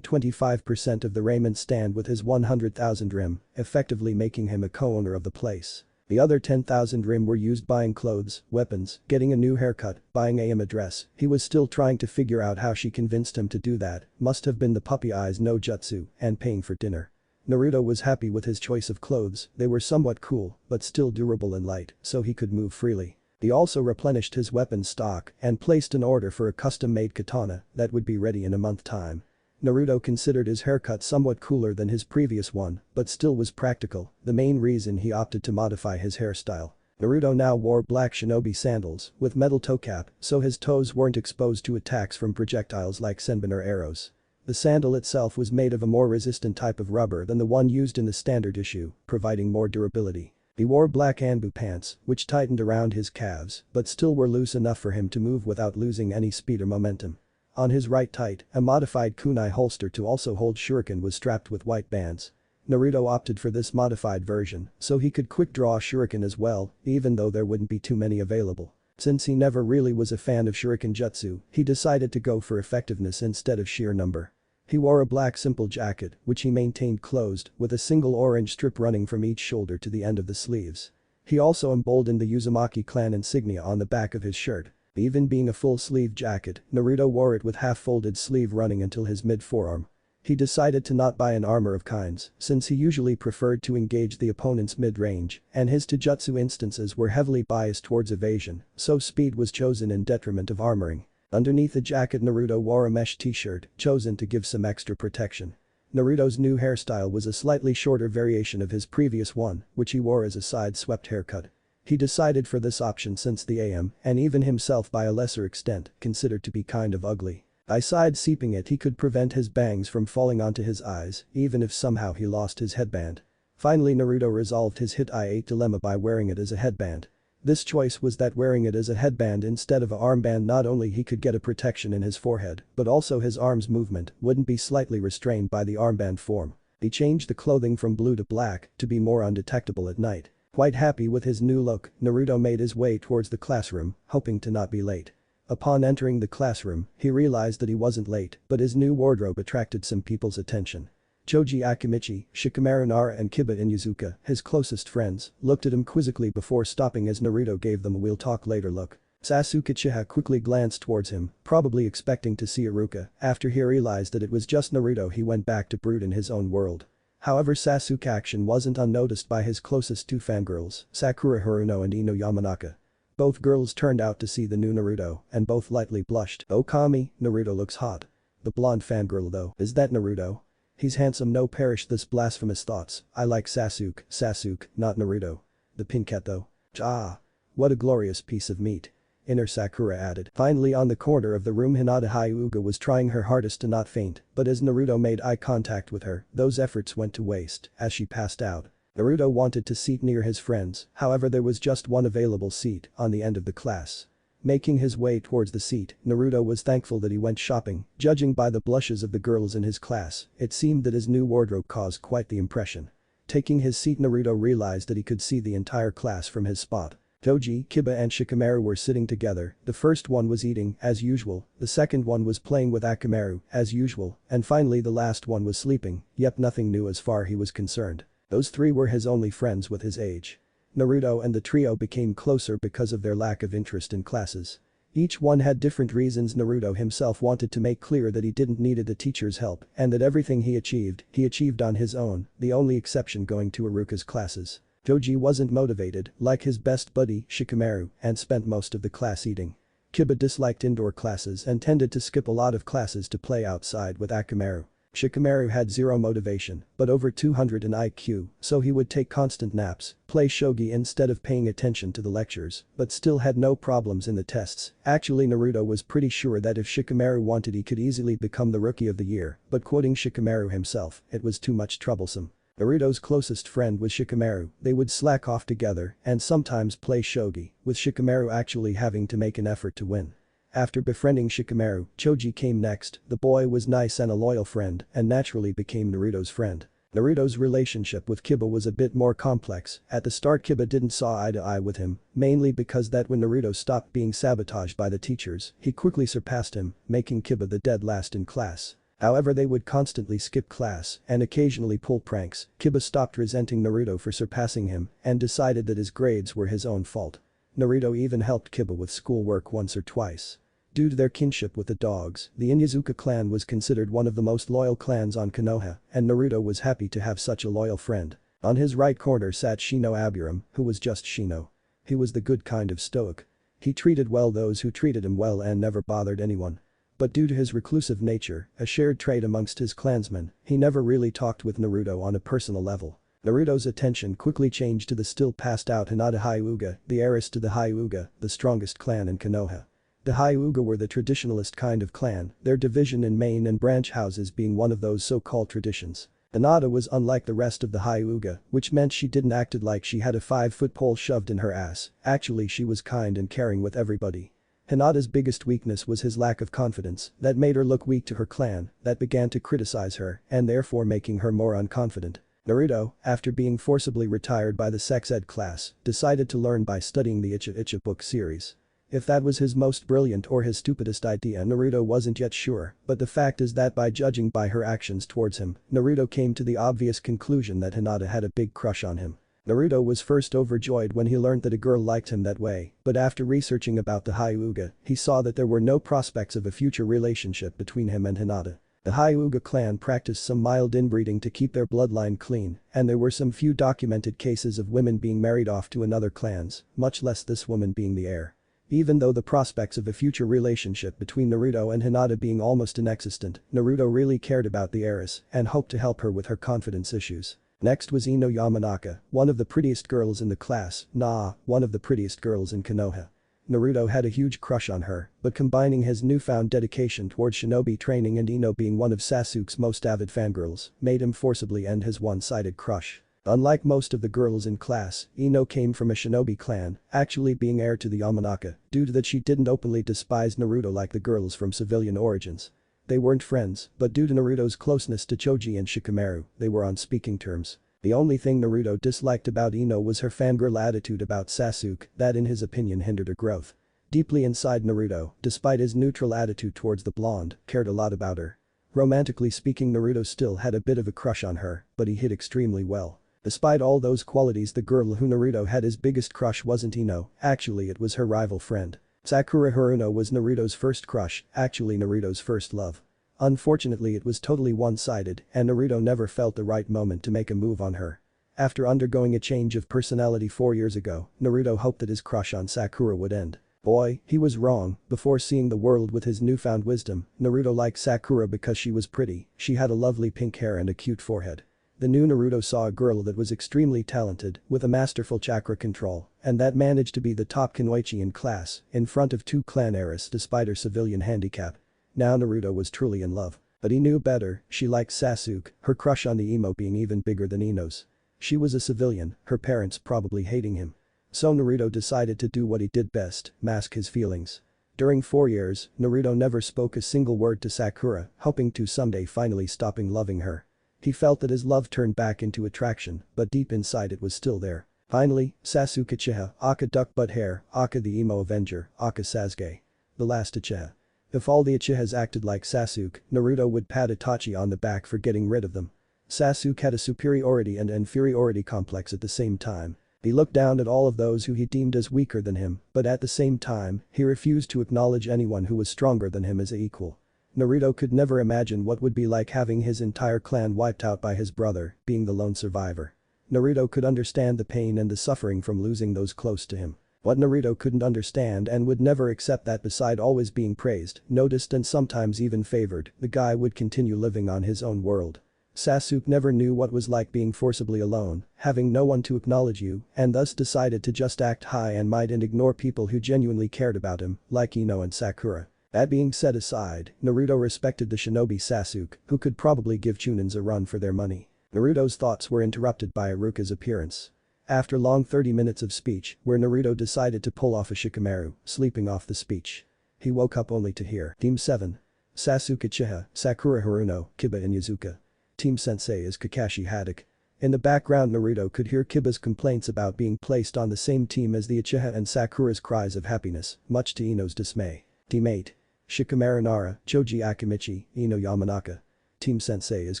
25% of the raiment stand with his 100,000 rim, effectively making him a co-owner of the place. The other 10,000 rim were used buying clothes, weapons, getting a new haircut, buying AM a dress. He was still trying to figure out how she convinced him to do that, must have been the puppy eyes no jutsu, and paying for dinner. Naruto was happy with his choice of clothes, they were somewhat cool, but still durable and light, so he could move freely. He also replenished his weapon stock and placed an order for a custom-made katana that would be ready in a month's time. Naruto considered his haircut somewhat cooler than his previous one, but still was practical, the main reason he opted to modify his hairstyle. Naruto now wore black shinobi sandals with metal toe cap so his toes weren't exposed to attacks from projectiles like senbon or arrows. The sandal itself was made of a more resistant type of rubber than the one used in the standard issue, providing more durability. He wore black Anbu pants, which tightened around his calves, but still were loose enough for him to move without losing any speed or momentum. On his right tight, a modified kunai holster to also hold shuriken was strapped with white bands. Naruto opted for this modified version, so he could quick draw a shuriken as well, even though there wouldn't be too many available. Since he never really was a fan of shuriken jutsu, he decided to go for effectiveness instead of sheer number. He wore a black simple jacket, which he maintained closed, with a single orange strip running from each shoulder to the end of the sleeves. He also emboldened the Uzumaki clan insignia on the back of his shirt. Even being a full-sleeve jacket, Naruto wore it with half-folded sleeve running until his mid-forearm. He decided to not buy an armor of kinds, since he usually preferred to engage the opponent's mid-range, and his Taijutsu instances were heavily biased towards evasion, so speed was chosen in detriment of armoring. Underneath the jacket, Naruto wore a mesh t-shirt, chosen to give some extra protection. Naruto's new hairstyle was a slightly shorter variation of his previous one, which he wore as a side-swept haircut. He decided for this option since the AM, and even himself by a lesser extent, considered to be kind of ugly. By side-seeping it he could prevent his bangs from falling onto his eyes, even if somehow he lost his headband. Finally, Naruto resolved his hit I-8 dilemma by wearing it as a headband. This choice was that wearing it as a headband instead of an armband, not only he could get a protection in his forehead, but also his arm's movement wouldn't be slightly restrained by the armband form. He changed the clothing from blue to black to be more undetectable at night. Quite happy with his new look, Naruto made his way towards the classroom, hoping to not be late. Upon entering the classroom, he realized that he wasn't late, but his new wardrobe attracted some people's attention. Choji Akimichi, Shikamaru Nara and Kiba Inuzuka, his closest friends, looked at him quizzically before stopping as Naruto gave them a "we'll talk later" look. Sasuke Uchiha quickly glanced towards him, probably expecting to see Iruka. After he realized that it was just Naruto, he went back to brood in his own world. However, Sasuke's action wasn't unnoticed by his closest two fangirls, Sakura Haruno and Ino Yamanaka. Both girls turned out to see the new Naruto, and both lightly blushed. "Oh Kami, Naruto looks hot." The blonde fangirl though, "Is that Naruto? He's handsome." "No, perish this blasphemous thoughts, I like Sasuke, not Naruto." The pink cat though. "Ah. what a glorious piece of meat. Inner Sakura added. Finally on the corner of the room Hinata Hyuga was trying her hardest to not faint, but as Naruto made eye contact with her, those efforts went to waste as she passed out. Naruto wanted to seat near his friends, however there was just one available seat on the end of the class. Making his way towards the seat, Naruto was thankful that he went shopping. Judging by the blushes of the girls in his class, it seemed that his new wardrobe caused quite the impression. Taking his seat Naruto realized that he could see the entire class from his spot. Toji, Kiba and Shikamaru were sitting together, the first one was eating, as usual, the second one was playing with Akamaru, as usual, and finally the last one was sleeping, yep nothing new as far he was concerned. Those three were his only friends with his age. Naruto and the trio became closer because of their lack of interest in classes. Each one had different reasons. Naruto himself wanted to make clear that he didn't need the teacher's help and that everything he achieved on his own, the only exception going to Iruka's classes. Toji wasn't motivated, like his best buddy, Shikamaru, and spent most of the class eating. Kiba disliked indoor classes and tended to skip a lot of classes to play outside with Akamaru. Shikamaru had zero motivation, but over 200 in IQ, so he would take constant naps, play shogi instead of paying attention to the lectures, but still had no problems in the tests. Actually Naruto was pretty sure that if Shikamaru wanted he could easily become the rookie of the year, but quoting Shikamaru himself, it was too much troublesome. Naruto's closest friend was Shikamaru, they would slack off together and sometimes play shogi, with Shikamaru actually having to make an effort to win. After befriending Shikamaru, Choji came next. The boy was nice and a loyal friend and naturally became Naruto's friend. Naruto's relationship with Kiba was a bit more complex. At the start Kiba didn't saw eye to eye with him, mainly because that when Naruto stopped being sabotaged by the teachers, he quickly surpassed him, making Kiba the dead last in class. However they would constantly skip class and occasionally pull pranks. Kiba stopped resenting Naruto for surpassing him and decided that his grades were his own fault. Naruto even helped Kiba with schoolwork once or twice. Due to their kinship with the dogs, the Inyazuka clan was considered one of the most loyal clans on Konoha, and Naruto was happy to have such a loyal friend. On his right corner sat Shino Aburam, who was just Shino. He was the good kind of stoic. He treated well those who treated him well and never bothered anyone. But due to his reclusive nature, a shared trait amongst his clansmen, he never really talked with Naruto on a personal level. Naruto's attention quickly changed to the still passed out Hinata Hyuga, the heiress to the Hyuga, the strongest clan in Konoha. The Hyuga were the traditionalist kind of clan, their division in main and branch houses being one of those so-called traditions. Hinata was unlike the rest of the Hyuga, which meant she didn't acted like she had a 5-foot pole shoved in her ass, actually she was kind and caring with everybody. Hinata's biggest weakness was his lack of confidence that made her look weak to her clan that began to criticize her and therefore making her more unconfident. Naruto, after being forcibly retired by the sex ed class, decided to learn by studying the Icha Icha book series. If that was his most brilliant or his stupidest idea Naruto wasn't yet sure, but the fact is that by judging by her actions towards him, Naruto came to the obvious conclusion that Hinata had a big crush on him. Naruto was first overjoyed when he learned that a girl liked him that way, but after researching about the Hyuga, he saw that there were no prospects of a future relationship between him and Hinata. The Hyuga clan practiced some mild inbreeding to keep their bloodline clean, and there were some few documented cases of women being married off to another clans, much less this woman being the heir. Even though the prospects of a future relationship between Naruto and Hinata being almost inexistent, Naruto really cared about the heiress and hoped to help her with her confidence issues. Next was Ino Yamanaka, one of the prettiest girls in the class, one of the prettiest girls in Konoha. Naruto had a huge crush on her, but combining his newfound dedication towards shinobi training and Ino being one of Sasuke's most avid fangirls, made him forcibly end his one-sided crush. Unlike most of the girls in class, Ino came from a shinobi clan, actually being heir to the Yamanaka, due to that she didn't openly despise Naruto like the girls from civilian origins. They weren't friends, but due to Naruto's closeness to Choji and Shikamaru, they were on speaking terms. The only thing Naruto disliked about Ino was her fangirl attitude about Sasuke that in his opinion hindered her growth. Deeply inside Naruto, despite his neutral attitude towards the blonde, cared a lot about her. Romantically speaking Naruto still had a bit of a crush on her, but he hid extremely well. Despite all those qualities the girl who Naruto had his biggest crush wasn't Ino, actually it was her rival friend. Sakura Haruno was Naruto's first crush, actually Naruto's first love. Unfortunately it was totally one-sided and Naruto never felt the right moment to make a move on her. After undergoing a change of personality 4 years ago, Naruto hoped that his crush on Sakura would end. Boy, he was wrong. Before seeing the world with his newfound wisdom, Naruto liked Sakura because she was pretty, she had a lovely pink hair and a cute forehead. The new Naruto saw a girl that was extremely talented, with a masterful chakra control, and that managed to be the top kunoichi in class, in front of two clan heiresses despite her civilian handicap. Now Naruto was truly in love. But he knew better, she liked Sasuke, her crush on the emo being even bigger than Ino's. She was a civilian, her parents probably hating him. So Naruto decided to do what he did best, mask his feelings. During 4 years, Naruto never spoke a single word to Sakura, hoping to someday finally stopping loving her. He felt that his love turned back into attraction, but deep inside it was still there. Finally, Sasuke Uchiha, aka Duck Butt Hair, aka the Emo Avenger, aka Sasuke. The last Uchiha. If all the Uchihas acted like Sasuke, Naruto would pat Itachi on the back for getting rid of them. Sasuke had a superiority and inferiority complex at the same time. He looked down at all of those who he deemed as weaker than him, but at the same time, he refused to acknowledge anyone who was stronger than him as an equal. Naruto could never imagine what would be like having his entire clan wiped out by his brother, being the lone survivor. Naruto could understand the pain and the suffering from losing those close to him. What Naruto couldn't understand and would never accept that beside always being praised, noticed and sometimes even favored, the guy would continue living on his own world. Sasuke never knew what was like being forcibly alone, having no one to acknowledge you, and thus decided to just act high and might and ignore people who genuinely cared about him, like Ino and Sakura. That being set aside, Naruto respected the shinobi Sasuke, who could probably give Chunins a run for their money. Naruto's thoughts were interrupted by Iruka's appearance. After long 30 minutes of speech, where Naruto decided to pull off a shikamaru, sleeping off the speech. He woke up only to hear Team 7. Sasuke Uchiha, Sakura Haruno, Kiba and Yazuka. Team Sensei is Kakashi Haddock. In the background Naruto could hear Kiba's complaints about being placed on the same team as the Uchiha and Sakura's cries of happiness, much to Ino's dismay. Team 8. Shikamaru Nara, Choji Akimichi, Ino Yamanaka. Team Sensei is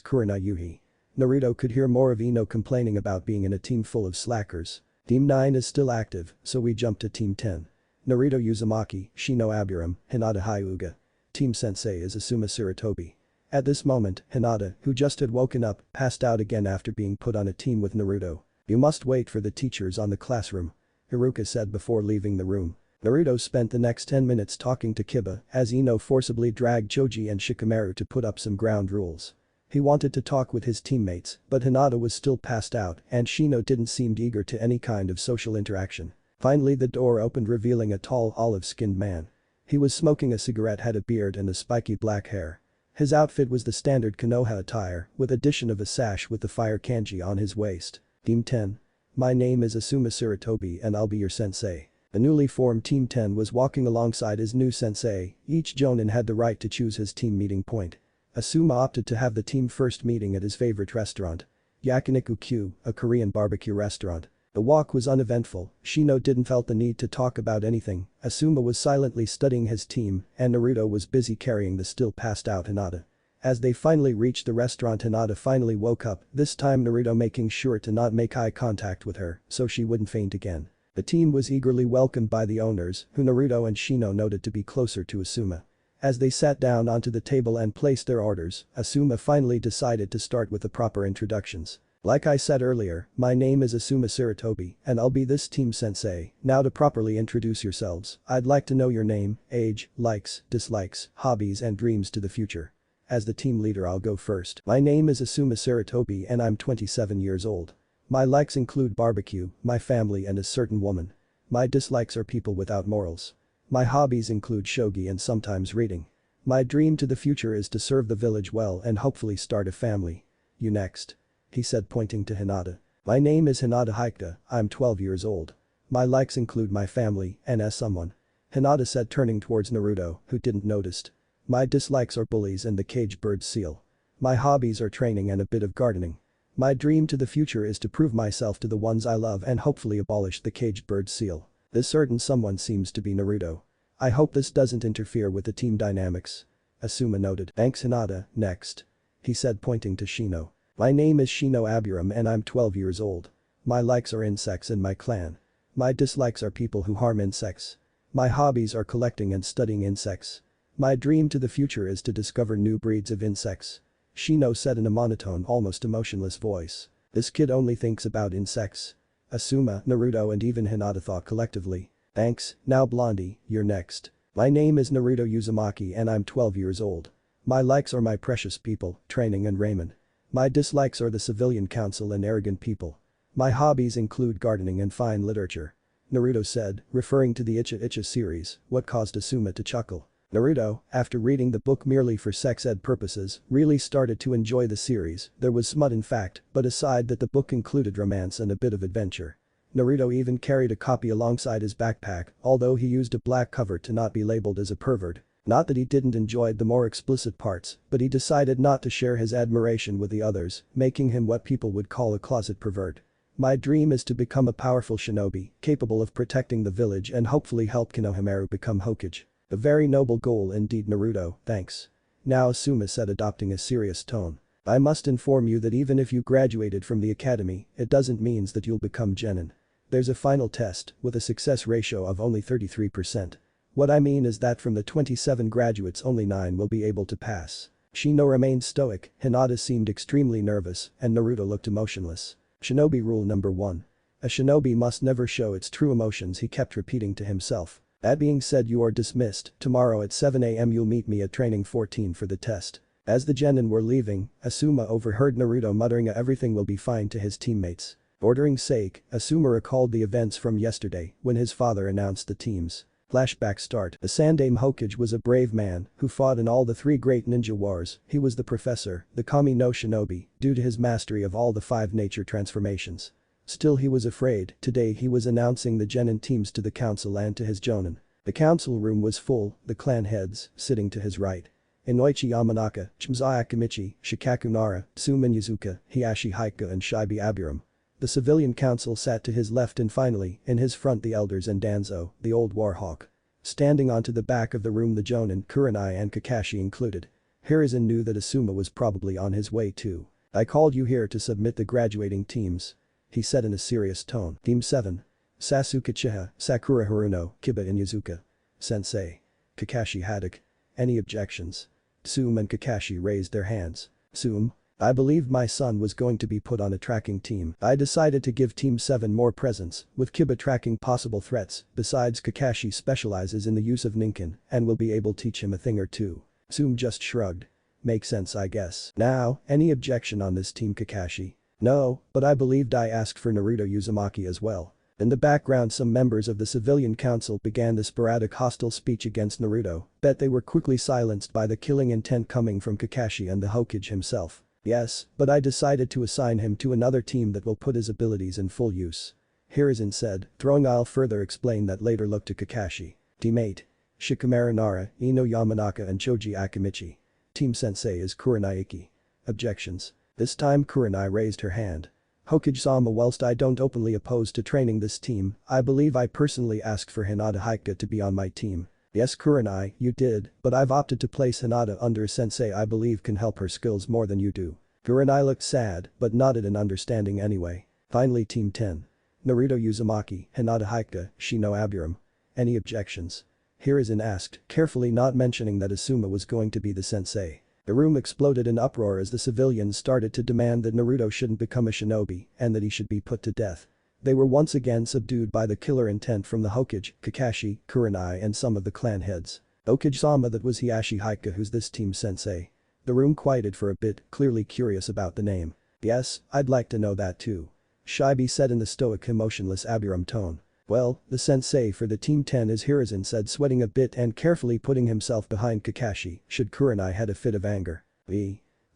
Kurina Yuhi. Naruto could hear more of Ino complaining about being in a team full of slackers. Team 9 is still active, so we jump to Team 10. Naruto Uzumaki, Shino Aburam, Hinata Hyuga. Team Sensei is Asuma Sarutobi. At this moment, Hinata, who just had woken up, passed out again after being put on a team with Naruto. You must wait for the teachers on the classroom. Iruka said before leaving the room. Naruto spent the next 10 minutes talking to Kiba as Ino forcibly dragged Choji and Shikamaru to put up some ground rules. He wanted to talk with his teammates, but Hinata was still passed out and Shino didn't seem eager to any kind of social interaction. Finally the door opened revealing a tall olive-skinned man. He was smoking a cigarette, had a beard and a spiky black hair. His outfit was the standard Konoha attire, with addition of a sash with the fire kanji on his waist. Team 10. My name is Asuma Sarutobi and I'll be your sensei. The newly formed Team 10 was walking alongside his new sensei, each jonin had the right to choose his team meeting point. Asuma opted to have the team first meeting at his favorite restaurant. Yakiniku-Q, a Korean barbecue restaurant. The walk was uneventful, Shino didn't felt the need to talk about anything, Asuma was silently studying his team, and Naruto was busy carrying the still passed out Hinata. As they finally reached the restaurant, Hinata finally woke up, this time Naruto making sure to not make eye contact with her, so she wouldn't faint again. The team was eagerly welcomed by the owners, who Naruto and Shino noted to be closer to Asuma. As they sat down onto the table and placed their orders, Asuma finally decided to start with the proper introductions. Like I said earlier, my name is Asuma Sarutobi, and I'll be this team sensei. Now to properly introduce yourselves, I'd like to know your name, age, likes, dislikes, hobbies and dreams to the future. As the team leader I'll go first. My name is Asuma Sarutobi and I'm 27 years old. My likes include barbecue, my family and a certain woman. My dislikes are people without morals. My hobbies include shogi and sometimes reading. My dream to the future is to serve the village well and hopefully start a family. You next. He said pointing to Hinata. My name is Hinata Hyuga, I'm 12 years old. My likes include my family and as someone. Hinata said turning towards Naruto, who didn't notice. My dislikes are bullies and the caged bird seal. My hobbies are training and a bit of gardening. My dream to the future is to prove myself to the ones I love and hopefully abolish the caged bird seal. This certain someone seems to be Naruto. I hope this doesn't interfere with the team dynamics. Asuma noted. Thanks Hinata, next. He said pointing to Shino. My name is Shino Aburam and I'm 12 years old. My likes are insects in my clan. My dislikes are people who harm insects. My hobbies are collecting and studying insects. My dream to the future is to discover new breeds of insects. Shino said in a monotone, almost emotionless voice. This kid only thinks about insects. Asuma, Naruto and even Hinata thought collectively. Thanks, now Blondie, you're next. My name is Naruto Uzumaki and I'm 12 years old. My likes are my precious people, training and ramen. My dislikes are the civilian council and arrogant people. My hobbies include gardening and fine literature. Naruto said, referring to the Icha Icha series, what caused Asuma to chuckle. Naruto, after reading the book merely for sex ed purposes, really started to enjoy the series. There was smut in fact, but aside that the book included romance and a bit of adventure. Naruto even carried a copy alongside his backpack, although he used a black cover to not be labeled as a pervert. Not that he didn't enjoy the more explicit parts, but he decided not to share his admiration with the others, making him what people would call a closet pervert. My dream is to become a powerful shinobi, capable of protecting the village and hopefully help Konohamaru become Hokage. A very noble goal indeed, Naruto, thanks. Now Asuma said, adopting a serious tone. I must inform you that even if you graduated from the academy, it doesn't mean that you'll become genin. There's a final test, with a success ratio of only 33%. What I mean is that from the 27 graduates only 9 will be able to pass. Shino remained stoic, Hinata seemed extremely nervous, and Naruto looked emotionless. Shinobi rule number 1. A shinobi must never show its true emotions, he kept repeating to himself. That being said, you are dismissed. Tomorrow at 7 AM you'll meet me at training 14 for the test. As the genin were leaving, Asuma overheard Naruto muttering everything will be fine to his teammates. Ordering's sake, Asuma recalled the events from yesterday when his father announced the teams. Flashback start. The Sandaime Hokage was a brave man who fought in all the 3 great ninja wars. He was the professor, the Kami no Shinobi, due to his mastery of all the 5 nature transformations. Still he was afraid. Today he was announcing the genin teams to the council and to his jonin. The council room was full, the clan heads sitting to his right. Inoichi Yamanaka, Chimzai Akimichi, Shikaku Nara, Tsumin Yuzuka, Hiyashi Haika and Shibi Abiram. The civilian council sat to his left and finally, in his front the elders and Danzo, the old warhawk. Standing onto the back of the room the jonin, Kurenai and Kakashi included. Hiruzen knew that Asuma was probably on his way too. I called you here to submit the graduating teams. He said in a serious tone. Team 7. Sasuke Uchiha, Sakura Haruno, Kiba and Yuzuka. Sensei. Kakashi Haddock. Any objections? Tsume and Kakashi raised their hands. Tsume. I believed my son was going to be put on a tracking team. I decided to give Team 7 more presence, with Kiba tracking possible threats. Besides, Kakashi specializes in the use of Ninken and will be able to teach him a thing or two. Tsume just shrugged. Makes sense, I guess. Now, any objection on this team, Kakashi? No, but I believed I asked for Naruto Uzumaki as well. In the background some members of the civilian council began the sporadic hostile speech against Naruto, but they were quickly silenced by the killing intent coming from Kakashi and the Hokage himself. Yes, but I decided to assign him to another team that will put his abilities in full use. Hiruzen said, throwing I'll further explain that later look to Kakashi. Team 8. Shikamaru Nara, Ino Yamanaka and Choji Akimichi. Team Sensei is Kurenai Iki. Objections. This time Kurenai raised her hand. Hokage-sama, whilst I don't openly oppose to training this team, I believe I personally asked for Hinata Haika to be on my team. Yes Kurenai, you did, but I've opted to place Hinata under a sensei I believe can help her skills more than you do. Kurenai looked sad, but nodded in understanding anyway. Finally Team 10. Naruto Uzumaki, Hinata Haika, Shino Abiram. Any objections? Hiruzen asked, carefully not mentioning that Asuma was going to be the sensei. The room exploded in uproar as the civilians started to demand that Naruto shouldn't become a shinobi and that he should be put to death. They were once again subdued by the killer intent from the Hokage, Kakashi, Kurenai and some of the clan heads. Hokage-sama, that was Hiyashi Haika, who's this team's sensei. The room quieted for a bit, clearly curious about the name. Yes, I'd like to know that too. Shibi said in the stoic emotionless Abiram tone. Well, the sensei for the Team 10 is Hiruzen said, sweating a bit and carefully putting himself behind Kakashi should Kurenai had a fit of anger.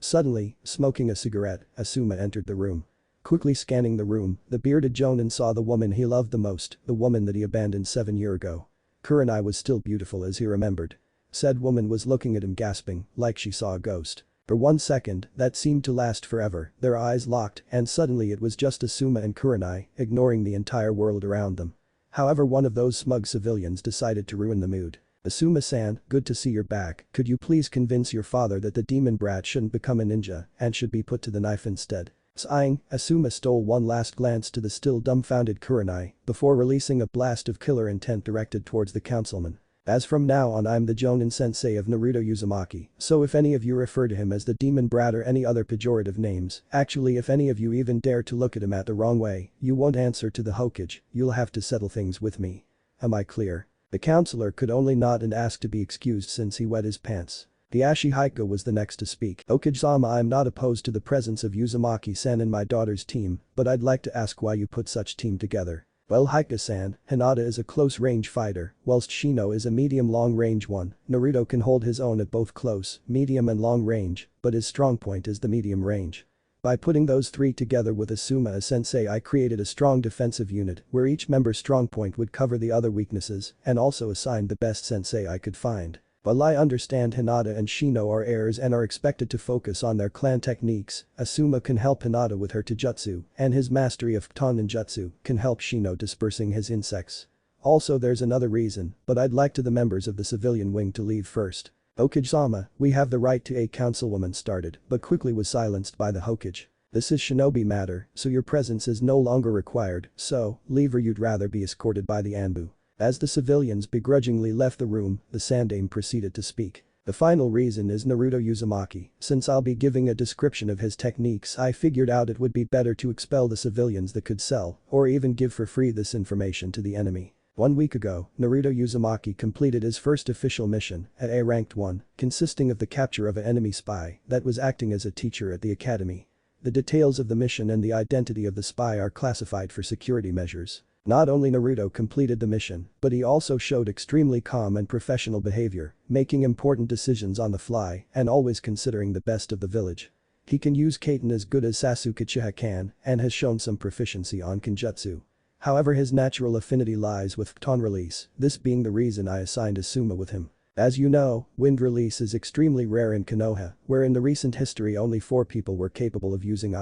Suddenly, smoking a cigarette, Asuma entered the room. Quickly scanning the room, the bearded jonin saw the woman he loved the most, the woman that he abandoned 7 years ago. Kurenai was still beautiful as he remembered. Said woman was looking at him gasping, like she saw a ghost. For 1 second, that seemed to last forever, their eyes locked and suddenly it was just Asuma and Kurenai, ignoring the entire world around them. However, one of those smug civilians decided to ruin the mood. Asuma-san, good to see you're back, could you please convince your father that the demon brat shouldn't become a ninja and should be put to the knife instead? Sighing, Asuma stole one last glance to the still dumbfounded Kurenai before releasing a blast of killer intent directed towards the councilman. As from now on I'm the jonin sensei of Naruto Uzumaki, so if any of you refer to him as the demon brat or any other pejorative names, actually if any of you even dare to look at him at the wrong way, you won't answer to the Hokage, you'll have to settle things with me. Am I clear? The counselor could only nod and ask to be excused since he wet his pants. The Ashihiko was the next to speak. Okage-sama, I'm not opposed to the presence of Uzumaki-san in my daughter's team, but I'd like to ask why you put such team together. Well, Hika-san, Hinata is a close-range fighter, whilst Shino is a medium-long-range one. Naruto can hold his own at both close, medium and long range, but his strong point is the medium range. By putting those three together with Asuma as sensei, I created a strong defensive unit where each member's strong point would cover the other weaknesses and also assigned the best sensei I could find. While I understand Hinata and Shino are heirs and are expected to focus on their clan techniques, Asuma can help Hinata with her taijutsu, and his mastery of Kiton ninjutsu can help Shino dispersing his insects. Also, there's another reason, but I'd like the members of the civilian wing to leave first. Hokage-sama, we have the right to, a councilwoman started, but quickly was silenced by the Hokage. This is shinobi matter, so your presence is no longer required, so, leave or you'd rather be escorted by the Anbu. As the civilians begrudgingly left the room, the Sandaime proceeded to speak. The final reason is Naruto Uzumaki. Since I'll be giving a description of his techniques, I figured out it would be better to expel the civilians that could sell, or even give for free this information to the enemy. 1 week ago, Naruto Uzumaki completed his first official mission, at A ranked 1, consisting of the capture of an enemy spy that was acting as a teacher at the academy. The details of the mission and the identity of the spy are classified for security measures. Not only Naruto completed the mission, but he also showed extremely calm and professional behavior, making important decisions on the fly and always considering the best of the village. He can use Kaiten as good as Sasuke Uchiha can and has shown some proficiency on Kenjutsu. However, his natural affinity lies with Kiton release, this being the reason I assigned Asuma with him. As you know, wind release is extremely rare in Konoha, where in the recent history only 4 people were capable of using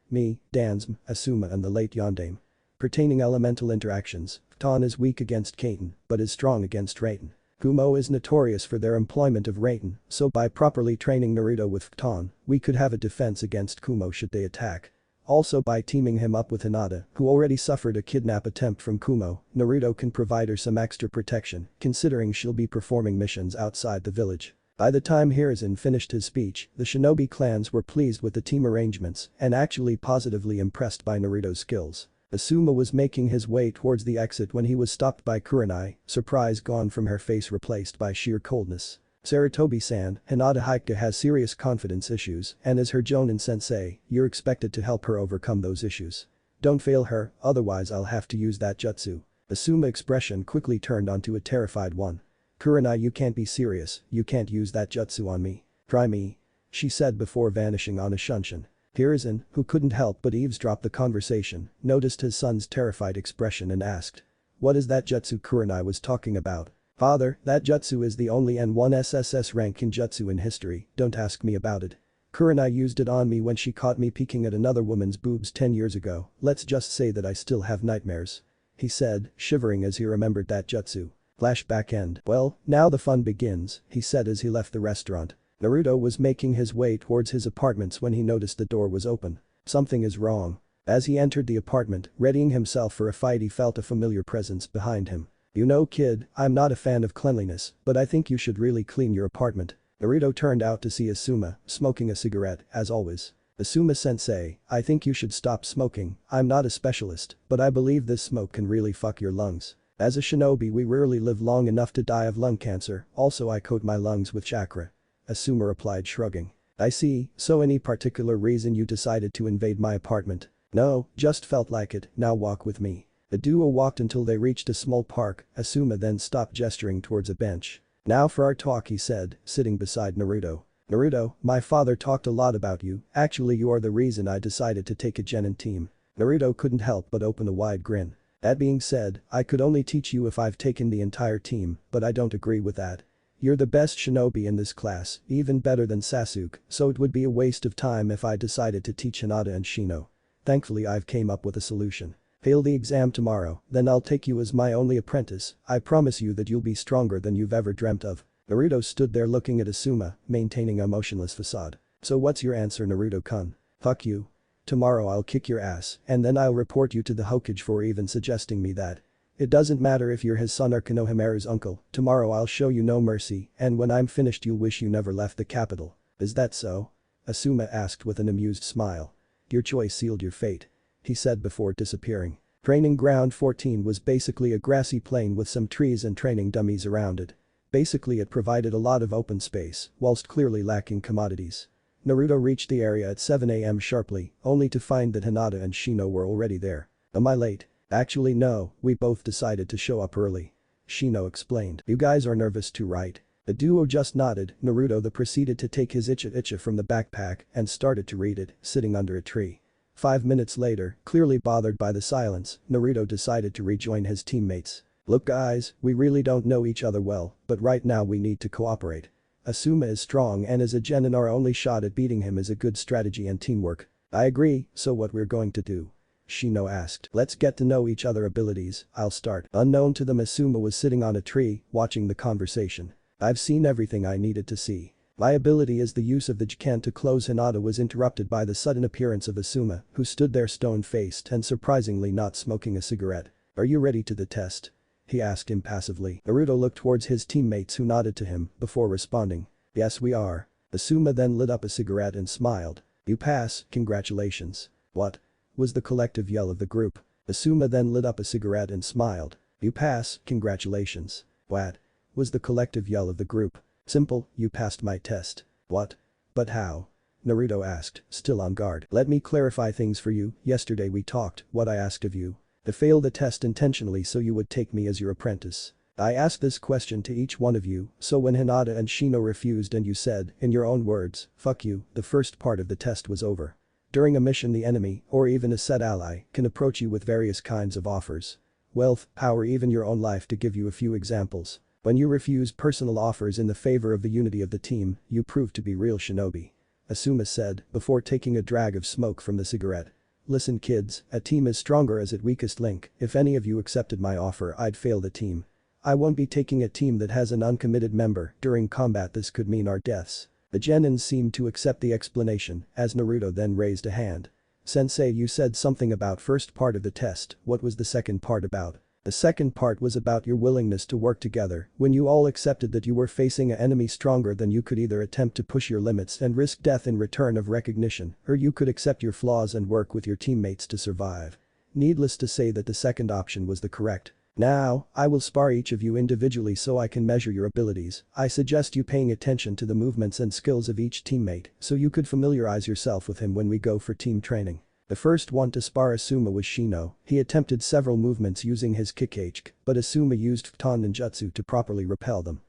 me, Dansum, Asuma and the late Yondaime. Pertaining elemental interactions, Kiton is weak against Kaiten, but is strong against Raiten. Kumo is notorious for their employment of Raiten, so by properly training Naruto with Kiton, we could have a defense against Kumo should they attack. Also, by teaming him up with Hinata, who already suffered a kidnap attempt from Kumo, Naruto can provide her some extra protection, considering she'll be performing missions outside the village. By the time Hiruzen finished his speech, the shinobi clans were pleased with the team arrangements and actually positively impressed by Naruto's skills. Asuma was making his way towards the exit when he was stopped by Kurenai, surprise gone from her face replaced by sheer coldness. Sarutobi-san, Hinata Hika has serious confidence issues and as her Jonin sensei, you're expected to help her overcome those issues. Don't fail her, otherwise I'll have to use that jutsu. Asuma expression quickly turned onto a terrified one. Kurenai, you can't be serious, you can't use that jutsu on me. Try me. She said before vanishing on a shunshin. Hiruzen, who couldn't help but eavesdrop the conversation, noticed his son's terrified expression and asked. What is that jutsu Kurenai was talking about? Father, that jutsu is the only N1 SSS rank Kenjutsu in history, don't ask me about it. Kurenai used it on me when she caught me peeking at another woman's boobs 10 years ago, let's just say that I still have nightmares. He said, shivering as he remembered that jutsu. Flashback end. Well, now the fun begins, he said as he left the restaurant. Naruto was making his way towards his apartments when he noticed the door was open. Something is wrong. As he entered the apartment, readying himself for a fight, he felt a familiar presence behind him. You know, kid, I'm not a fan of cleanliness, but I think you should really clean your apartment. Naruto turned out to see Asuma, smoking a cigarette, as always. Asuma-sensei, I think you should stop smoking, I'm not a specialist, but I believe this smoke can really fuck your lungs. As a shinobi we rarely live long enough to die of lung cancer, also I coat my lungs with chakra. Asuma replied shrugging. I see, so any particular reason you decided to invade my apartment? No, just felt like it, now walk with me. The duo walked until they reached a small park, Asuma then stopped gesturing towards a bench. Now for our talk, he said, sitting beside Naruto. Naruto, my father talked a lot about you, actually you are the reason I decided to take a genin team. Naruto couldn't help but open a wide grin. That being said, I could only teach you if I've taken the entire team, but I don't agree with that. You're the best shinobi in this class, even better than Sasuke, so it would be a waste of time if I decided to teach Hinata and Shino. Thankfully I've came up with a solution. Fail the exam tomorrow, then I'll take you as my only apprentice, I promise you that you'll be stronger than you've ever dreamt of. Naruto stood there looking at Asuma, maintaining a motionless facade. So what's your answer, Naruto-kun? Fuck you. Tomorrow I'll kick your ass, and then I'll report you to the Hokage for even suggesting me that. It doesn't matter if you're his son or Konohamaru's uncle, tomorrow I'll show you no mercy, and when I'm finished you'll wish you never left the capital. Is that so? Asuma asked with an amused smile. Your choice sealed your fate. He said before disappearing. Training ground 14 was basically a grassy plain with some trees and training dummies around it. Basically it provided a lot of open space, whilst clearly lacking commodities. Naruto reached the area at 7 AM sharply, only to find that Hinata and Shino were already there. Am I late? Actually no, we both decided to show up early. Shino explained. You guys are nervous too, right? The duo just nodded. Naruto proceeded to take his icha from the backpack and started to read it, sitting under a tree. 5 minutes later, clearly bothered by the silence, Naruto decided to rejoin his teammates. Look guys, we really don't know each other well, but right now we need to cooperate. Asuma is strong and as a genin our only shot at beating him is a good strategy and teamwork. I agree, so what we're going to do? Shino asked. Let's get to know each other abilities, I'll start. Unknown to them Asuma was sitting on a tree, watching the conversation. I've seen everything I needed to see. My ability is the use of the Jiken to close. Hinata was interrupted by the sudden appearance of Asuma, who stood there stone-faced and surprisingly not smoking a cigarette. Are you ready to the test? He asked impassively. Naruto looked towards his teammates who nodded to him before responding. Yes we are. Asuma then lit up a cigarette and smiled. You pass, congratulations. What? Was the collective yell of the group. Asuma then lit up a cigarette and smiled. You pass, congratulations. What? Was the collective yell of the group. Simple, you passed my test. What? But how? Naruto asked, still on guard. Let me clarify things for you, yesterday we talked, what I asked of you. To fail the test intentionally so you would take me as your apprentice. I asked this question to each one of you, so when Hinata and Shino refused and you said, in your own words, fuck you, the first part of the test was over. During a mission the enemy, or even a said ally, can approach you with various kinds of offers. Wealth, power, even your own life to give you a few examples. When you refuse personal offers in the favor of the unity of the team, you prove to be real shinobi. Asuma said, before taking a drag of smoke from the cigarette. Listen kids, a team is stronger as its weakest link, if any of you accepted my offer I'd fail the team. I won't be taking a team that has an uncommitted member, during combat this could mean our deaths. The genins seemed to accept the explanation, as Naruto then raised a hand. Sensei you said something about first part of the test, what was the second part about? The second part was about your willingness to work together when you all accepted that you were facing an enemy stronger than you could either attempt to push your limits and risk death in return of recognition or you could accept your flaws and work with your teammates to survive. Needless to say that the second option was the correct. Now, I will spar each of you individually so I can measure your abilities. I suggest you paying attention to the movements and skills of each teammate so you could familiarize yourself with him when we go for team training. The first one to spar Asuma was Shino. He attempted several movements using his Kikage, but Asuma used Futon ninjutsu to properly repel them.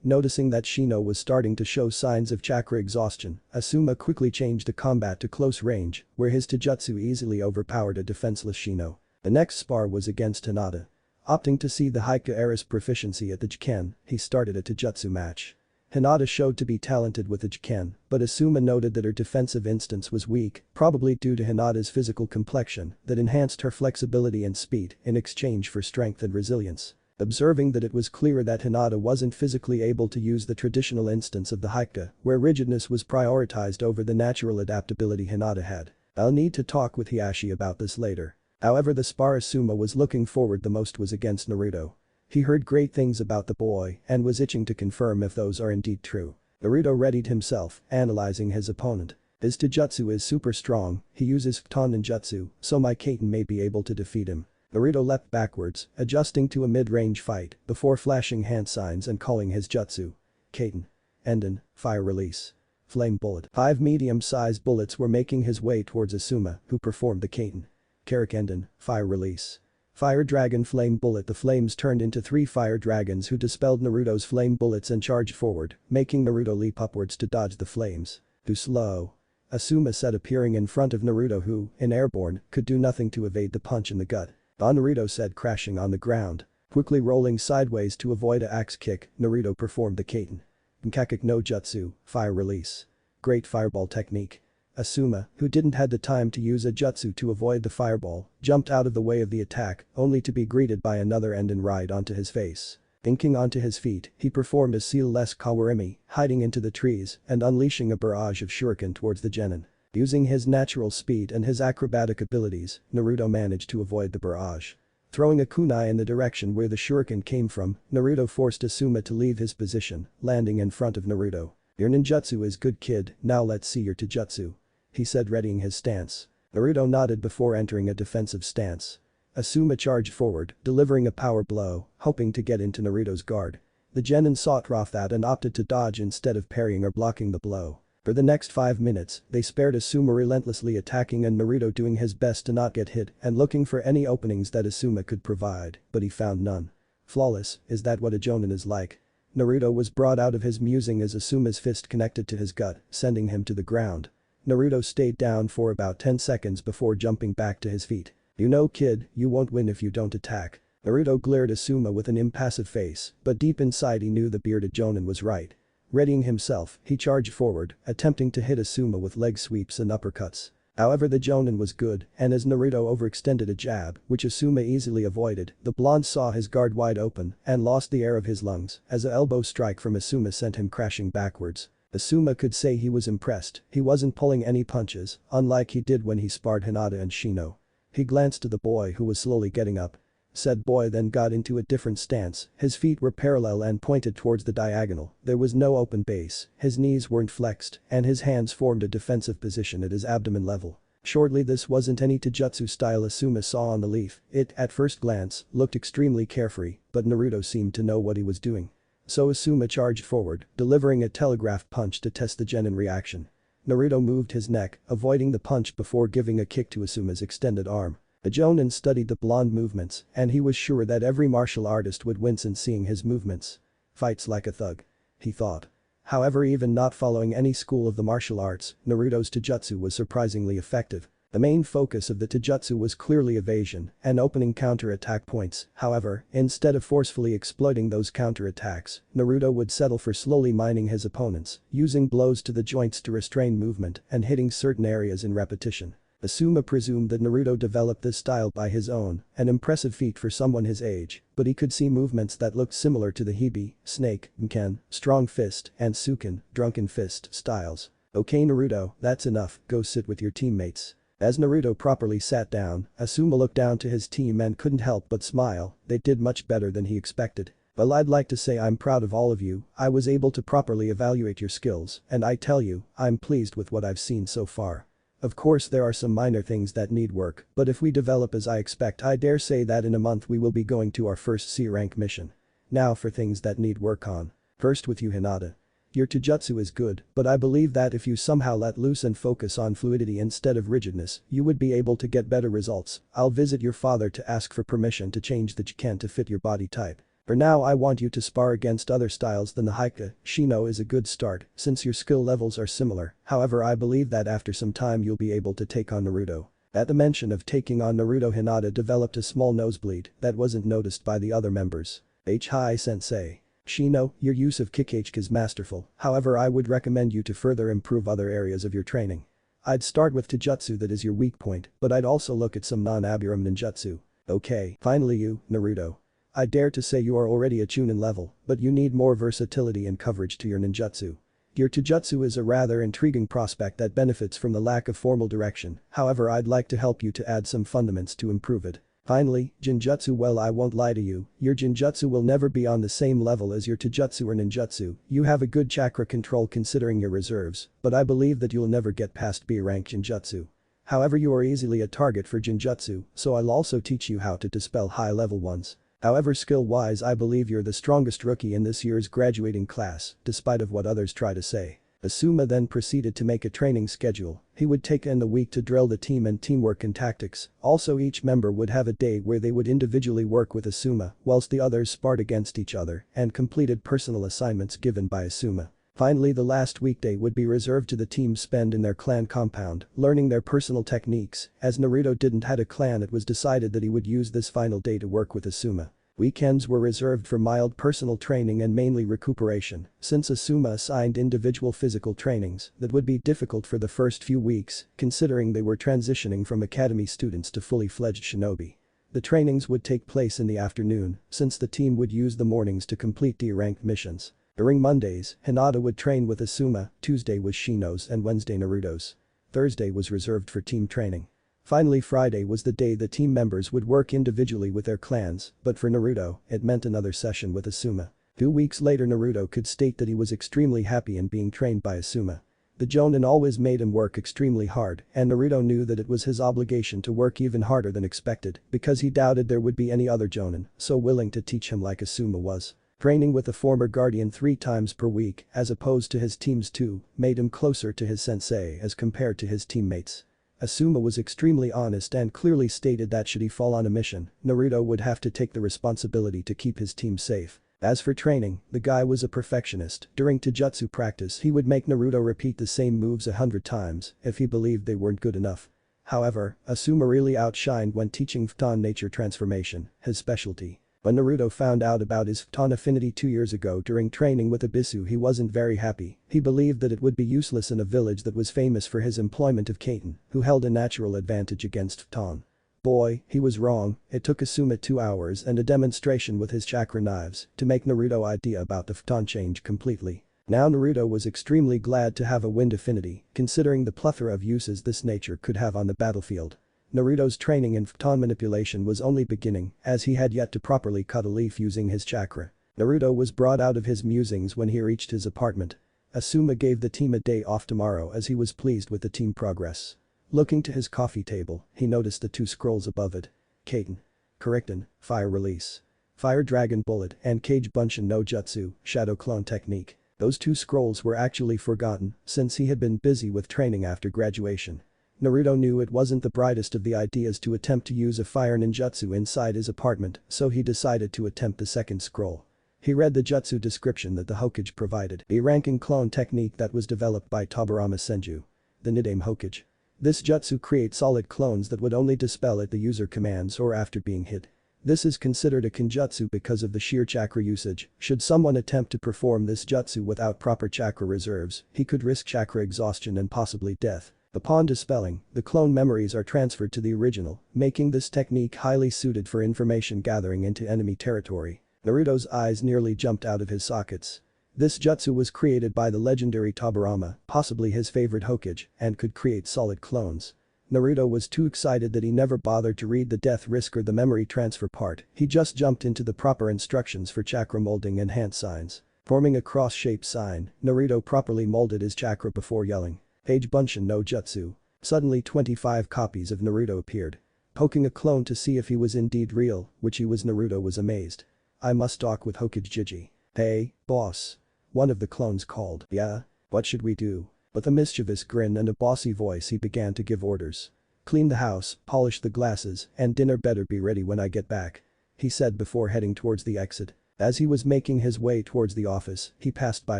Noticing that Shino was starting to show signs of chakra exhaustion, Asuma quickly changed the combat to close range, where his taijutsu easily overpowered a defenseless Shino. The next spar was against Hinata. Opting to see the Haiku era's proficiency at the Jiken, he started a taijutsu match. Hinata showed to be talented with the Jiken, but Asuma noted that her defensive instance was weak, probably due to Hinata's physical complexion that enhanced her flexibility and speed in exchange for strength and resilience. Observing that it was clear that Hinata wasn't physically able to use the traditional instance of the Haiku, where rigidness was prioritized over the natural adaptability Hinata had. I'll need to talk with Hiashi about this later. However, the spar Asuma was looking forward the most was against Naruto. He heard great things about the boy and was itching to confirm if those are indeed true. Naruto readied himself, analyzing his opponent. His taijutsu is super strong, he uses Futon ninjutsu, so my Kaiten may be able to defeat him. Naruto leapt backwards, adjusting to a mid-range fight before flashing hand signs and calling his jutsu. Kaiten. Enden, fire release. Flame bullet. 5 medium-sized bullets were making his way towards Asuma, who performed the Kaiten. Karak Enden, fire release. Fire Dragon Flame Bullet. The flames turned into 3 fire dragons who dispelled Naruto's flame bullets and charged forward, making Naruto leap upwards to dodge the flames. Too slow. Asuma said, appearing in front of Naruto who, in airborne, could do nothing to evade the punch in the gut. Naruto said, crashing on the ground. Quickly rolling sideways to avoid a axe kick, Naruto performed the Kaiten. Nkakak no Jutsu, fire release. Great fireball technique. Asuma, who didn't had the time to use a jutsu to avoid the fireball, jumped out of the way of the attack, only to be greeted by another Enden right onto his face. Inking onto his feet, he performed a seal-less Kawarimi, hiding into the trees and unleashing a barrage of shuriken towards the genin. Using his natural speed and his acrobatic abilities, Naruto managed to avoid the barrage. Throwing a kunai in the direction where the shuriken came from, Naruto forced Asuma to leave his position, landing in front of Naruto. Your ninjutsu is good kid, now let's see your taijutsu. He said, readying his stance. Naruto nodded before entering a defensive stance. Asuma charged forward, delivering a power blow, hoping to get into Naruto's guard. The genin saw that and opted to dodge instead of parrying or blocking the blow. For the next 5 minutes, they spared Asuma relentlessly attacking and Naruto doing his best to not get hit and looking for any openings that Asuma could provide, but he found none. Flawless, is that what a jonin is like? Naruto was brought out of his musing as Asuma's fist connected to his gut, sending him to the ground. Naruto stayed down for about 10 seconds before jumping back to his feet. You know kid, you won't win if you don't attack. Naruto glared Asuma with an impassive face, but deep inside he knew the bearded jonin was right. Readying himself, he charged forward, attempting to hit Asuma with leg sweeps and uppercuts. However the jonin was good, and as Naruto overextended a jab, which Asuma easily avoided, the blonde saw his guard wide open and lost the air of his lungs as an elbow strike from Asuma sent him crashing backwards. Asuma could say he was impressed, he wasn't pulling any punches, unlike he did when he sparred Hinata and Shino. He glanced to the boy who was slowly getting up. Said boy then got into a different stance, his feet were parallel and pointed towards the diagonal, there was no open base, his knees weren't flexed, and his hands formed a defensive position at his abdomen level. Shortly this wasn't any Taijutsu style Asuma saw on the leaf, it, at first glance, looked extremely carefree, but Naruto seemed to know what he was doing. So Asuma charged forward, delivering a telegraph punch to test the genin reaction. Naruto moved his neck, avoiding the punch before giving a kick to Asuma's extended arm. The jonin studied the blonde movements, and he was sure that every martial artist would wince in seeing his movements. Fights like a thug. He thought. However, even not following any school of the martial arts, Naruto's taijutsu was surprisingly effective. The main focus of the taijutsu was clearly evasion and opening counter-attack points, however, instead of forcefully exploiting those counter-attacks, Naruto would settle for slowly mining his opponents, using blows to the joints to restrain movement and hitting certain areas in repetition. Asuma presumed that Naruto developed this style by his own, an impressive feat for someone his age, but he could see movements that looked similar to the Hibi, Snake, Ken, Strong Fist, and Sukin, Drunken Fist styles. Okay Naruto, that's enough, go sit with your teammates. As Naruto properly sat down, Asuma looked down to his team and couldn't help but smile, they did much better than he expected. Well, I'd like to say I'm proud of all of you, I was able to properly evaluate your skills, and I tell you, I'm pleased with what I've seen so far. Of course there are some minor things that need work, but if we develop as I expect I dare say that in a month we will be going to our first C-rank mission. Now for things that need work on. First with you Hinata. Your taijutsu is good, but I believe that if you somehow let loose and focus on fluidity instead of rigidness, you would be able to get better results. I'll visit your father to ask for permission to change the Jiken to fit your body type. For now I want you to spar against other styles than the Haika, Shino is a good start, since your skill levels are similar, however I believe that after some time you'll be able to take on Naruto. At the mention of taking on Naruto Hinata developed a small nosebleed that wasn't noticed by the other members. Hi sensei. Shino, your use of Kikachika is masterful, however I would recommend you to further improve other areas of your training. I'd start with taijutsu that is your weak point, but I'd also look at some non-abiram ninjutsu. Okay, finally you, Naruto. I dare to say you are already a chunin level, but you need more versatility and coverage to your ninjutsu. Your taijutsu is a rather intriguing prospect that benefits from the lack of formal direction, however I'd like to help you to add some fundamentals to improve it. Finally, Jinjutsu, well I won't lie to you, your Jinjutsu will never be on the same level as your taijutsu or ninjutsu, you have a good chakra control considering your reserves, but I believe that you'll never get past B-rank Jinjutsu. However you are easily a target for Jinjutsu, so I'll also teach you how to dispel high-level ones. However skill-wise I believe you're the strongest rookie in this year's graduating class, despite of what others try to say. Asuma then proceeded to make a training schedule, he would take in the week to drill the team and teamwork and tactics, also each member would have a day where they would individually work with Asuma, whilst the others sparred against each other and completed personal assignments given by Asuma. Finally the last weekday would be reserved to the team spend in their clan compound, learning their personal techniques, as Naruto didn't had a clan it was decided that he would use this final day to work with Asuma. Weekends were reserved for mild personal training and mainly recuperation, since Asuma assigned individual physical trainings that would be difficult for the first few weeks, considering they were transitioning from academy students to fully fledged shinobi. The trainings would take place in the afternoon, since the team would use the mornings to complete D-ranked missions. During Mondays, Hinata would train with Asuma, Tuesday was Shino's and Wednesday Naruto's. Thursday was reserved for team training. Finally Friday was the day the team members would work individually with their clans, but for Naruto, it meant another session with Asuma. 2 weeks later Naruto could state that he was extremely happy in being trained by Asuma. The Jonin always made him work extremely hard, and Naruto knew that it was his obligation to work even harder than expected because he doubted there would be any other Jonin so willing to teach him like Asuma was. Training with the former guardian 3 times per week, as opposed to his team's 2, made him closer to his sensei as compared to his teammates. Asuma was extremely honest and clearly stated that should he fall on a mission, Naruto would have to take the responsibility to keep his team safe. As for training, the guy was a perfectionist. During Taijutsu practice he would make Naruto repeat the same moves 100 times if he believed they weren't good enough. However, Asuma really outshined when teaching Photon nature transformation, his specialty. When Naruto found out about his Photon affinity 2 years ago during training with Abisu, he wasn't very happy. He believed that it would be useless in a village that was famous for his employment of Kaiten, who held a natural advantage against Photon. Boy, he was wrong. It took Asuma 2 hours and a demonstration with his chakra knives to make Naruto idea about the Photon change completely. Now Naruto was extremely glad to have a wind affinity, considering the plethora of uses this nature could have on the battlefield. Naruto's training in Photon manipulation was only beginning, as he had yet to properly cut a leaf using his chakra. Naruto was brought out of his musings when he reached his apartment. Asuma gave the team a day off tomorrow as he was pleased with the team progress. Looking to his coffee table, he noticed the 2 scrolls above it. Kaiten. Correctin, Fire Release. Fire Dragon Bullet and Kage Bunshin no Jutsu, Shadow Clone Technique. Those 2 scrolls were actually forgotten since he had been busy with training after graduation. Naruto knew it wasn't the brightest of the ideas to attempt to use a fire ninjutsu inside his apartment, so he decided to attempt the second scroll. He read the jutsu description that the Hokage provided, a ranking clone technique that was developed by Tobirama Senju. The Nidaime Hokage. This jutsu creates solid clones that would only dispel at the user commands or after being hit. This is considered a kinjutsu because of the sheer chakra usage. Should someone attempt to perform this jutsu without proper chakra reserves, he could risk chakra exhaustion and possibly death. Upon dispelling, the clone memories are transferred to the original, making this technique highly suited for information gathering into enemy territory. Naruto's eyes nearly jumped out of his sockets. This jutsu was created by the legendary Tobirama, possibly his favorite Hokage, and could create solid clones. Naruto was too excited that he never bothered to read the death risk or the memory transfer part, he just jumped into the proper instructions for chakra molding and hand signs. Forming a cross-shaped sign, Naruto properly molded his chakra before yelling. Kage Bunshin no Jutsu. Suddenly 25 copies of Naruto appeared. Poking a clone to see if he was indeed real, which he was. Naruto was amazed. I must talk with Hokage Jiji. Hey, boss. One of the clones called. Yeah? What should we do? With a mischievous grin and a bossy voice he began to give orders. Clean the house, polish the glasses, and dinner better be ready when I get back. He said before heading towards the exit. As he was making his way towards the office, he passed by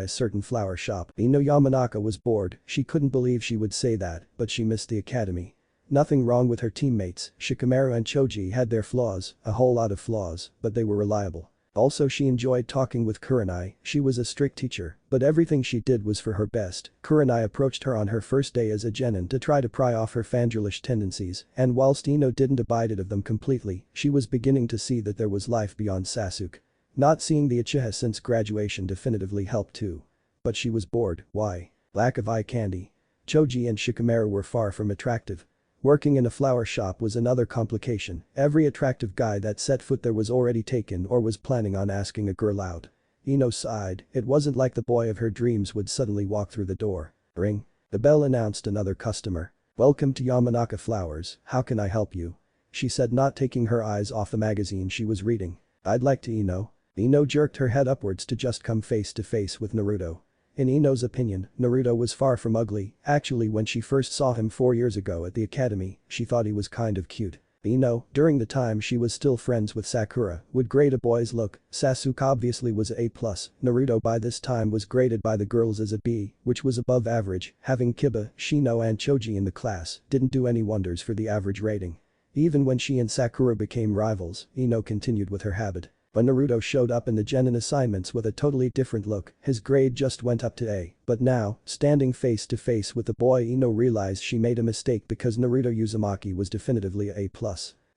a certain flower shop. Ino Yamanaka was bored, she couldn't believe she would say that, but she missed the academy. Nothing wrong with her teammates, Shikamaru and Choji had their flaws, a whole lot of flaws, but they were reliable. Also she enjoyed talking with Kurenai, she was a strict teacher, but everything she did was for her best. Kurenai approached her on her first day as a genin to try to pry off her fangirlish tendencies, and whilst Ino didn't abide it of them completely, she was beginning to see that there was life beyond Sasuke. Not seeing the Uchiha since graduation definitively helped too. But she was bored, why? Lack of eye candy. Choji and Shikamaru were far from attractive. Working in a flower shop was another complication, every attractive guy that set foot there was already taken or was planning on asking a girl out. Ino sighed, it wasn't like the boy of her dreams would suddenly walk through the door. Ring. The bell announced another customer. Welcome to Yamanaka Flowers, how can I help you? She said, not taking her eyes off the magazine she was reading. I'd like to Ino. Ino jerked her head upwards to just come face to face with Naruto. In Ino's opinion, Naruto was far from ugly, actually when she first saw him 4 years ago at the academy, she thought he was kind of cute. Ino, during the time she was still friends with Sakura, would grade a boy's look. Sasuke obviously was a A+, Naruto by this time was graded by the girls as a B, which was above average, having Kiba, Shino and Choji in the class didn't do any wonders for the average rating. Even when she and Sakura became rivals, Ino continued with her habit. When Naruto showed up in the genin assignments with a totally different look, his grade just went up to A, but now, standing face to face with the boy, Ino realized she made a mistake because Naruto Uzumaki was definitively a A+.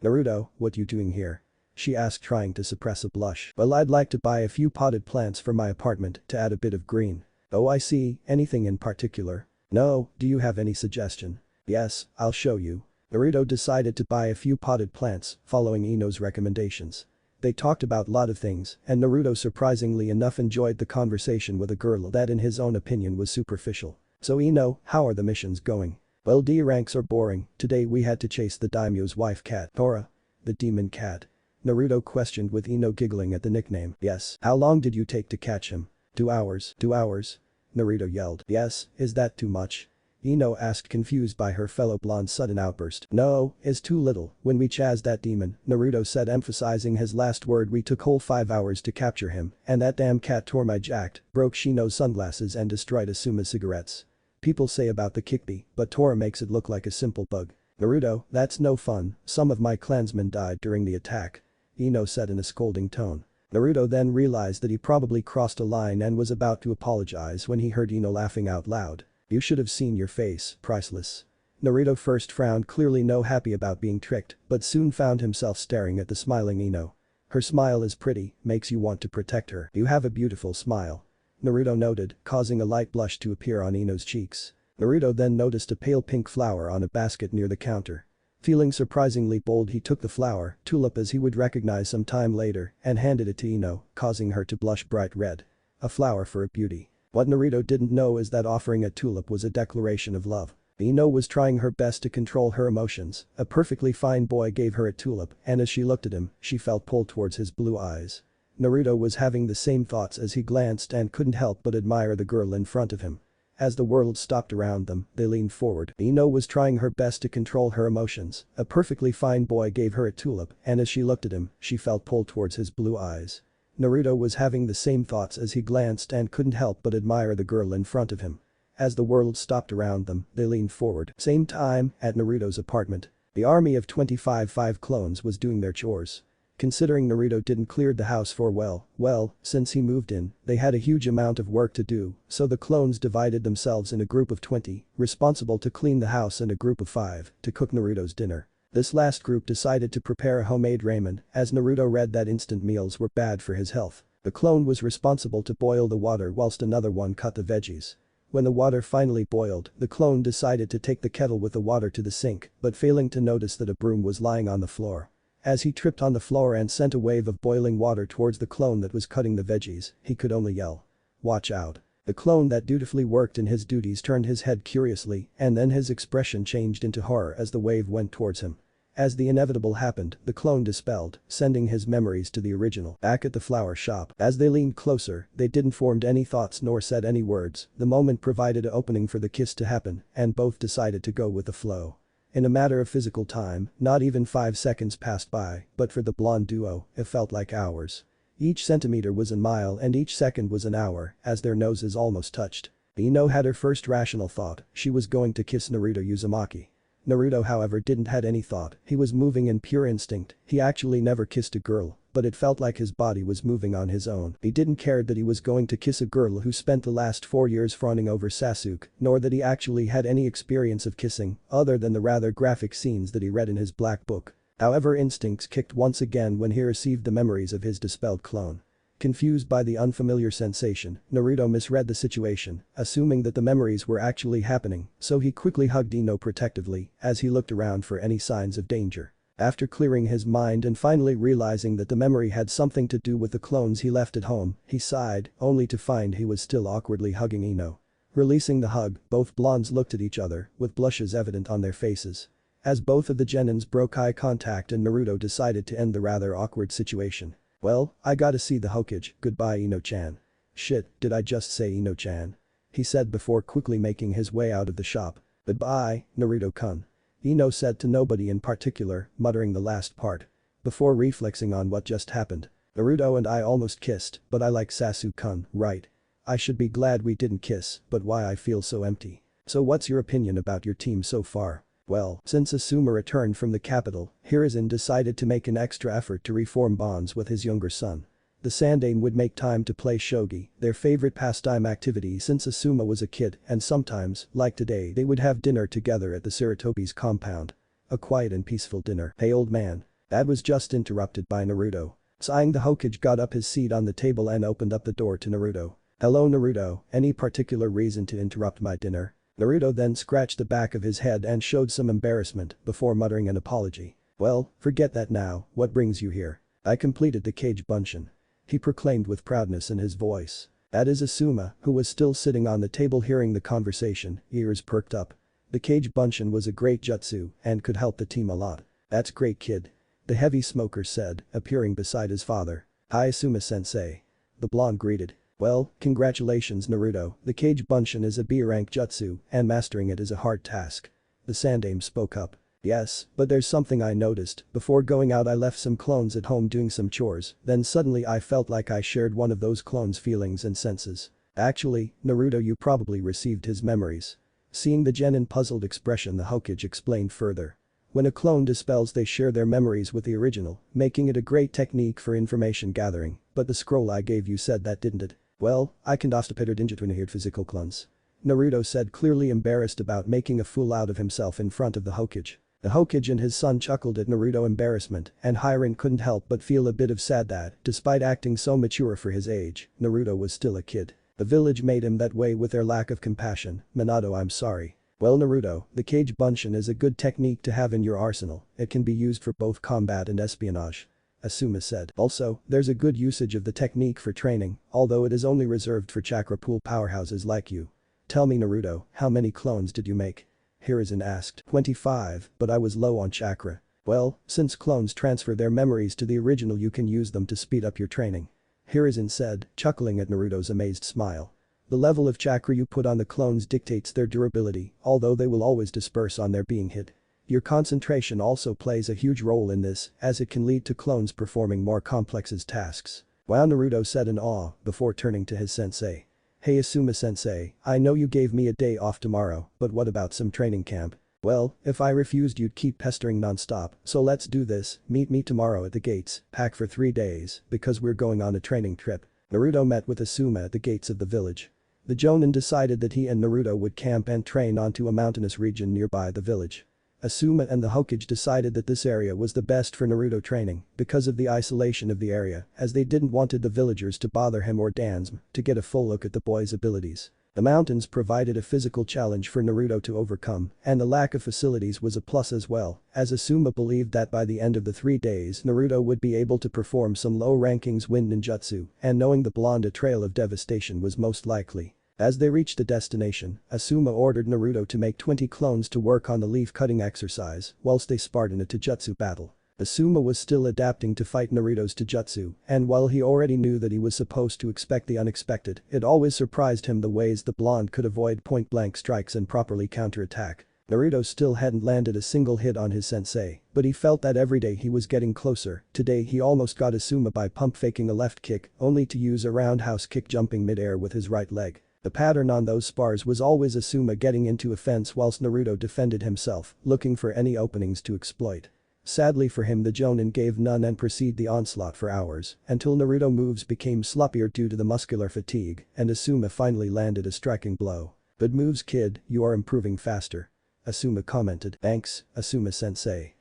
Naruto, what you doing here? She asked, trying to suppress a blush. Well, I'd like to buy a few potted plants for my apartment to add a bit of green. Oh, I see, anything in particular? No, do you have any suggestion? Yes, I'll show you. Naruto decided to buy a few potted plants, following Ino's recommendations. They talked about lot of things, and Naruto surprisingly enough enjoyed the conversation with a girl that in his own opinion was superficial. So Ino, how are the missions going? Well, D ranks are boring, today we had to chase the daimyo's wife cat, Tora. The demon cat. Naruto questioned with Ino giggling at the nickname. Yes. How long did you take to catch him? 2 hours. 2 hours? Naruto yelled. Yes, is that too much? Ino asked confused by her fellow blonde's sudden outburst. No, is too little, when we chased that demon, Naruto said emphasizing his last word. We took whole 5 hours to capture him, and that damn cat tore my jacket, broke Shino's sunglasses and destroyed Asuma's cigarettes. People say about the Kikbi, but Tora makes it look like a simple bug. Naruto, that's no fun, some of my clansmen died during the attack. Ino said in a scolding tone. Naruto then realized that he probably crossed a line and was about to apologize when he heard Ino laughing out loud. You should have seen your face, priceless. Naruto first frowned, clearly no happy about being tricked, but soon found himself staring at the smiling Ino. Her smile is pretty, makes you want to protect her. You have a beautiful smile. Naruto noted, causing a light blush to appear on Ino's cheeks. Naruto then noticed a pale pink flower on a basket near the counter. Feeling surprisingly bold, he took the flower, tulip as he would recognize some time later, and handed it to Ino, causing her to blush bright red. A flower for a beauty. What Naruto didn't know is that offering a tulip was a declaration of love. Ino was trying her best to control her emotions. A perfectly fine boy gave her a tulip, and as she looked at him, she felt pulled towards his blue eyes. Naruto was having the same thoughts as he glanced and couldn't help but admire the girl in front of him. As the world stopped around them, they leaned forward. Ino was trying her best to control her emotions. A perfectly fine boy gave her a tulip, and as she looked at him, she felt pulled towards his blue eyes. Naruto was having the same thoughts as he glanced and couldn't help but admire the girl in front of him. As the world stopped around them, they leaned forward. Same time, at Naruto's apartment. The army of 25 clones was doing their chores. Considering Naruto didn't clear the house for well, since he moved in, they had a huge amount of work to do, so the clones divided themselves in a group of 20, responsible to clean the house, and a group of 5, to cook Naruto's dinner. This last group decided to prepare a homemade ramen, as Naruto read that instant meals were bad for his health. The clone was responsible to boil the water whilst another one cut the veggies. When the water finally boiled, the clone decided to take the kettle with the water to the sink, but failing to notice that a broom was lying on the floor. As he tripped on the floor and sent a wave of boiling water towards the clone that was cutting the veggies, he could only yell. Watch out. The clone that dutifully worked in his duties turned his head curiously, and then his expression changed into horror as the wave went towards him. As the inevitable happened, the clone dispelled, sending his memories to the original. Back at the flower shop, as they leaned closer, they didn't formed any thoughts nor said any words. The moment provided an opening for the kiss to happen, and both decided to go with the flow. In a matter of physical time, not even 5 seconds passed by, but for the blonde duo, it felt like hours. Each centimeter was a mile and each second was an hour, as their noses almost touched. Ino had her first rational thought, she was going to kiss Naruto Uzumaki. Naruto however didn't had any thought, he was moving in pure instinct. He actually never kissed a girl, but it felt like his body was moving on his own. He didn't care that he was going to kiss a girl who spent the last 4 years fawning over Sasuke, nor that he actually had any experience of kissing, other than the rather graphic scenes that he read in his black book. However, instincts kicked once again when he received the memories of his dispelled clone. Confused by the unfamiliar sensation, Naruto misread the situation, assuming that the memories were actually happening, so he quickly hugged Ino protectively as he looked around for any signs of danger. After clearing his mind and finally realizing that the memory had something to do with the clones he left at home, he sighed, only to find he was still awkwardly hugging Ino. Releasing the hug, both blondes looked at each other, with blushes evident on their faces. As both of the genins broke eye contact and Naruto decided to end the rather awkward situation. Well, I gotta see the Hokage, goodbye Ino-chan. Shit, did I just say Ino-chan? He said before quickly making his way out of the shop. Goodbye, Naruto-kun. Ino said to nobody in particular, muttering the last part. Before reflexing on what just happened. Naruto and I almost kissed, but I like Sasuke-kun, right? I should be glad we didn't kiss, but why I feel so empty. So what's your opinion about your team so far? Well, since Asuma returned from the capital, Hiruzen decided to make an extra effort to reform bonds with his younger son. The Sandaime would make time to play shogi, their favorite pastime activity since Asuma was a kid, and sometimes, like today, they would have dinner together at the Sarutobi's compound. A quiet and peaceful dinner. Hey old man. That was just interrupted by Naruto. Sighing, the Hokage got up his seat on the table and opened up the door to Naruto. Hello Naruto, any particular reason to interrupt my dinner? Naruto then scratched the back of his head and showed some embarrassment before muttering an apology. Well, forget that now, what brings you here? I completed the Kage Bunshin. He proclaimed with proudness in his voice. That is Asuma, who was still sitting on the table hearing the conversation, ears perked up. The Kage Bunshin was a great jutsu and could help the team a lot. That's great kid. The heavy smoker said, appearing beside his father. "Hi Asuma-sensei." The blonde greeted. "Well, congratulations Naruto, the Kage Bunshin is a B-rank jutsu and mastering it is a hard task." The Sandaime spoke up. "Yes, but there's something I noticed, before going out I left some clones at home doing some chores, then suddenly I felt like I shared one of those clones' feelings and senses. Actually, Naruto you probably received his memories." Seeing the genin puzzled expression the Hokage explained further. When a clone dispels they share their memories with the original, making it a great technique for information gathering, but the scroll I gave you said that didn't it? "Well, I can dostapeter dinjitwinahid physical clones." Naruto said clearly embarrassed about making a fool out of himself in front of the Hokage. The Hokage and his son chuckled at Naruto's embarrassment and Hiren couldn't help but feel a bit of sad that, despite acting so mature for his age, Naruto was still a kid. The village made him that way with their lack of compassion. "Minato I'm sorry." "Well Naruto, the Kage Bunshin is a good technique to have in your arsenal, it can be used for both combat and espionage." Asuma said. "Also, there's a good usage of the technique for training, although it is only reserved for chakra pool powerhouses like you." "Tell me Naruto, how many clones did you make?" Hiruzen asked. 25, but I was low on chakra." "Well, since clones transfer their memories to the original you can use them to speed up your training." Hiruzen said, chuckling at Naruto's amazed smile. "The level of chakra you put on the clones dictates their durability, although they will always disperse on their being hit. Your concentration also plays a huge role in this, as it can lead to clones performing more complex tasks." Wow Naruto said in awe, before turning to his sensei. "Hey Asuma-sensei, I know you gave me a day off tomorrow, but what about some training camp?" "Well, if I refused you'd keep pestering non-stop, so let's do this, meet me tomorrow at the gates, pack for 3 days, because we're going on a training trip." Naruto met with Asuma at the gates of the village. The Jonin decided that he and Naruto would camp and train onto a mountainous region nearby the village. Asuma and the Hokage decided that this area was the best for Naruto training because of the isolation of the area, as they didn't wanted the villagers to bother him or Danzm to get a full look at the boy's abilities. The mountains provided a physical challenge for Naruto to overcome, and the lack of facilities was a plus as well, as Asuma believed that by the end of the 3 days Naruto would be able to perform some low-rankings wind ninjutsu, and knowing the blonde a trail of devastation was most likely. As they reached the destination, Asuma ordered Naruto to make 20 clones to work on the leaf-cutting exercise whilst they sparred in a taijutsu battle. Asuma was still adapting to fight Naruto's taijutsu, and while he already knew that he was supposed to expect the unexpected, it always surprised him the ways the blonde could avoid point-blank strikes and properly counterattack. Naruto still hadn't landed a single hit on his sensei, but he felt that every day he was getting closer. Today he almost got Asuma by pump-faking a left kick, only to use a roundhouse kick jumping mid-air with his right leg. The pattern on those spars was always Asuma getting into a fence whilst Naruto defended himself, looking for any openings to exploit. Sadly for him the Jonin gave none and proceeded the onslaught for hours, until Naruto moves became sloppier due to the muscular fatigue, and Asuma finally landed a striking blow. "Good moves kid, you are improving faster." Asuma commented. "Thanks, Asuma-sensei."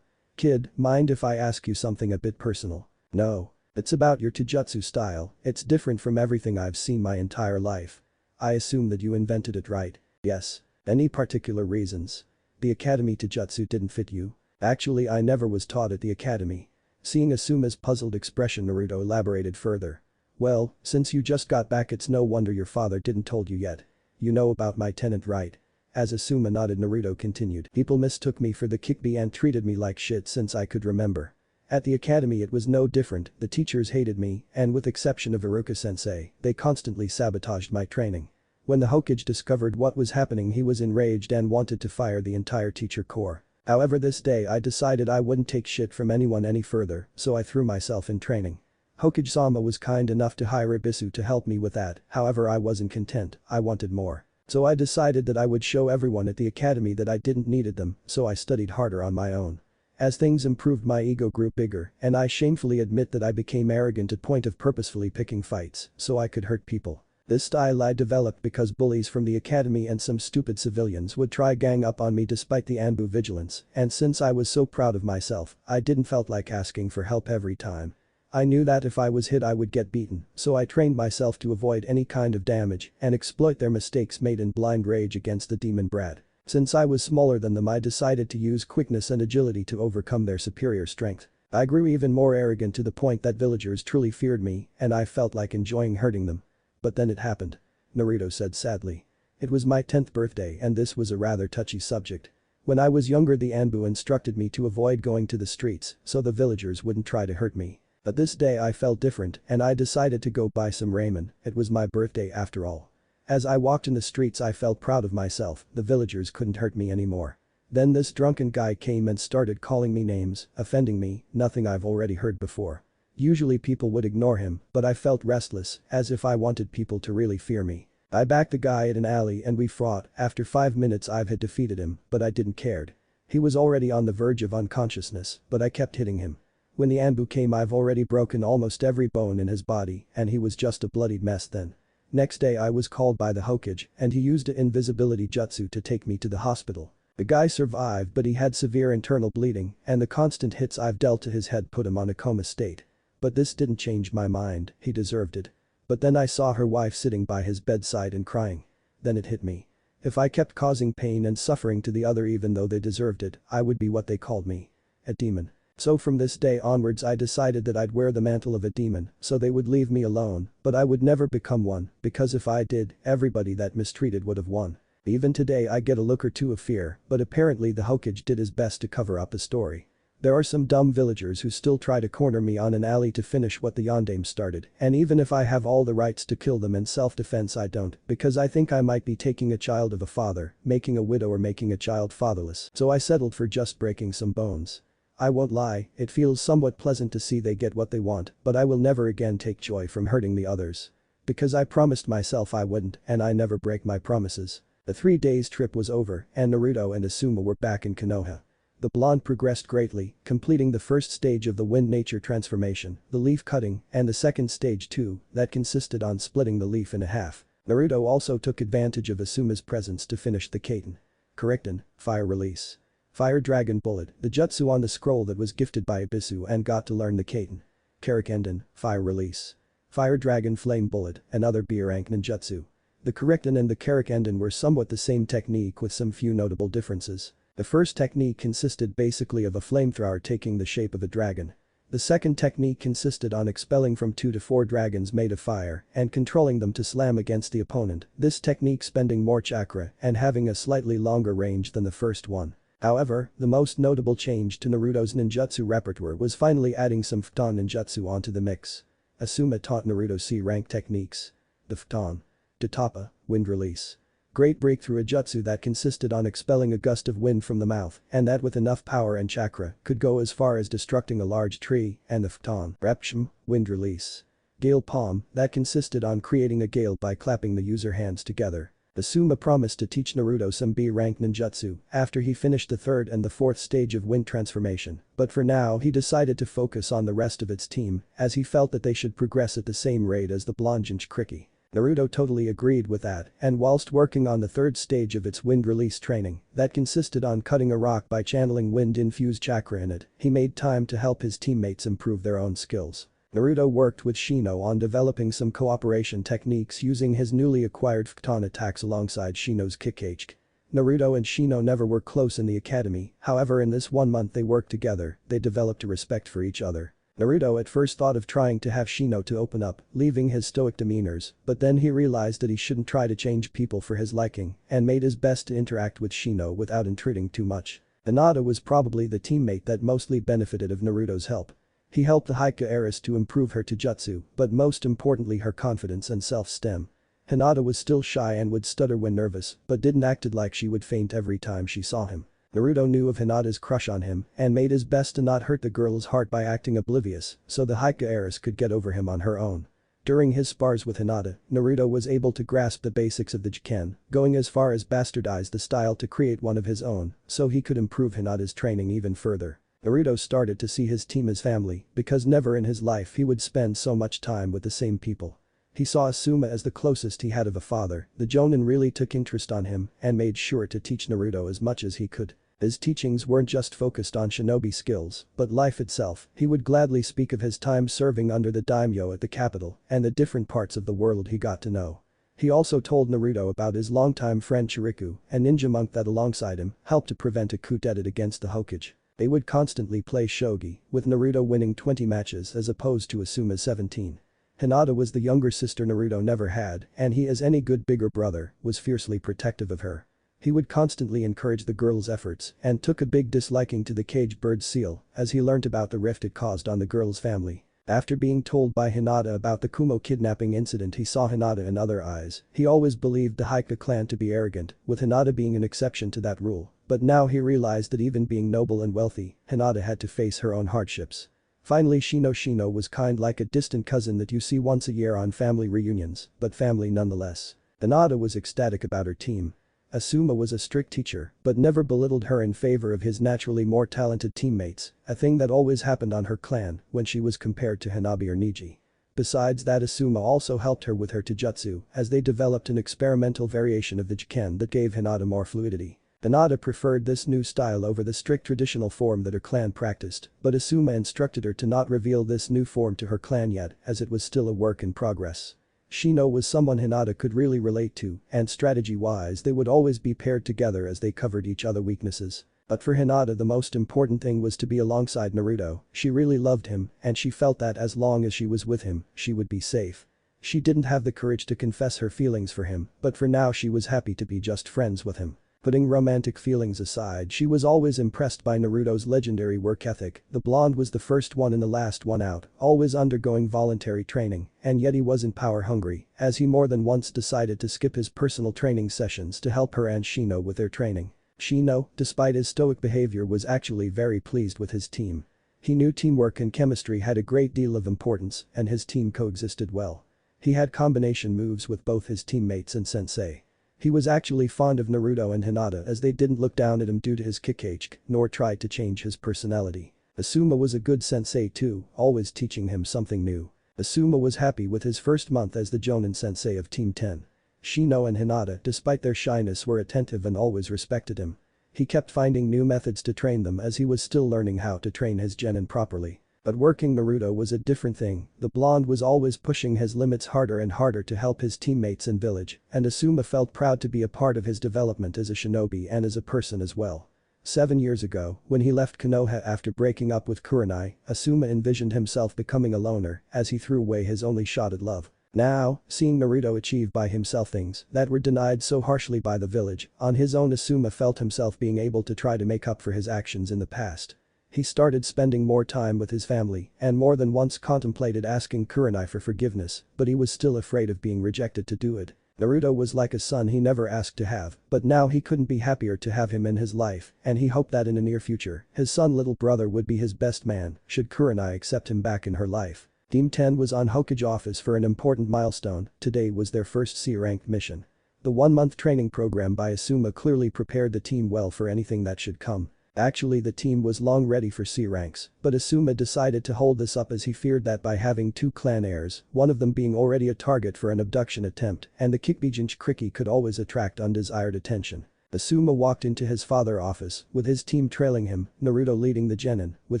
Kid, mind if I ask you something a bit personal?" "No. It's about your taijutsu style, it's different from everything I've seen my entire life." "I assume that you invented it right?" "Yes. Any particular reasons?" "The academy taijutsu didn't fit you?" "Actually I never was taught at the academy." Seeing Asuma's puzzled expression Naruto elaborated further. "Well, since you just got back it's no wonder your father didn't told you yet. You know about my tenant right?" As Asuma nodded Naruto continued. "People mistook me for the Kikbi and treated me like shit since I could remember. At the academy it was no different, the teachers hated me, and with exception of Iruka-sensei, they constantly sabotaged my training." When the Hokage discovered what was happening he was enraged and wanted to fire the entire teacher corps. "However this day I decided I wouldn't take shit from anyone any further, so I threw myself in training. Hokage-sama was kind enough to hire Ibisu to help me with that, however I wasn't content, I wanted more. So I decided that I would show everyone at the academy that I didn't needed them, so I studied harder on my own. As things improved my ego grew bigger and I shamefully admit that I became arrogant to point of purposefully picking fights so I could hurt people. This style I developed because bullies from the academy and some stupid civilians would try gang up on me despite the Anbu vigilance, and since I was so proud of myself, I didn't felt like asking for help every time. I knew that if I was hit I would get beaten, so I trained myself to avoid any kind of damage and exploit their mistakes made in blind rage against the demon brat. Since I was smaller than them I decided to use quickness and agility to overcome their superior strength. I grew even more arrogant to the point that villagers truly feared me and I felt like enjoying hurting them. But then it happened." Naruto said sadly. "It was my 10th birthday and this was a rather touchy subject." When I was younger the Anbu instructed me to avoid going to the streets so the villagers wouldn't try to hurt me. But this day I felt different and I decided to go buy some ramen, it was my birthday after all. As I walked in the streets I felt proud of myself, the villagers couldn't hurt me anymore. Then this drunken guy came and started calling me names, offending me, nothing I've already heard before. Usually people would ignore him, but I felt restless, as if I wanted people to really fear me. I backed the guy at an alley and we fought, after 5 minutes I had defeated him, but I didn't cared. He was already on the verge of unconsciousness, but I kept hitting him. When the Anbu came I've already broken almost every bone in his body and he was just a bloodied mess then. Next day I was called by the Hokage and he used an invisibility jutsu to take me to the hospital. The guy survived but he had severe internal bleeding and the constant hits I've dealt to his head put him on a coma state. But this didn't change my mind, he deserved it. But then I saw her wife sitting by his bedside and crying. Then it hit me. If I kept causing pain and suffering to the other even though they deserved it, I would be what they called me. A demon. So from this day onwards I decided that I'd wear the mantle of a demon so they would leave me alone, but I would never become one because if I did, everybody that mistreated would have won. Even today I get a look or two of fear, but apparently the Hokage did his best to cover up the story. There are some dumb villagers who still try to corner me on an alley to finish what the Yondaime started, and even if I have all the rights to kill them in self-defense I don't, because I think I might be taking a child of a father, making a widow or making a child fatherless, so I settled for just breaking some bones. I won't lie, it feels somewhat pleasant to see they get what they want, but I will never again take joy from hurting the others. Because I promised myself I wouldn't, and I never break my promises. The 3 days trip was over, and Naruto and Asuma were back in Konoha. The blonde progressed greatly, completing the first stage of the wind nature transformation, the leaf cutting, and the second stage too, that consisted on splitting the leaf in half. Naruto also took advantage of Asuma's presence to finish the Kaiten. Correctin, fire release. Fire Dragon Bullet, the jutsu on the scroll that was gifted by Ibisu and got to learn the Kaiten. Karikenden, fire release. Fire Dragon Flame Bullet, another B-rank ninjutsu. The Correctin and the Karikenden were somewhat the same technique with some few notable differences. The first technique consisted basically of a flamethrower taking the shape of a dragon. The second technique consisted on expelling from 2 to 4 dragons made of fire and controlling them to slam against the opponent, this technique spending more chakra and having a slightly longer range than the first one. However, the most notable change to Naruto's ninjutsu repertoire was finally adding some Futon ninjutsu onto the mix. Asuma taught Naruto C-rank techniques. The Futon. Tatapa, wind release. Great breakthrough, a jutsu that consisted on expelling a gust of wind from the mouth and that with enough power and chakra could go as far as destructing a large tree, and the Futon. Repshim, wind release. Gale palm, that consisted on creating a gale by clapping the user hands together. Asuma promised to teach Naruto some B-rank ninjutsu after he finished the 3rd and the 4th stage of wind transformation, but for now he decided to focus on the rest of its team as he felt that they should progress at the same rate as the blonde Jinchuriki. Naruto totally agreed with that, and whilst working on the 3rd stage of its wind release training, that consisted on cutting a rock by channeling wind-infused chakra in it, he made time to help his teammates improve their own skills. Naruto worked with Shino on developing some cooperation techniques using his newly acquired Futon attacks alongside Shino's Kikage. Naruto and Shino never were close in the academy, however in this 1 month they worked together, they developed a respect for each other. Naruto at first thought of trying to have Shino to open up, leaving his stoic demeanors, but then he realized that he shouldn't try to change people for his liking and made his best to interact with Shino without intruding too much. Hinata was probably the teammate that mostly benefited of Naruto's help. He helped the Hika heiress to improve her Taijutsu, but most importantly her confidence and self-esteem. Hinata was still shy and would stutter when nervous, but didn't acted like she would faint every time she saw him. Naruto knew of Hinata's crush on him and made his best to not hurt the girl's heart by acting oblivious so the Hika heiress could get over him on her own. During his spars with Hinata, Naruto was able to grasp the basics of the Jiken, going as far as bastardize the style to create one of his own so he could improve Hinata's training even further. Naruto started to see his team as family because never in his life he would spend so much time with the same people. He saw Asuma as the closest he had of a father, the Jonin really took interest on him and made sure to teach Naruto as much as he could. His teachings weren't just focused on shinobi skills, but life itself. He would gladly speak of his time serving under the daimyo at the capital and the different parts of the world he got to know. He also told Naruto about his longtime friend Chiriku, a ninja monk that alongside him helped to prevent a coup d'etat against the Hokage. They would constantly play shogi, with Naruto winning 20 matches as opposed to Asuma's 17. Hinata was the younger sister Naruto never had and he, as any good bigger brother, was fiercely protective of her. He would constantly encourage the girl's efforts and took a big disliking to the caged bird seal as he learnt about the rift it caused on the girl's family. After being told by Hinata about the Kumo kidnapping incident, he saw Hinata in other eyes. He always believed the Haika clan to be arrogant, with Hinata being an exception to that rule. But now he realized that even being noble and wealthy, Hinata had to face her own hardships. Finally, Shino was kind, like a distant cousin that you see once a year on family reunions, but family nonetheless. Hinata was ecstatic about her team. Asuma was a strict teacher, but never belittled her in favor of his naturally more talented teammates, a thing that always happened on her clan when she was compared to Hanabi or Niji. Besides that, Asuma also helped her with her taijutsu as they developed an experimental variation of the Jiken that gave Hinata more fluidity. Hinata preferred this new style over the strict traditional form that her clan practiced, but Asuma instructed her to not reveal this new form to her clan yet, as it was still a work in progress. Shino was someone Hinata could really relate to, and strategy-wise they would always be paired together as they covered each other's weaknesses. But for Hinata, the most important thing was to be alongside Naruto. She really loved him, and she felt that as long as she was with him, she would be safe. She didn't have the courage to confess her feelings for him, but for now she was happy to be just friends with him. Putting romantic feelings aside, she was always impressed by Naruto's legendary work ethic. The blonde was the first one and the last one out, always undergoing voluntary training, and yet he wasn't power hungry, as he more than once decided to skip his personal training sessions to help her and Shino with their training. Shino, despite his stoic behavior, was actually very pleased with his team. He knew teamwork and chemistry had a great deal of importance, and his team coexisted well. He had combination moves with both his teammates and sensei. He was actually fond of Naruto and Hinata as they didn't look down at him due to his Kikage, nor tried to change his personality. Asuma was a good sensei too, always teaching him something new. Asuma was happy with his first month as the Jonin sensei of Team 10. Shino and Hinata, despite their shyness, were attentive and always respected him. He kept finding new methods to train them as he was still learning how to train his genin properly. But working Naruto was a different thing. The blonde was always pushing his limits harder and harder to help his teammates in village, and Asuma felt proud to be a part of his development as a shinobi and as a person as well. 7 years ago, when he left Konoha after breaking up with Kurenai, Asuma envisioned himself becoming a loner as he threw away his only shot at love. Now, seeing Naruto achieve by himself things that were denied so harshly by the village, on his own Asuma felt himself being able to try to make up for his actions in the past. He started spending more time with his family and more than once contemplated asking Kurenai for forgiveness, but he was still afraid of being rejected to do it. Naruto was like a son he never asked to have, but now he couldn't be happier to have him in his life, and he hoped that in the near future, his son little brother would be his best man should Kurenai accept him back in her life. Team 10 was on Hokage office for an important milestone. Today was their first C-ranked mission. The 1-month training program by Asuma clearly prepared the team well for anything that should come. Actually, the team was long ready for C ranks, but Asuma decided to hold this up as he feared that by having 2 clan heirs, one of them being already a target for an abduction attempt, and the Kikbi Jinchuriki could always attract undesired attention. Asuma walked into his father's office, with his team trailing him, Naruto leading the genin, with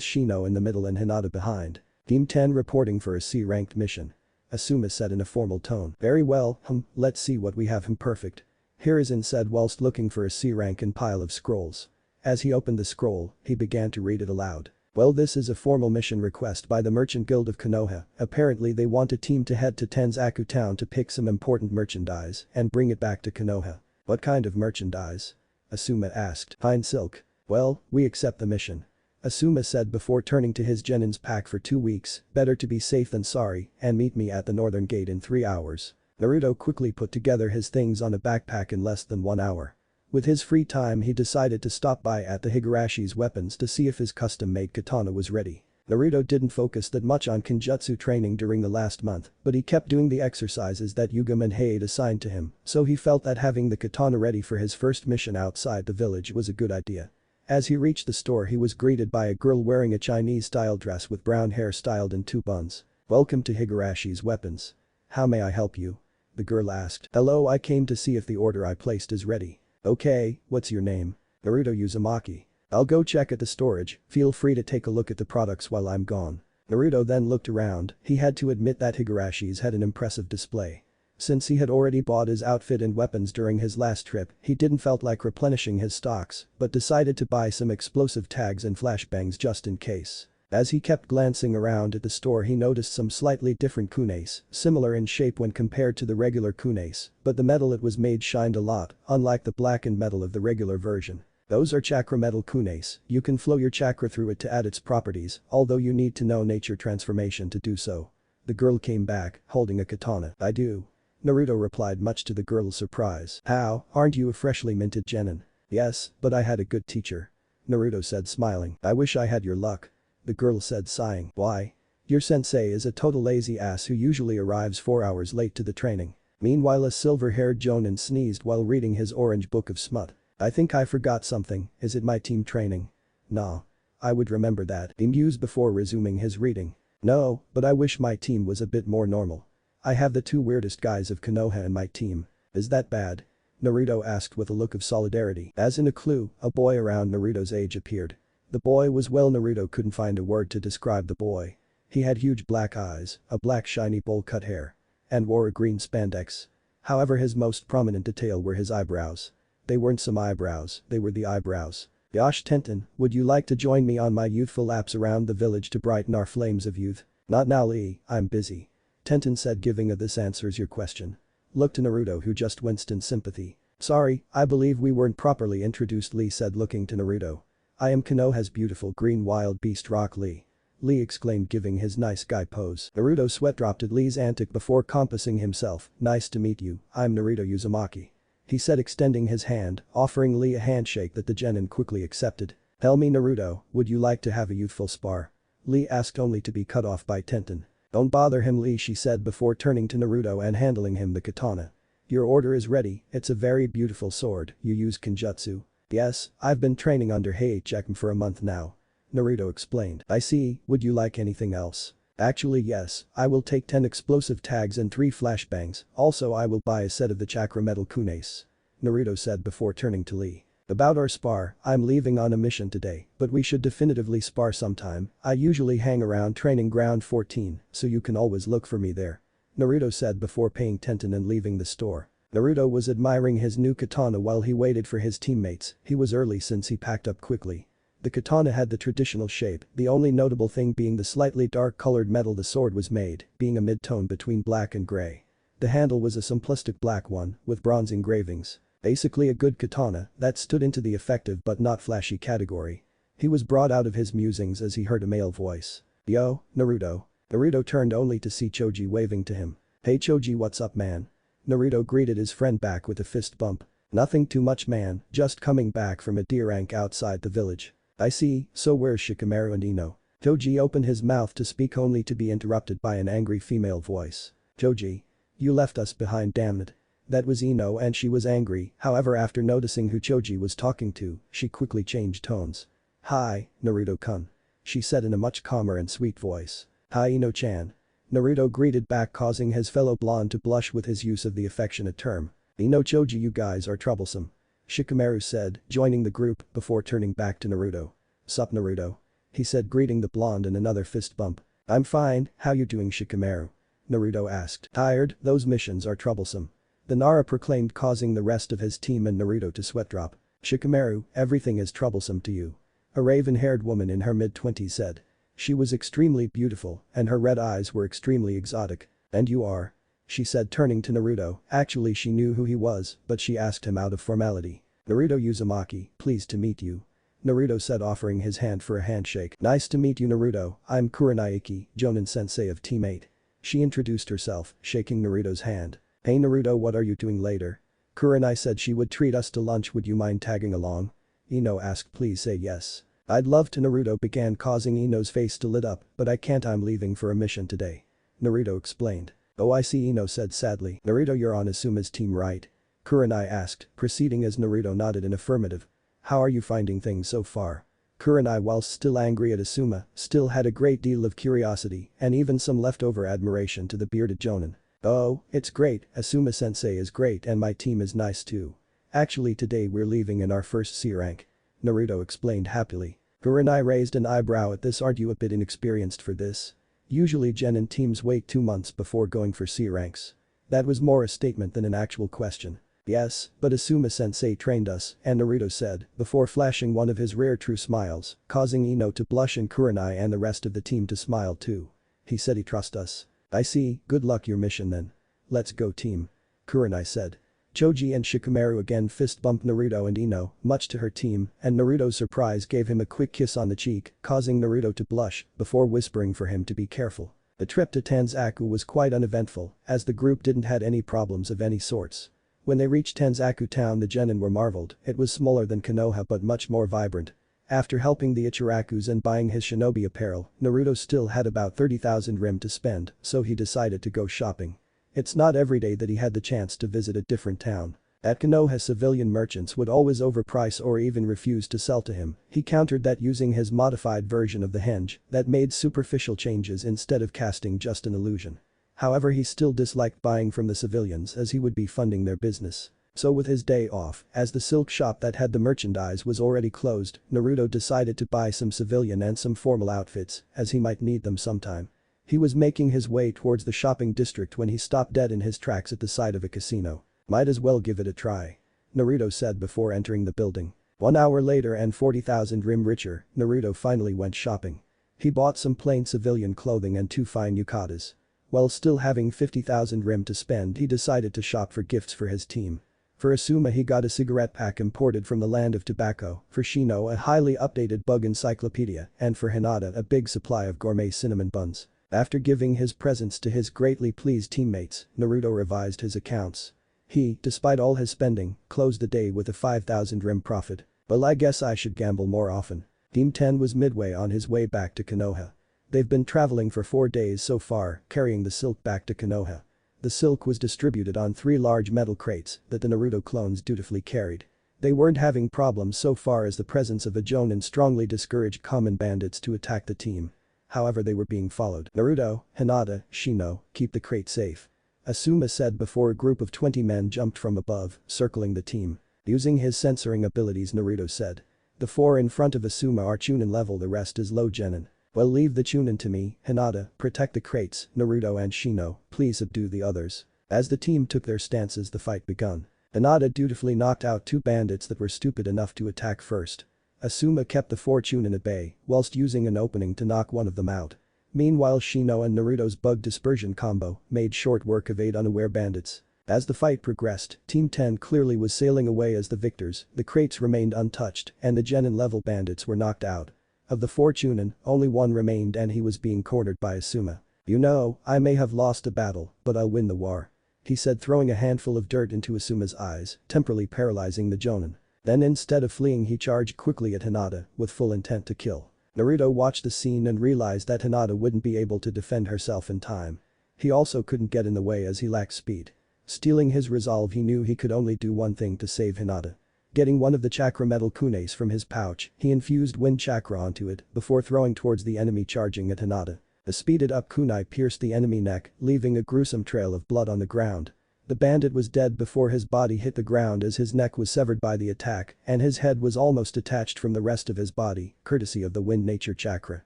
Shino in the middle and Hinata behind. Team 10 reporting for a C-ranked mission. Asuma said in a formal tone. Very well, let's see what we have him perfect. Hiruzen said whilst looking for a C rank in pile of scrolls. As he opened the scroll, he began to read it aloud. Well, this is a formal mission request by the Merchant Guild of Konoha. Apparently they want a team to head to Tanzaku town to pick some important merchandise and bring it back to Konoha. What kind of merchandise? Asuma asked. Fine silk. Well, we accept the mission. Asuma said before turning to his genin's pack for 2 weeks, better to be safe than sorry, and meet me at the northern gate in 3 hours. Naruto quickly put together his things on a backpack in less than 1 hour. With his free time, he decided to stop by at the Higarashi's weapons to see if his custom-made katana was ready. Naruto didn't focus that much on Kenjutsu training during the last month, but he kept doing the exercises that Yuga Menhei assigned to him, so he felt that having the katana ready for his first mission outside the village was a good idea. As he reached the store, he was greeted by a girl wearing a Chinese-style dress with brown hair styled in 2 buns. Welcome to Higarashi's weapons. How may I help you? The girl asked. Hello, I came to see if the order I placed is ready. Okay, what's your name? Naruto Uzumaki. I'll go check at the storage, feel free to take a look at the products while I'm gone. Naruto then looked around. He had to admit that Higarashi's had an impressive display. Since he had already bought his outfit and weapons during his last trip, he didn't felt like replenishing his stocks, but decided to buy some explosive tags and flashbangs just in case. As he kept glancing around at the store he noticed some slightly different kunais, similar in shape when compared to the regular kunais, but the metal it was made shined a lot, unlike the blackened metal of the regular version. Those are chakra metal kunais, you can flow your chakra through it to add its properties, although you need to know nature transformation to do so. The girl came back, holding a katana. I do. Naruto replied much to the girl's surprise. How, aren't you a freshly minted genin? Yes, but I had a good teacher. Naruto said smiling. I wish I had your luck. The girl said sighing. Why? Your sensei is a total lazy ass who usually arrives 4 hours late to the training. Meanwhile a silver-haired jonin sneezed while reading his orange book of smut. I think I forgot something, is it my team training? Nah. I would remember that, he mused before resuming his reading. No, but I wish my team was a bit more normal. I have the 2 weirdest guys of Konoha in my team. Is that bad? Naruto asked with a look of solidarity. As in a clue, a boy around Naruto's age appeared. The boy was well Naruto couldn't find a word to describe the boy. He had huge black eyes, a black shiny bowl-cut hair, and wore a green spandex. However his most prominent detail were his eyebrows. They weren't some eyebrows, they were the eyebrows. Yosh Tenten, would you like to join me on my youthful laps around the village to brighten our flames of youth? Not now Lee, I'm busy. Tenten said giving a this answers your question. Looked to Naruto who just winced in sympathy. Sorry, I believe we weren't properly introduced Lee said looking to Naruto. I am Konoha's beautiful green wild beast Rock Lee. Lee exclaimed giving his nice guy pose. Naruto sweat dropped at Lee's antic before compassing himself. Nice to meet you, I'm Naruto Uzumaki. He said extending his hand, offering Lee a handshake that the genin quickly accepted. Tell me Naruto, would you like to have a youthful spar? Lee asked only to be cut off by Tenten. Don't bother him Lee she said before turning to Naruto and handling him the katana. Your order is ready, it's a very beautiful sword, you use kenjutsu. Yes, I've been training under Heichekm for a month now. Naruto explained. I see, would you like anything else? Actually yes, I will take 10 explosive tags and 3 flashbangs, also I will buy a set of the chakra metal kunais. Naruto said before turning to Lee. About our spar, I'm leaving on a mission today, but we should definitively spar sometime, I usually hang around training ground 14, so you can always look for me there. Naruto said before paying Tenten and leaving the store. Naruto was admiring his new katana while he waited for his teammates, he was early since he packed up quickly. The katana had the traditional shape, the only notable thing being the slightly dark-colored metal the sword was made, being a mid-tone between black and gray. The handle was a simplistic black one, with bronze engravings. Basically a good katana that stood into the effective but not flashy category. He was brought out of his musings as he heard a male voice. Yo, Naruto. Naruto turned only to see Choji waving to him. Hey Choji what's up man? Naruto greeted his friend back with a fist bump. Nothing too much man, just coming back from a D rank outside the village. I see, so where's Shikamaru and Ino? Choji opened his mouth to speak only to be interrupted by an angry female voice. Choji. You left us behind damn it. That was Ino and she was angry, however after noticing who Choji was talking to, she quickly changed tones. Hi, Naruto-kun. She said in a much calmer and sweet voice. Hi Ino-chan. Naruto greeted back causing his fellow blonde to blush with his use of the affectionate term. Ino Choji you guys are troublesome. Shikamaru said, joining the group before turning back to Naruto. Sup Naruto? He said greeting the blonde in another fist bump. I'm fine, how you doing Shikamaru? Naruto asked. Tired, those missions are troublesome. The Nara proclaimed causing the rest of his team and Naruto to sweat drop. Shikamaru, everything is troublesome to you. A raven-haired woman in her mid-20s said. She was extremely beautiful and her red eyes were extremely exotic. And you are? She said turning to Naruto, actually she knew who he was, but she asked him out of formality. Naruto Uzumaki, pleased to meet you. Naruto said offering his hand for a handshake. Nice to meet you Naruto, I'm Kurenaiki, Jonin sensei of Team 8. She introduced herself, shaking Naruto's hand. Hey Naruto what are you doing later? Kurenai said she would treat us to lunch would you mind tagging along? Ino asked please say yes. I'd love to Naruto began causing Ino's face to lit up, but I can't I'm leaving for a mission today. Naruto explained. Oh I see Ino said sadly. Naruto you're on Asuma's team right? Kurenai asked, proceeding as Naruto nodded in affirmative. How are you finding things so far? Kurenai whilst still angry at Asuma, still had a great deal of curiosity and even some leftover admiration to the bearded jonin. Oh, it's great, Asuma-sensei is great and my team is nice too. Actually today we're leaving in our first C rank. Naruto explained happily. Kurenai raised an eyebrow at this aren't you a bit inexperienced for this? Usually genin teams wait 2 months before going for C ranks. That was more a statement than an actual question. Yes, but Asuma-sensei trained us, and Naruto said, before flashing one of his rare true smiles, causing Ino to blush and Kurenai and the rest of the team to smile too. He said he trusts us. I see, good luck your mission then. Let's go team. Kurenai said. Choji and Shikamaru again fist bumped Naruto and Ino, much to her team, and Naruto's surprise gave him a quick kiss on the cheek, causing Naruto to blush, before whispering for him to be careful. The trip to Tanzaku was quite uneventful, as the group didn't had any problems of any sorts. When they reached Tanzaku town the genin were marveled, it was smaller than Konoha but much more vibrant. After helping the Ichirakus and buying his shinobi apparel, Naruto still had about 30,000 rim to spend, so he decided to go shopping. It's not every day that he had the chance to visit a different town. At Konoha civilian merchants would always overprice or even refuse to sell to him. He countered that using his modified version of the henge that made superficial changes instead of casting just an illusion. However, he still disliked buying from the civilians as he would be funding their business. So with his day off, as the silk shop that had the merchandise was already closed, Naruto decided to buy some civilian and some formal outfits, as he might need them sometime. He was making his way towards the shopping district when he stopped dead in his tracks at the side of a casino. Might as well give it a try. Naruto said before entering the building. 1 hour later and 40,000 rim richer, Naruto finally went shopping. He bought some plain civilian clothing and 2 fine yukatas. While still having 50,000 rim to spend he decided to shop for gifts for his team. For Asuma he got a cigarette pack imported from the land of tobacco, for Shino a highly updated bug encyclopedia, and for Hinata a big supply of gourmet cinnamon buns. After giving his presents to his greatly pleased teammates, Naruto revised his accounts. He, despite all his spending, closed the day with a 5,000 rim profit. Well, I guess I should gamble more often. Team 10 was midway on his way back to Konoha. They've been traveling for 4 days so far, carrying the silk back to Konoha. The silk was distributed on 3 large metal crates that the Naruto clones dutifully carried. They weren't having problems so far as the presence of a jonin strongly discouraged common bandits to attack the team. However, they were being followed. Naruto, Hinata, Shino, keep the crate safe. Asuma said before a group of 20 men jumped from above, circling the team. Using his censoring abilities Naruto said. The 4 in front of Asuma are chunin level, the rest is low genin. Well, leave the chunin to me, Hinata, protect the crates, Naruto and Shino, please subdue the others. As the team took their stances the fight begun. Hinata dutifully knocked out 2 bandits that were stupid enough to attack first. Asuma kept the 4 chunin at bay, whilst using an opening to knock one of them out. Meanwhile Shino and Naruto's bug dispersion combo made short work of 8 unaware bandits. As the fight progressed, Team 10 clearly was sailing away as the victors, the crates remained untouched and the genin level bandits were knocked out. Of the 4 chunin, only 1 remained and he was being cornered by Asuma. You know, I may have lost a battle, but I'll win the war. He said, throwing a handful of dirt into Asuma's eyes, temporarily paralyzing the jonin. Then instead of fleeing he charged quickly at Hinata, with full intent to kill. Naruto watched the scene and realized that Hinata wouldn't be able to defend herself in time. He also couldn't get in the way as he lacked speed. Stealing his resolve, he knew he could only do one thing to save Hinata. Getting one of the chakra metal kunes from his pouch, he infused wind chakra onto it before throwing towards the enemy charging at Hinata. The speeded up kunai pierced the enemy neck, leaving a gruesome trail of blood on the ground. The bandit was dead before his body hit the ground as his neck was severed by the attack and his head was almost detached from the rest of his body, courtesy of the wind nature chakra.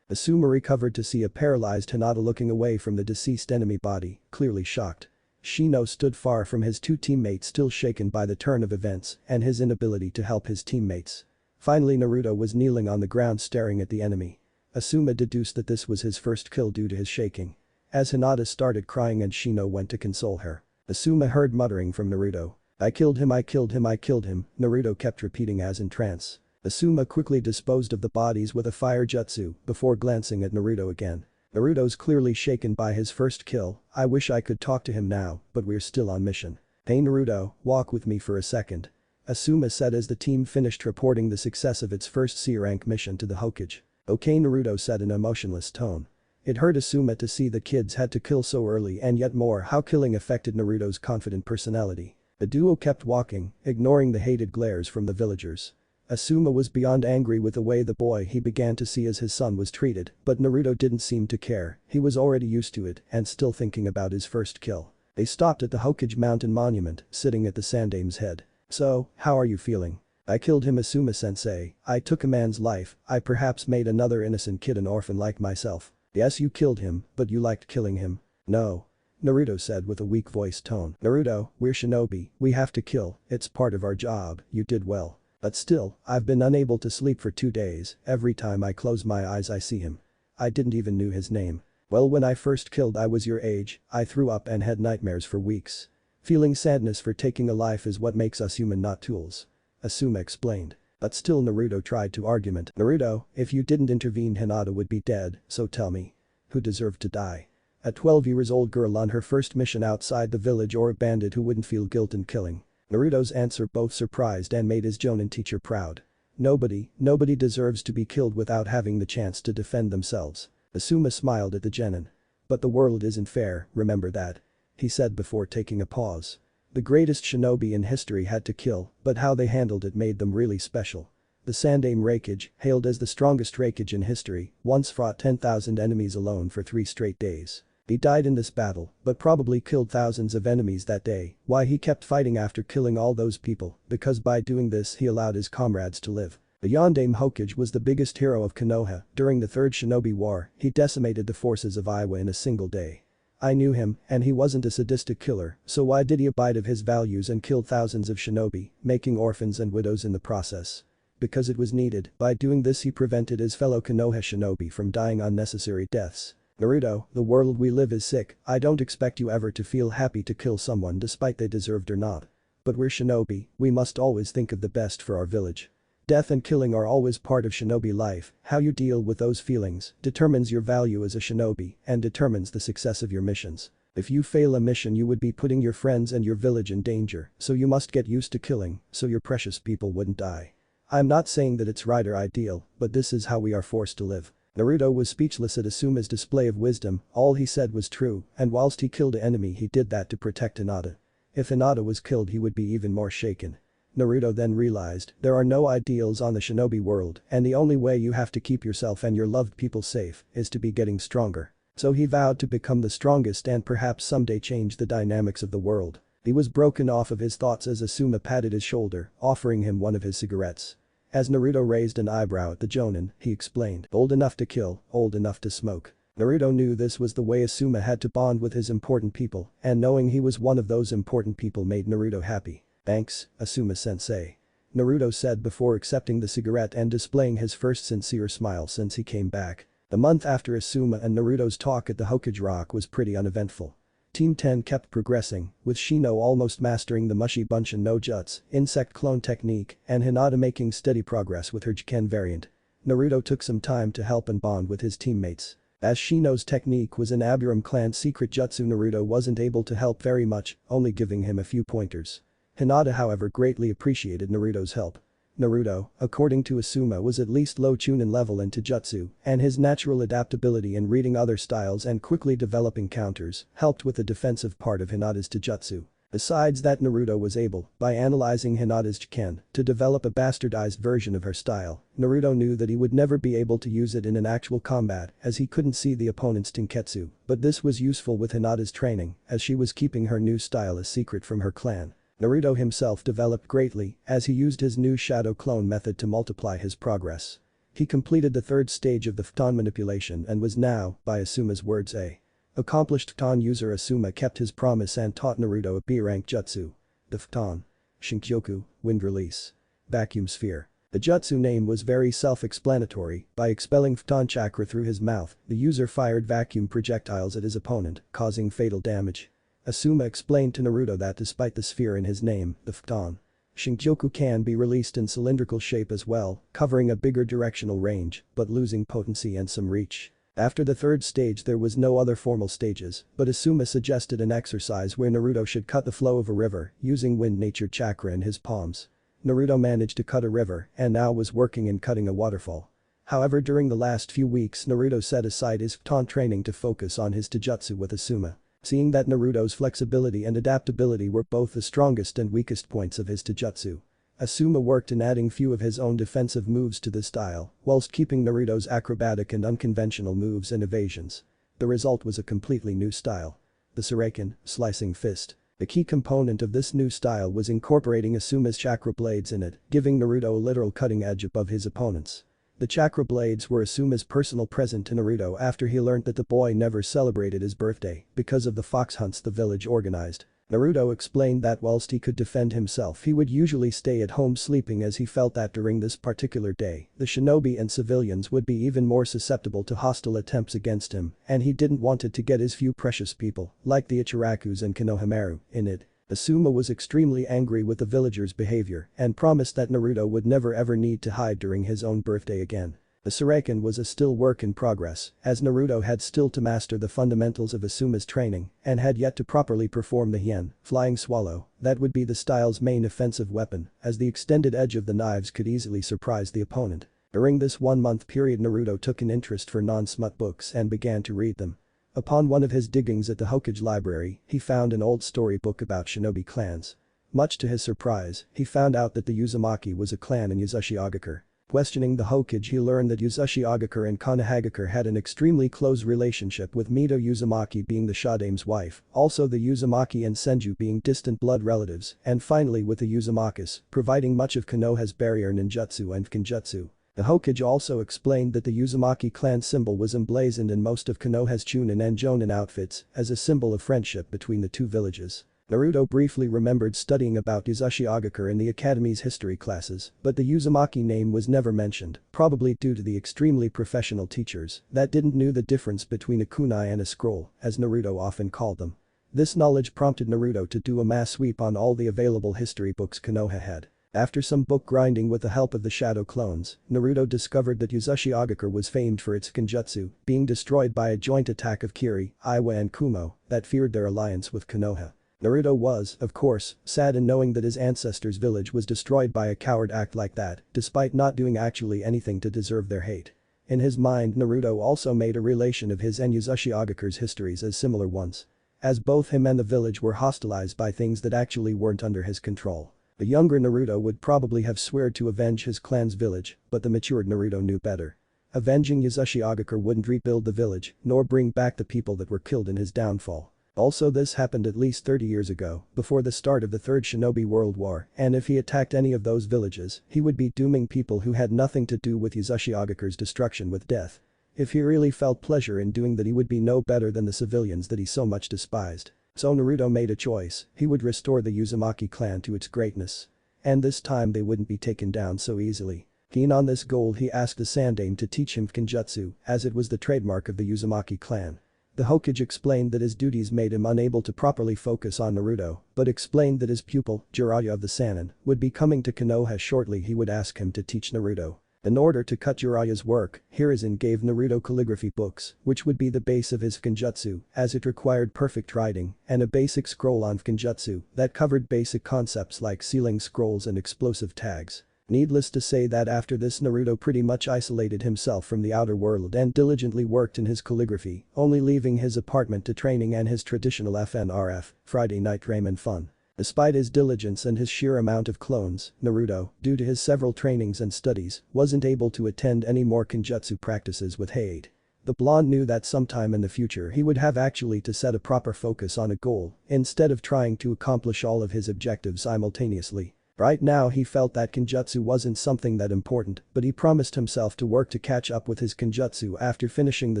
Asuma recovered to see a paralyzed Hinata looking away from the deceased enemy body, clearly shocked. Shino stood far from his 2 teammates, still shaken by the turn of events and his inability to help his teammates. Finally Naruto was kneeling on the ground staring at the enemy. Asuma deduced that this was his first kill due to his shaking. As Hinata started crying and Shino went to console her. Asuma heard muttering from Naruto. I killed him, I killed him, I killed him, Naruto kept repeating as in trance. Asuma quickly disposed of the bodies with a fire jutsu before glancing at Naruto again. Naruto's clearly shaken by his first kill, I wish I could talk to him now, but we're still on mission. Hey Naruto, walk with me for a second. Asuma said as the team finished reporting the success of its first C-rank mission to the Hokage. Okay, Naruto said in a emotionless tone. It hurt Asuma to see the kids had to kill so early and yet more how killing affected Naruto's confident personality. The duo kept walking, ignoring the hated glares from the villagers. Asuma was beyond angry with the way the boy he began to see as his son was treated, but Naruto didn't seem to care, he was already used to it and still thinking about his first kill. They stopped at the Hokage Mountain Monument, sitting at the Sandaime's head. So, how are you feeling? I killed him, Asuma-sensei, I took a man's life, I perhaps made another innocent kid an orphan like myself. Yes, you killed him, but you liked killing him. No. Naruto said with a weak voice tone. Naruto, we're shinobi, we have to kill, it's part of our job, you did well. But still, I've been unable to sleep for 2 days, every time I close my eyes I see him. I didn't even knew his name. Well, when I first killed I was your age, I threw up and had nightmares for weeks. Feeling sadness for taking a life is what makes us human, not tools. Asuma explained. But still Naruto tried to argument. Naruto, if you didn't intervene Hinata would be dead, so tell me. Who deserved to die? A 12-year-old girl on her first mission outside the village or a bandit who wouldn't feel guilt in killing? Naruto's answer both surprised and made his Jonin teacher proud. Nobody deserves to be killed without having the chance to defend themselves. Asuma smiled at the genin. But the world isn't fair, remember that. He said before taking a pause. The greatest shinobi in history had to kill, but how they handled it made them really special. The Sandaime Raikage, hailed as the strongest Raikage in history, once fought 10,000 enemies alone for 3 straight days. He died in this battle, but probably killed thousands of enemies that day. Why he kept fighting after killing all those people? Because by doing this he allowed his comrades to live. The Yondaime Hokage was the biggest hero of Konoha. During the Third Shinobi War, he decimated the forces of Iwa in a single day. I knew him, and he wasn't a sadistic killer, so why did he abide of his values and kill thousands of shinobi, making orphans and widows in the process? Because it was needed. By doing this he prevented his fellow Konoha shinobi from dying unnecessary deaths. Naruto, the world we live is sick, I don't expect you ever to feel happy to kill someone despite they deserved or not. But we're shinobi, we must always think of the best for our village. Death and killing are always part of shinobi life. How you deal with those feelings determines your value as a shinobi and determines the success of your missions. If you fail a mission you would be putting your friends and your village in danger, so you must get used to killing so your precious people wouldn't die. I'm not saying that it's right or ideal, but this is how we are forced to live. Naruto was speechless at Asuma's display of wisdom. All he said was true, and whilst he killed an enemy he did that to protect Hinata. If Hinata was killed he would be even more shaken. Naruto then realized there are no ideals on the shinobi world and the only way you have to keep yourself and your loved people safe is to be getting stronger. So he vowed to become the strongest and perhaps someday change the dynamics of the world. He was broken off of his thoughts as Asuma patted his shoulder, offering him one of his cigarettes. As Naruto raised an eyebrow at the Jonin, he explained, old enough to kill, old enough to smoke. Naruto knew this was the way Asuma had to bond with his important people, and knowing he was one of those important people made Naruto happy. Thanks, Asuma-sensei. Naruto said before accepting the cigarette and displaying his first sincere smile since he came back. The month after Asuma and Naruto's talk at the Hokage Rock was pretty uneventful. Team 10 kept progressing, with Shino almost mastering the Mushi Bunshin no Jutsu, insect clone technique, and Hinata making steady progress with her Jiken variant. Naruto took some time to help and bond with his teammates. As Shino's technique was an Aburam clan secret jutsu, Naruto wasn't able to help very much, only giving him a few pointers. Hinata however greatly appreciated Naruto's help. Naruto, according to Asuma, was at least low chunin level in Taijutsu, and his natural adaptability in reading other styles and quickly developing counters helped with the defensive part of Hinata's Taijutsu. Besides that, Naruto was able, by analyzing Hinata's Jiken, to develop a bastardized version of her style. Naruto knew that he would never be able to use it in an actual combat as he couldn't see the opponent's Tenketsu, but this was useful with Hinata's training as she was keeping her new style a secret from her clan. Naruto himself developed greatly as he used his new shadow clone method to multiply his progress. He completed the 3rd stage of the Futon manipulation and was now, by Asuma's words, a accomplished Futon user. Asuma kept his promise and taught Naruto a B-rank jutsu. The Futon. Shinkyoku, wind release. Vacuum sphere. The jutsu name was very self-explanatory. By expelling Futon chakra through his mouth, the user fired vacuum projectiles at his opponent, causing fatal damage. Asuma explained to Naruto that despite the sphere in his name, the Futon Shinkyoku can be released in cylindrical shape as well, covering a bigger directional range, but losing potency and some reach. After the 3rd stage there was no other formal stages, but Asuma suggested an exercise where Naruto should cut the flow of a river using wind nature chakra in his palms. Naruto managed to cut a river and now was working in cutting a waterfall. However, during the last few weeks Naruto set aside his Futon training to focus on his Taijutsu with Asuma. Seeing that Naruto's flexibility and adaptability were both the strongest and weakest points of his Taijutsu, Asuma worked in adding few of his own defensive moves to the style, whilst keeping Naruto's acrobatic and unconventional moves and evasions. The result was a completely new style. The Suraken, slicing fist. The key component of this new style was incorporating Asuma's chakra blades in it, giving Naruto a literal cutting edge above his opponents. The chakra blades were Asuma's personal present to Naruto after he learned that the boy never celebrated his birthday because of the fox hunts the village organized. Naruto explained that whilst he could defend himself he would usually stay at home sleeping as he felt that during this particular day, the shinobi and civilians would be even more susceptible to hostile attempts against him and he didn't want it to get his few precious people, like the Ichirakus and Konohamaru, in it. Asuma was extremely angry with the villagers' behavior and promised that Naruto would never ever need to hide during his own birthday again. The Shuriken was a still work in progress, as Naruto had still to master the fundamentals of Asuma's training and had yet to properly perform the hien, flying swallow, that would be the style's main offensive weapon, as the extended edge of the knives could easily surprise the opponent. During this 1-month period Naruto took an interest for non-smut books and began to read them. Upon one of his diggings at the Hokage library, he found an old storybook about shinobi clans. Much to his surprise, he found out that the Uzumaki was a clan in Yuzashigakure. Questioning the Hokage he learned that Yuzashigakure and Konohagakure had an extremely close relationship with Mito Uzumaki being the Sandaime's wife, also the Uzumaki and Senju being distant blood relatives, and finally with the Uzumakas, providing much of Konoha's barrier ninjutsu and Kenjutsu. The Hokage also explained that the Uzumaki clan symbol was emblazoned in most of Konoha's Chunin and Jonin outfits as a symbol of friendship between the two villages. Naruto briefly remembered studying about Yuzashigakure in the academy's history classes, but the Uzumaki name was never mentioned, probably due to the extremely professional teachers that didn't know the difference between a kunai and a scroll, as Naruto often called them. This knowledge prompted Naruto to do a mass sweep on all the available history books Konoha had. After some book grinding with the help of the shadow clones, Naruto discovered that Yuzashigakure was famed for its Kenjutsu, being destroyed by a joint attack of Kiri, Iwa and Kumo that feared their alliance with Konoha. Naruto was, of course, sad in knowing that his ancestors' village was destroyed by a coward act like that, despite not doing actually anything to deserve their hate. In his mind Naruto also made a relation of his and Yuzashigakare's histories as similar ones. As both him and the village were hostilized by things that actually weren't under his control. The younger Naruto would probably have sworn to avenge his clan's village, but the matured Naruto knew better. Avenging Yuzashigakure wouldn't rebuild the village, nor bring back the people that were killed in his downfall. Also this happened at least 30 years ago, before the start of the Third Shinobi World War, and if he attacked any of those villages, he would be dooming people who had nothing to do with Yuzashigakare's destruction with death. If he really felt pleasure in doing that he would be no better than the civilians that he so much despised. So Naruto made a choice, he would restore the Uzumaki clan to its greatness. And this time they wouldn't be taken down so easily. Keen on this goal he asked the Sandaime to teach him Kenjutsu, as it was the trademark of the Uzumaki clan. The Hokage explained that his duties made him unable to properly focus on Naruto, but explained that his pupil, Jiraiya of the Sannin, would be coming to Konoha shortly. He would ask him to teach Naruto. In order to cut Jiraiya's work, Hiruzen gave Naruto calligraphy books, which would be the base of his Kenjutsu, as it required perfect writing, and a basic scroll on Kenjutsu that covered basic concepts like sealing scrolls and explosive tags. Needless to say that after this Naruto pretty much isolated himself from the outer world and diligently worked in his calligraphy, only leaving his apartment to training and his traditional FNRF, Friday night ramen fun. Despite his diligence and his sheer amount of clones, Naruto, due to his several trainings and studies, wasn't able to attend any more Kenjutsu practices with Hade. The blonde knew that sometime in the future he would have actually to set a proper focus on a goal, instead of trying to accomplish all of his objectives simultaneously. Right now he felt that Kenjutsu wasn't something that important, but he promised himself to work to catch up with his Kenjutsu after finishing the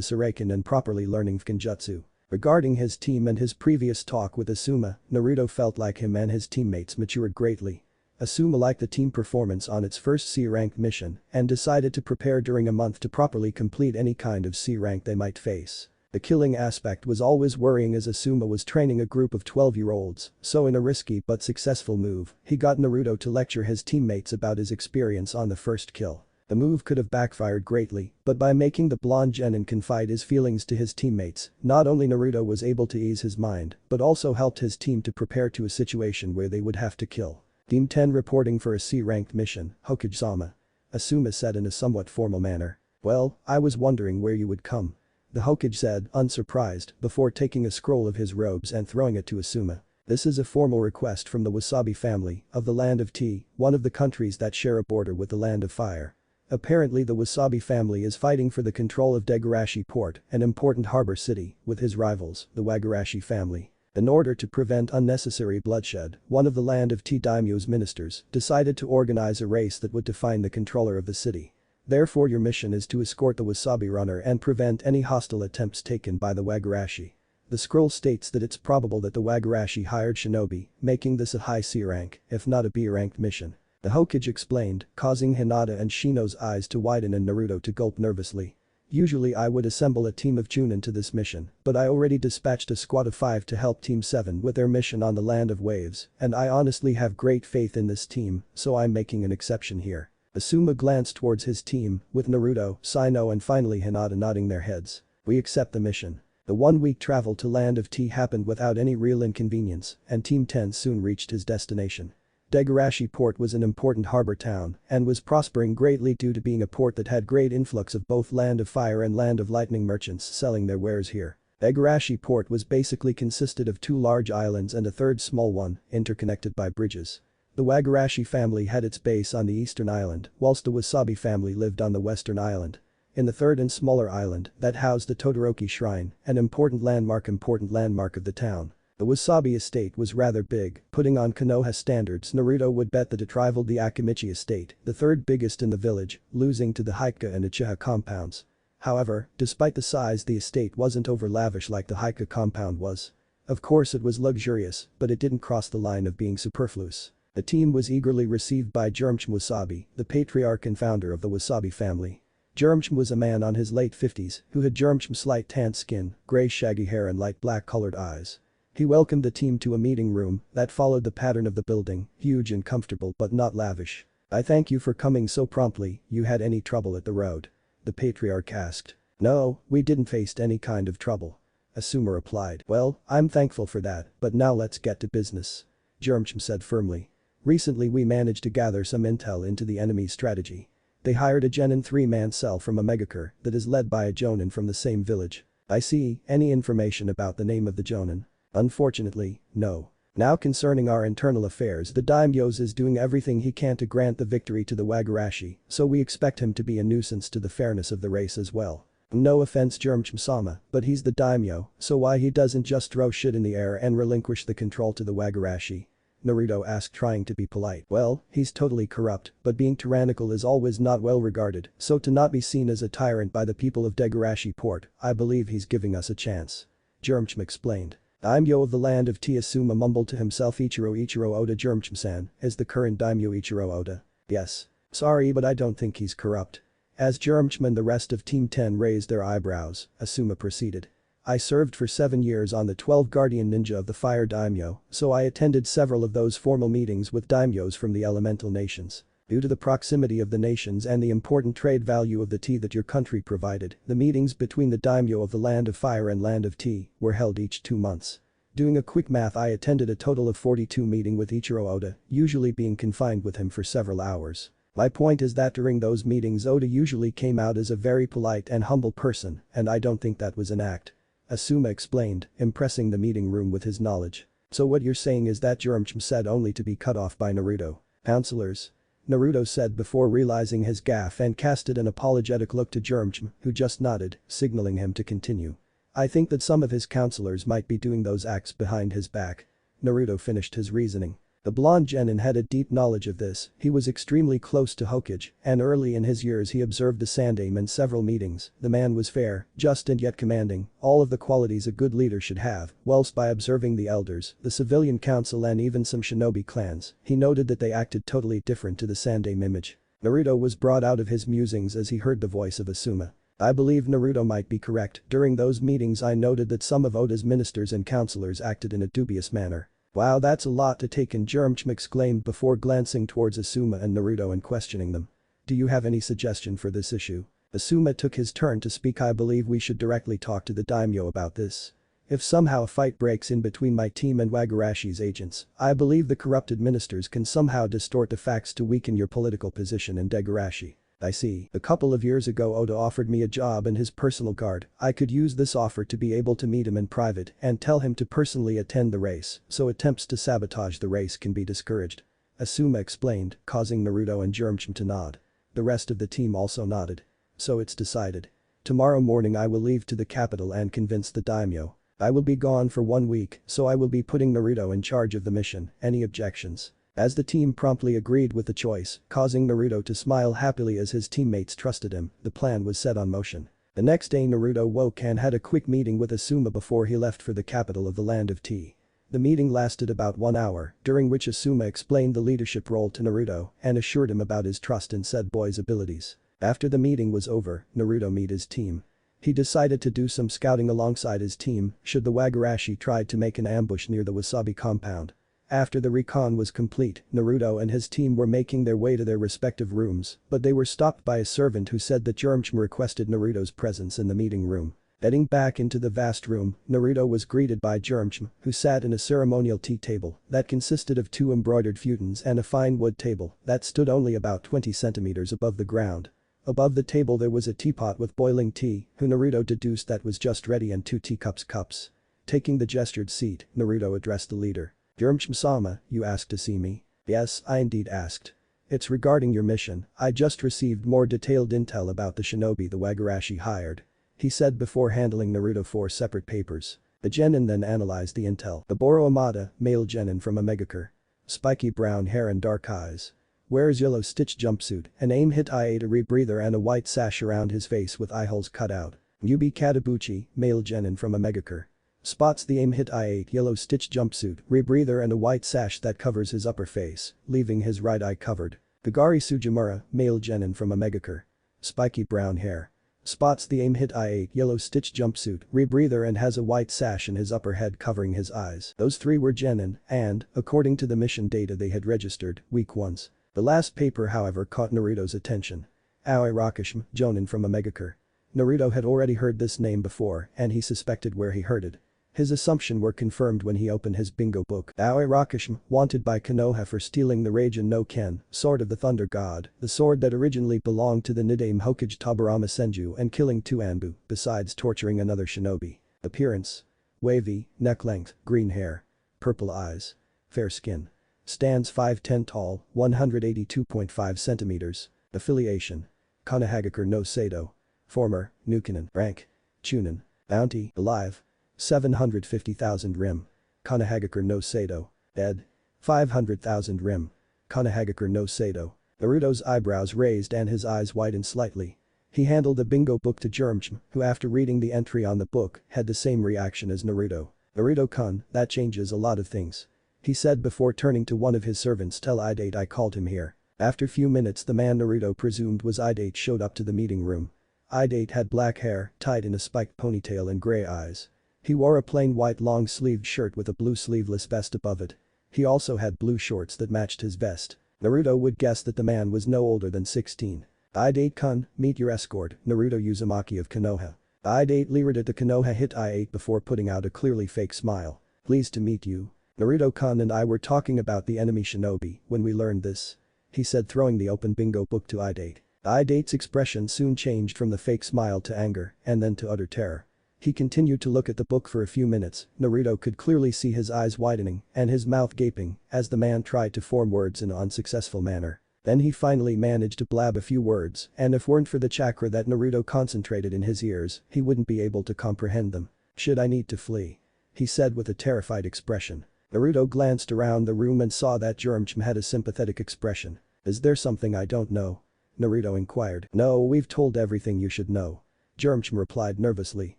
Shuriken and properly learning Kenjutsu. Regarding his team and his previous talk with Asuma, Naruto felt like him and his teammates matured greatly. Asuma liked the team performance on its first C-rank mission and decided to prepare during a month to properly complete any kind of C-rank they might face. The killing aspect was always worrying as Asuma was training a group of 12-year-olds, so in a risky but successful move, he got Naruto to lecture his teammates about his experience on the first kill. The move could have backfired greatly, but by making the blonde genin confide his feelings to his teammates, not only Naruto was able to ease his mind, but also helped his team to prepare to a situation where they would have to kill. Team 10 reporting for a C-ranked mission, Hokage-sama. Asuma said in a somewhat formal manner. Well, I was wondering where you would come. The Hokage said, unsurprised, before taking a scroll of his robes and throwing it to Asuma. This is a formal request from the Wasabi family, of the Land of Tea, one of the countries that share a border with the Land of Fire. Apparently the Wasabi family is fighting for the control of Degarashi Port, an important harbor city, with his rivals, the Wagarashi family. In order to prevent unnecessary bloodshed, one of the Land of Tea daimyo's ministers decided to organize a race that would define the controller of the city. Therefore your mission is to escort the Wasabi runner and prevent any hostile attempts taken by the Wagarashi. The scroll states that it's probable that the Wagarashi hired shinobi, making this a high C rank, if not a B ranked mission. The Hokage explained, causing Hinata and Shino's eyes to widen and Naruto to gulp nervously. Usually I would assemble a team of Chunin to this mission, but I already dispatched a squad of 5 to help Team 7 with their mission on the Land of Waves, and I honestly have great faith in this team, so I'm making an exception here. Asuma glanced towards his team, with Naruto, Sino and finally Hinata nodding their heads. We accept the mission. The 1-week travel to Land of Tea happened without any real inconvenience, and Team 10 soon reached his destination. Degarashi port was an important harbor town and was prospering greatly due to being a port that had great influx of both Land of Fire and Land of Lightning merchants selling their wares here. Degarashi port was basically consisted of 2 large islands and a third small one, interconnected by bridges. The Wagarashi family had its base on the eastern island, whilst the Wasabi family lived on the western island. In the third and smaller island that housed the Todoroki shrine, an important landmark of the town. The Wasabi estate was rather big, putting on Konoha standards Naruto would bet that it rivaled the Akimichi estate, the third biggest in the village, losing to the Haika and Uchiha compounds. However, despite the size the estate wasn't over lavish like the Haika compound was. Of course it was luxurious, but it didn't cross the line of being superfluous. The team was eagerly received by Jirmchen Wasabi, the patriarch and founder of the Wasabi family. Jirmchen was a man on his late 50s who had Jirmchen's light tanned skin, grey shaggy hair and light black colored eyes. He welcomed the team to a meeting room that followed the pattern of the building, huge and comfortable but not lavish. I thank you for coming so promptly, you had any trouble at the road? The patriarch asked. No, we didn't face any kind of trouble. Asuma replied. Well, I'm thankful for that, but now let's get to business. Jirmchen said firmly. Recently we managed to gather some intel into the enemy's strategy. They hired a Genin 3-man cell from a megacore that is led by a Jonin from the same village. I see, any information about the name of the Jonin? Unfortunately, no. Now concerning our internal affairs, the daimyo is doing everything he can to grant the victory to the Wagarashi, so we expect him to be a nuisance to the fairness of the race as well. No offense Jirmchen-sama, but he's the daimyo, so why he doesn't just throw shit in the air and relinquish the control to the Wagarashi? Naruto asked trying to be polite. Well, he's totally corrupt, but being tyrannical is always not well regarded, so to not be seen as a tyrant by the people of Degarashi port, I believe he's giving us a chance. Jirmchen explained. Daimyo of the Land of Tea Asuma mumbled to himself Ichiro Oda Jirmchen-san, is the current daimyo Ichiro Oda? Yes. Sorry but I don't think he's corrupt. As Jirmchen and the rest of Team 10 raised their eyebrows, Asuma proceeded. I served for 7 years on the 12 Guardian Ninja of the Fire Daimyo, so I attended several of those formal meetings with daimyos from the elemental nations. Due to the proximity of the nations and the important trade value of the tea that your country provided, the meetings between the daimyo of the Land of Fire and Land of Tea were held each 2 months. Doing a quick math I attended a total of 42 meetings with Ichiro Oda, usually being confined with him for several hours. My point is that during those meetings Oda usually came out as a very polite and humble person, and I don't think that was an act. Asuma explained, impressing the meeting room with his knowledge. So what you're saying is that Jirmchen said only to be cut off by Naruto. Counselors? Naruto said before realizing his gaffe and casted an apologetic look to Jirmchen, who just nodded, signaling him to continue. I think that some of his counselors might be doing those acts behind his back. Naruto finished his reasoning. The blonde genin had a deep knowledge of this, he was extremely close to Hokage, and early in his years he observed the Sandaime in several meetings. The man was fair, just and yet commanding, all of the qualities a good leader should have, whilst by observing the elders, the civilian council and even some shinobi clans, he noted that they acted totally different to the Sandaime image. Naruto was brought out of his musings as he heard the voice of Asuma. I believe Naruto might be correct, during those meetings I noted that some of Oda's ministers and counselors acted in a dubious manner. Wow, that's a lot to take in, Jirmchen exclaimed before glancing towards Asuma and Naruto and questioning them. Do you have any suggestion for this issue? Asuma took his turn to speak. I believe we should directly talk to the daimyo about this. If somehow a fight breaks in between my team and Wagarashi's agents, I believe the corrupted ministers can somehow distort the facts to weaken your political position in Degarashi. I see. A couple of years ago Oda offered me a job in his personal guard. I could use this offer to be able to meet him in private and tell him to personally attend the race, so attempts to sabotage the race can be discouraged. Asuma explained, causing Naruto and Jirmchen to nod. The rest of the team also nodded. So it's decided. Tomorrow morning I will leave to the capital and convince the daimyo. I will be gone for 1 week, so I will be putting Naruto in charge of the mission. Any objections? As the team promptly agreed with the choice, causing Naruto to smile happily as his teammates trusted him, the plan was set on motion. The next day Naruto woke and had a quick meeting with Asuma before he left for the capital of the Land of Tea. The meeting lasted about 1 hour, during which Asuma explained the leadership role to Naruto and assured him about his trust in said boy's abilities. After the meeting was over, Naruto met his team. He decided to do some scouting alongside his team should the Wagarashi try to make an ambush near the Wasabi compound. After the recon was complete, Naruto and his team were making their way to their respective rooms, but they were stopped by a servant who said that Jirmchim requested Naruto's presence in the meeting room. Heading back into the vast room, Naruto was greeted by Jirmchim, who sat in a ceremonial tea table that consisted of 2 embroidered futons and a fine wood table that stood only about 20 centimeters above the ground. Above the table there was a teapot with boiling tea, who Naruto deduced that was just ready, and 2 teacups cups. Taking the gestured seat, Naruto addressed the leader. Jirmchim-sama, you asked to see me? Yes, I indeed asked. It's regarding your mission. I just received more detailed intel about the shinobi the Wagarashi hired. He said before handling Naruto 4 separate papers. The genin then analyzed the intel. The Boro Amada, male genin from a megacur. Spiky brown hair and dark eyes. Wears yellow stitch jumpsuit, an aim hit I8 a rebreather and a white sash around his face with eye holes cut out. Yubi Katabuchi, male genin from a megacur. Spots the aim hit I8 yellow stitch jumpsuit, rebreather and a white sash that covers his upper face, leaving his right eye covered. Gagari Sujimura, male genin from a megacur. Spiky brown hair. Spots the aim hit I8 yellow stitch jumpsuit, rebreather and has a white sash in his upper head covering his eyes. Those 3 were genin and, according to the mission data they had registered, weak ones. The last paper however caught Naruto's attention. Aoi Rakashima, jonin from a megacur. Naruto had already heard this name before and he suspected where he heard it. His assumption were confirmed when he opened his bingo book. Aoi Rakashima, wanted by Konoha for stealing the Raijin no Ken, sword of the Thunder God, the sword that originally belonged to the Nidaime Hokage Tabarama Senju, and killing 2 Anbu, besides torturing another shinobi. Appearance. Wavy, neck length, green hair. Purple eyes. Fair skin. Stands 5'10" tall, 182.5 centimeters. Affiliation. Konohagakure no Seido. Former, Nukenin. Rank. Chunin. Bounty. Alive. 750,000 rim. Konohagakure no Seido. Ed. 500,000 rim. Konohagakure no Seido. Naruto's eyebrows raised and his eyes widened slightly. He handed the bingo book to Jirmchim, who after reading the entry on the book, had the same reaction as Naruto. Naruto-kun, that changes a lot of things. He said before turning to one of his servants, tell Idate I called him here. After few minutes the man Naruto presumed was Idate showed up to the meeting room. Idate had black hair, tied in a spiked ponytail and gray eyes. He wore a plain white long-sleeved shirt with a blue sleeveless vest above it. He also had blue shorts that matched his vest. Naruto would guess that the man was no older than 16. Idate-kun, meet your escort, Naruto Uzumaki of Konoha. Idate leered at the Konoha hit I8 before putting out a clearly fake smile. Pleased to meet you. Naruto-kun and I were talking about the enemy shinobi when we learned this. He said throwing the open bingo book to Idate. Idate's expression soon changed from the fake smile to anger and then to utter terror. He continued to look at the book for a few minutes. Naruto could clearly see his eyes widening and his mouth gaping as the man tried to form words in an unsuccessful manner. Then he finally managed to blab a few words, and if weren't for the chakra that Naruto concentrated in his ears, he wouldn't be able to comprehend them. Should I need to flee? He said with a terrified expression. Naruto glanced around the room and saw that Jirmchim had a sympathetic expression. Is there something I don't know? Naruto inquired. No, we've told everything you should know. Jirmchim replied nervously.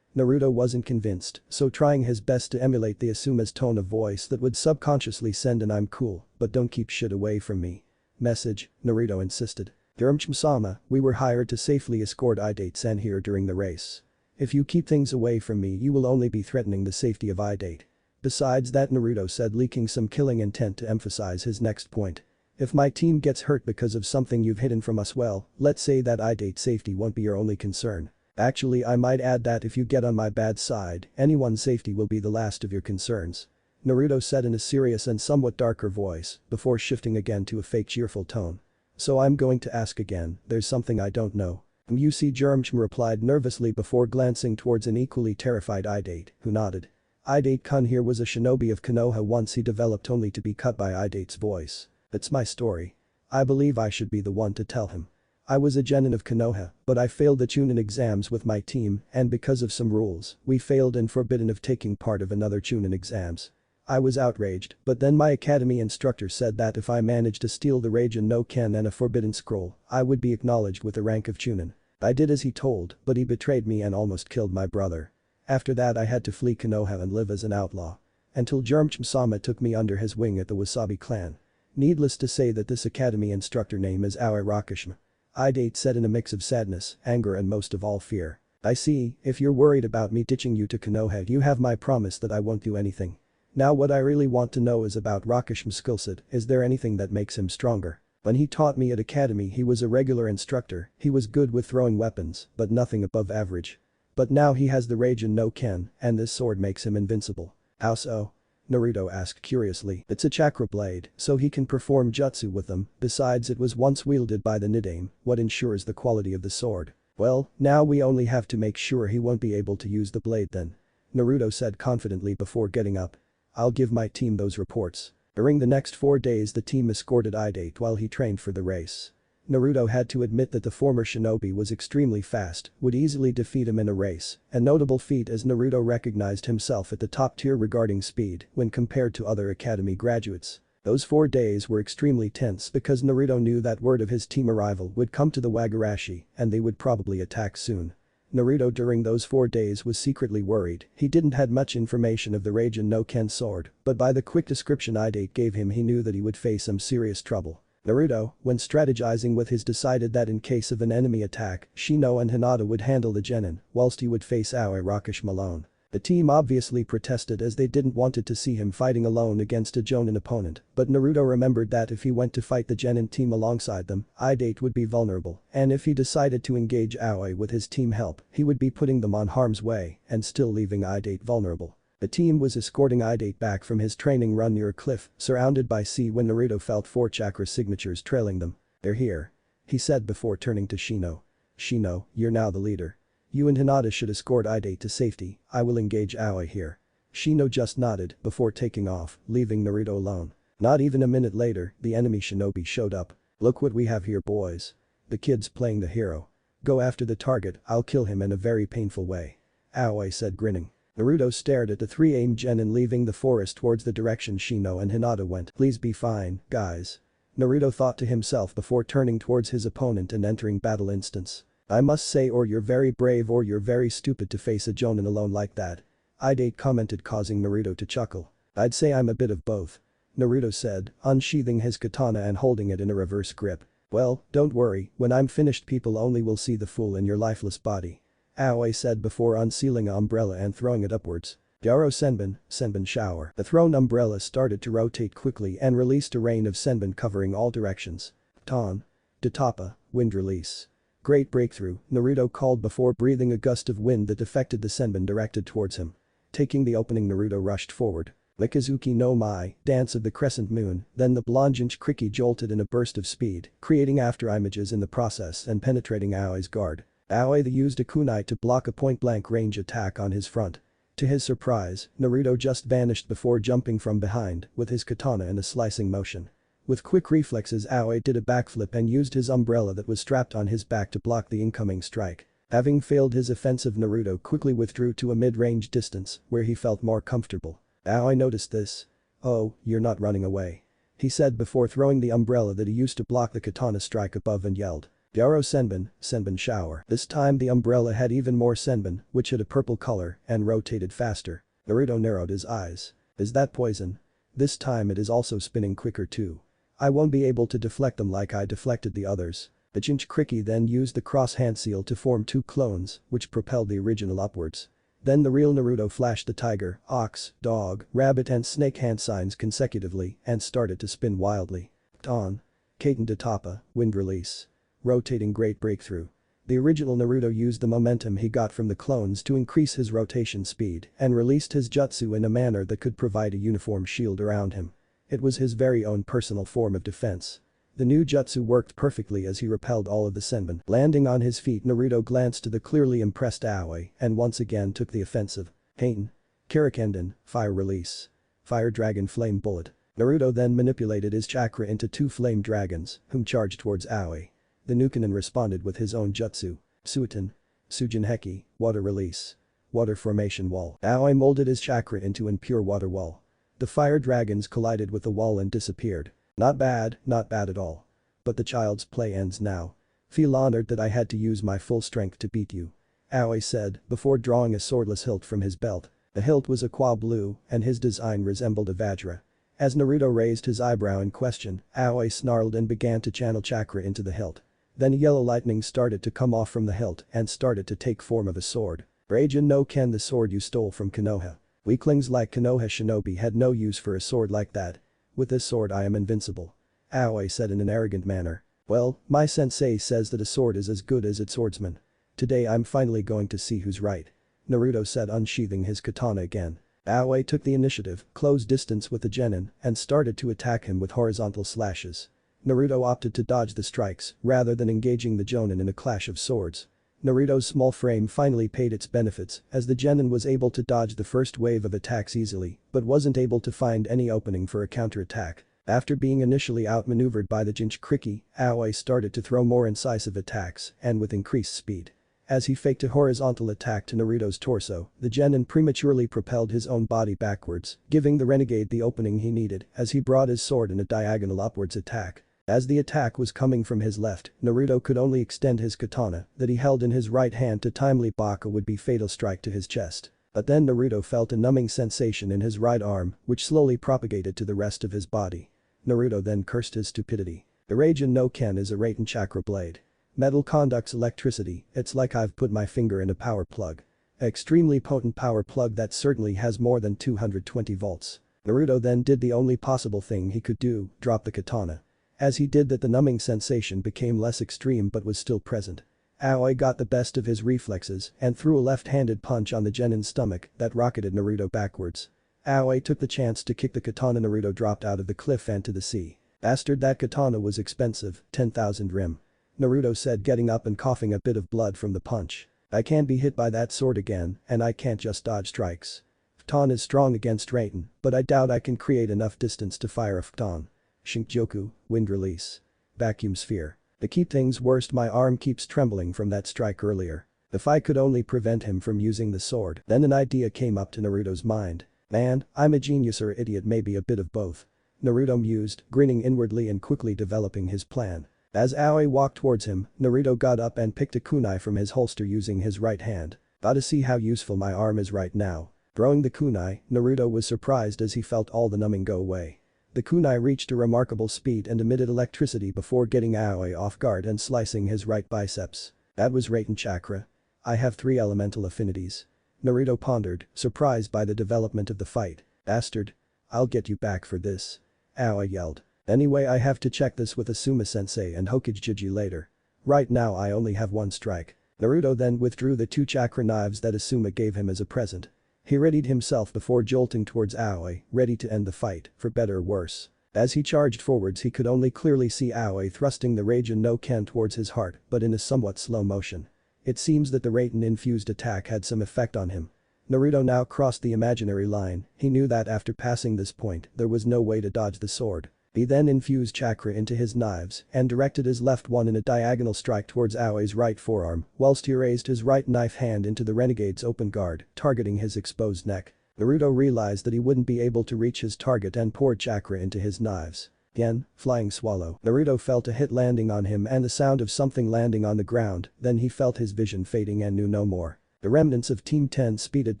Naruto wasn't convinced, so trying his best to emulate the Asuma's tone of voice that would subconsciously send an I'm cool, but don't keep shit away from me message, Naruto insisted. Jirmchim-sama, we were hired to safely escort Idate-san here during the race. If you keep things away from me you will only be threatening the safety of Idate. Besides that, Naruto said, leaking some killing intent to emphasize his next point. If my team gets hurt because of something you've hidden from us, well, let's say that Idate's safety won't be your only concern. Actually, I might add that if you get on my bad side, anyone's safety will be the last of your concerns. Naruto said in a serious and somewhat darker voice, before shifting again to a fake cheerful tone. So I'm going to ask again, there's something I don't know. You see, Jirmchim replied nervously before glancing towards an equally terrified Idate, who nodded. Idate-kun here was a shinobi of Konoha once he developed only to be cut by Idate's voice. It's my story. I believe I should be the one to tell him. I was a genin of Konoha, but I failed the Chunin exams with my team and because of some rules, we failed and forbidden of taking part of another Chunin exams. I was outraged, but then my academy instructor said that if I managed to steal the Raijin no Ken and a forbidden scroll, I would be acknowledged with the rank of Chunin. I did as he told, but he betrayed me and almost killed my brother. After that I had to flee Konoha and live as an outlaw. Until Germchim-sama took me under his wing at the Wasabi clan. Needless to say that this academy instructor name is Aoi Rakashima. I said in a mix of sadness, anger and most of all fear. I see, if you're worried about me ditching you to Konoha, you have my promise that I won't do anything. Now what I really want to know is about Rakashima's skillset. Is there anything that makes him stronger? When he taught me at academy he was a regular instructor, he was good with throwing weapons, but nothing above average. But now he has the Raijin no Ken, and this sword makes him invincible. How so? Naruto asked curiously. It's a chakra blade, so he can perform jutsu with them, besides it was once wielded by the Nidaime, what ensures the quality of the sword. Well, now we only have to make sure he won't be able to use the blade then. Naruto said confidently before getting up. I'll give my team those reports. During the next 4 days the team escorted Idate while he trained for the race. Naruto had to admit that the former shinobi was extremely fast, would easily defeat him in a race, a notable feat as Naruto recognized himself at the top tier regarding speed when compared to other academy graduates. Those 4 days were extremely tense because Naruto knew that word of his team arrival would come to the Wagarashi and they would probably attack soon. Naruto during those 4 days was secretly worried, he didn't had much information of the Raijin no Ken sword, but by the quick description Idate gave him he knew that he would face some serious trouble. Naruto, when strategizing with his decided that in case of an enemy attack, Shino and Hinata would handle the genin, whilst he would face Aoi Rakashima alone. The team obviously protested as they didn't wanted to see him fighting alone against a Jonin opponent, but Naruto remembered that if he went to fight the genin team alongside them, Idate would be vulnerable, and if he decided to engage Aoi with his team help, he would be putting them on harm's way and still leaving Idate vulnerable. The team was escorting Idate back from his training run near a cliff, surrounded by sea when Naruto felt 4 chakra signatures trailing them. They're here. He said before turning to Shino. Shino, you're now the leader. You and Hinata should escort Idate to safety, I will engage Aoi here. Shino just nodded before taking off, leaving Naruto alone. Not even a minute later, the enemy shinobi showed up. Look what we have here boys. The kid's playing the hero. Go after the target, I'll kill him in a very painful way. Aoi said grinning. Naruto stared at the 3 aimed genin leaving the forest towards the direction Shino and Hinata went. Please be fine, guys. Naruto thought to himself before turning towards his opponent and entering battle instance. I must say or you're very brave or you're very stupid to face a Jonin alone like that. Idate commented causing Naruto to chuckle. I'd say I'm a bit of both. Naruto said, unsheathing his katana and holding it in a reverse grip. Well, don't worry, when I'm finished people only will see the fool in your lifeless body. Aoi said before unsealing an umbrella and throwing it upwards. Gyaro Senbon shower. The thrown umbrella started to rotate quickly and released a rain of Senbon covering all directions. Ton. Datapa, wind release. Great breakthrough, Naruto called before breathing a gust of wind that affected the Senbon directed towards him. Taking the opening Naruto rushed forward. Mikazuki no Mai, dance of the crescent moon, then the blonde Jinchuriki jolted in a burst of speed, creating after images in the process and penetrating Aoi's guard. Aoi used a kunai to block a point-blank range attack on his front. To his surprise, Naruto just vanished before jumping from behind with his katana in a slicing motion. With quick reflexes Aoi did a backflip and used his umbrella that was strapped on his back to block the incoming strike. Having failed his offensive Naruto quickly withdrew to a mid-range distance where he felt more comfortable. Aoi noticed this. Oh, you're not running away. He said before throwing the umbrella that he used to block the katana strike above and yelled. Gyaro Senbon shower. This time the umbrella had even more Senbon, which had a purple color and rotated faster. Naruto narrowed his eyes. Is that poison? This time it is also spinning quicker too. I won't be able to deflect them like I deflected the others. The Jinchuriki then used the cross hand seal to form 2 clones, which propelled the original upwards. Then the real Naruto flashed the tiger, ox, dog, rabbit and snake hand signs consecutively and started to spin wildly. Ton. Kaiten Datapa, wind release. Rotating great breakthrough. The original Naruto used the momentum he got from the clones to increase his rotation speed and released his jutsu in a manner that could provide a uniform shield around him. It was his very own personal form of defense. The new jutsu worked perfectly as he repelled all of the Senbon. Landing on his feet Naruto glanced to the clearly impressed Aoi and once again took the offensive. Kaiten. Karakenden, fire release. Fire dragon flame bullet. Naruto then manipulated his chakra into 2 flame dragons, whom charged towards Aoi. The Nukenin responded with his own jutsu. Suiten. Sujinheki, water release. Water formation wall. Aoi molded his chakra into an pure water wall. The fire dragons collided with the wall and disappeared. Not bad at all. But the child's play ends now. Feel honored that I had to use my full strength to beat you. Aoi said, before drawing a swordless hilt from his belt. The hilt was aqua blue, and his design resembled a vajra. As Naruto raised his eyebrow in question, Aoi snarled and began to channel chakra into the hilt. Then yellow lightning started to come off from the hilt and started to take form of a sword. Raijin no Ken, the sword you stole from Konoha. Weaklings like Konoha shinobi had no use for a sword like that. With this sword I am invincible. Aoi said in an arrogant manner. Well, my sensei says that a sword is as good as its swordsman. Today I'm finally going to see who's right. Naruto said, unsheathing his katana again. Aoi took the initiative, closed distance with the genin, and started to attack him with horizontal slashes. Naruto opted to dodge the strikes rather than engaging the jonin in a clash of swords. Naruto's small frame finally paid its benefits as the genin was able to dodge the first wave of attacks easily but wasn't able to find any opening for a counterattack. After being initially outmaneuvered by the Jinchuriki, Aoi started to throw more incisive attacks and with increased speed. As he faked a horizontal attack to Naruto's torso, the genin prematurely propelled his own body backwards, giving the renegade the opening he needed as he brought his sword in a diagonal upwards attack. As the attack was coming from his left, Naruto could only extend his katana that he held in his right hand to timely block a would-be fatal strike to his chest. But then Naruto felt a numbing sensation in his right arm, which slowly propagated to the rest of his body. Naruto then cursed his stupidity. The Raijin no Ken is a Raiten chakra blade. Metal conducts electricity, it's like I've put my finger in a power plug. An extremely potent power plug that certainly has more than 220 volts. Naruto then did the only possible thing he could do, drop the katana. As he did that, the numbing sensation became less extreme but was still present. Aoi got the best of his reflexes and threw a left-handed punch on the genin's stomach that rocketed Naruto backwards. Aoi took the chance to kick the katana. Naruto dropped out of the cliff and to the sea. Bastard, that katana was expensive, 10,000 rim. Naruto said, getting up and coughing a bit of blood from the punch. I can't be hit by that sword again and I can't just dodge strikes. Pton is strong against Raiten, but I doubt I can create enough distance to fire a Pton. Shinkjoku, wind release. Vacuum sphere. To keep things worse, my arm keeps trembling from that strike earlier. If I could only prevent him from using the sword. Then an idea came up to Naruto's mind. Man, I'm a genius or idiot, maybe a bit of both. Naruto mused, grinning inwardly and quickly developing his plan. As Aoi walked towards him, Naruto got up and picked a kunai from his holster using his right hand. Gotta see how useful my arm is right now. Throwing the kunai, Naruto was surprised as he felt all the numbing go away. The kunai reached a remarkable speed and emitted electricity before getting Aoi off guard and slicing his right biceps. That was Raiten chakra. I have 3 elemental affinities. Naruto pondered, surprised by the development of the fight. Bastard. I'll get you back for this. Aoi yelled. Anyway, I have to check this with Asuma-sensei and Hokage later. Right now I only have 1 strike. Naruto then withdrew the 2 chakra knives that Asuma gave him as a present. He readied himself before jolting towards Aoi, ready to end the fight, for better or worse. As he charged forwards, he could only clearly see Aoi thrusting the Raijin no Ken towards his heart, but in a somewhat slow motion. It seems that the Raiten-infused attack had some effect on him. Naruto now crossed the imaginary line. He knew that after passing this point, there was no way to dodge the sword. He then infused chakra into his knives and directed his left one in a diagonal strike towards Aoi's right forearm, whilst he raised his right knife hand into the renegade's open guard, targeting his exposed neck. Naruto realized that he wouldn't be able to reach his target and poured chakra into his knives. Again, flying swallow. Naruto felt a hit landing on him and the sound of something landing on the ground, then he felt his vision fading and knew no more. The remnants of Team 10 speeded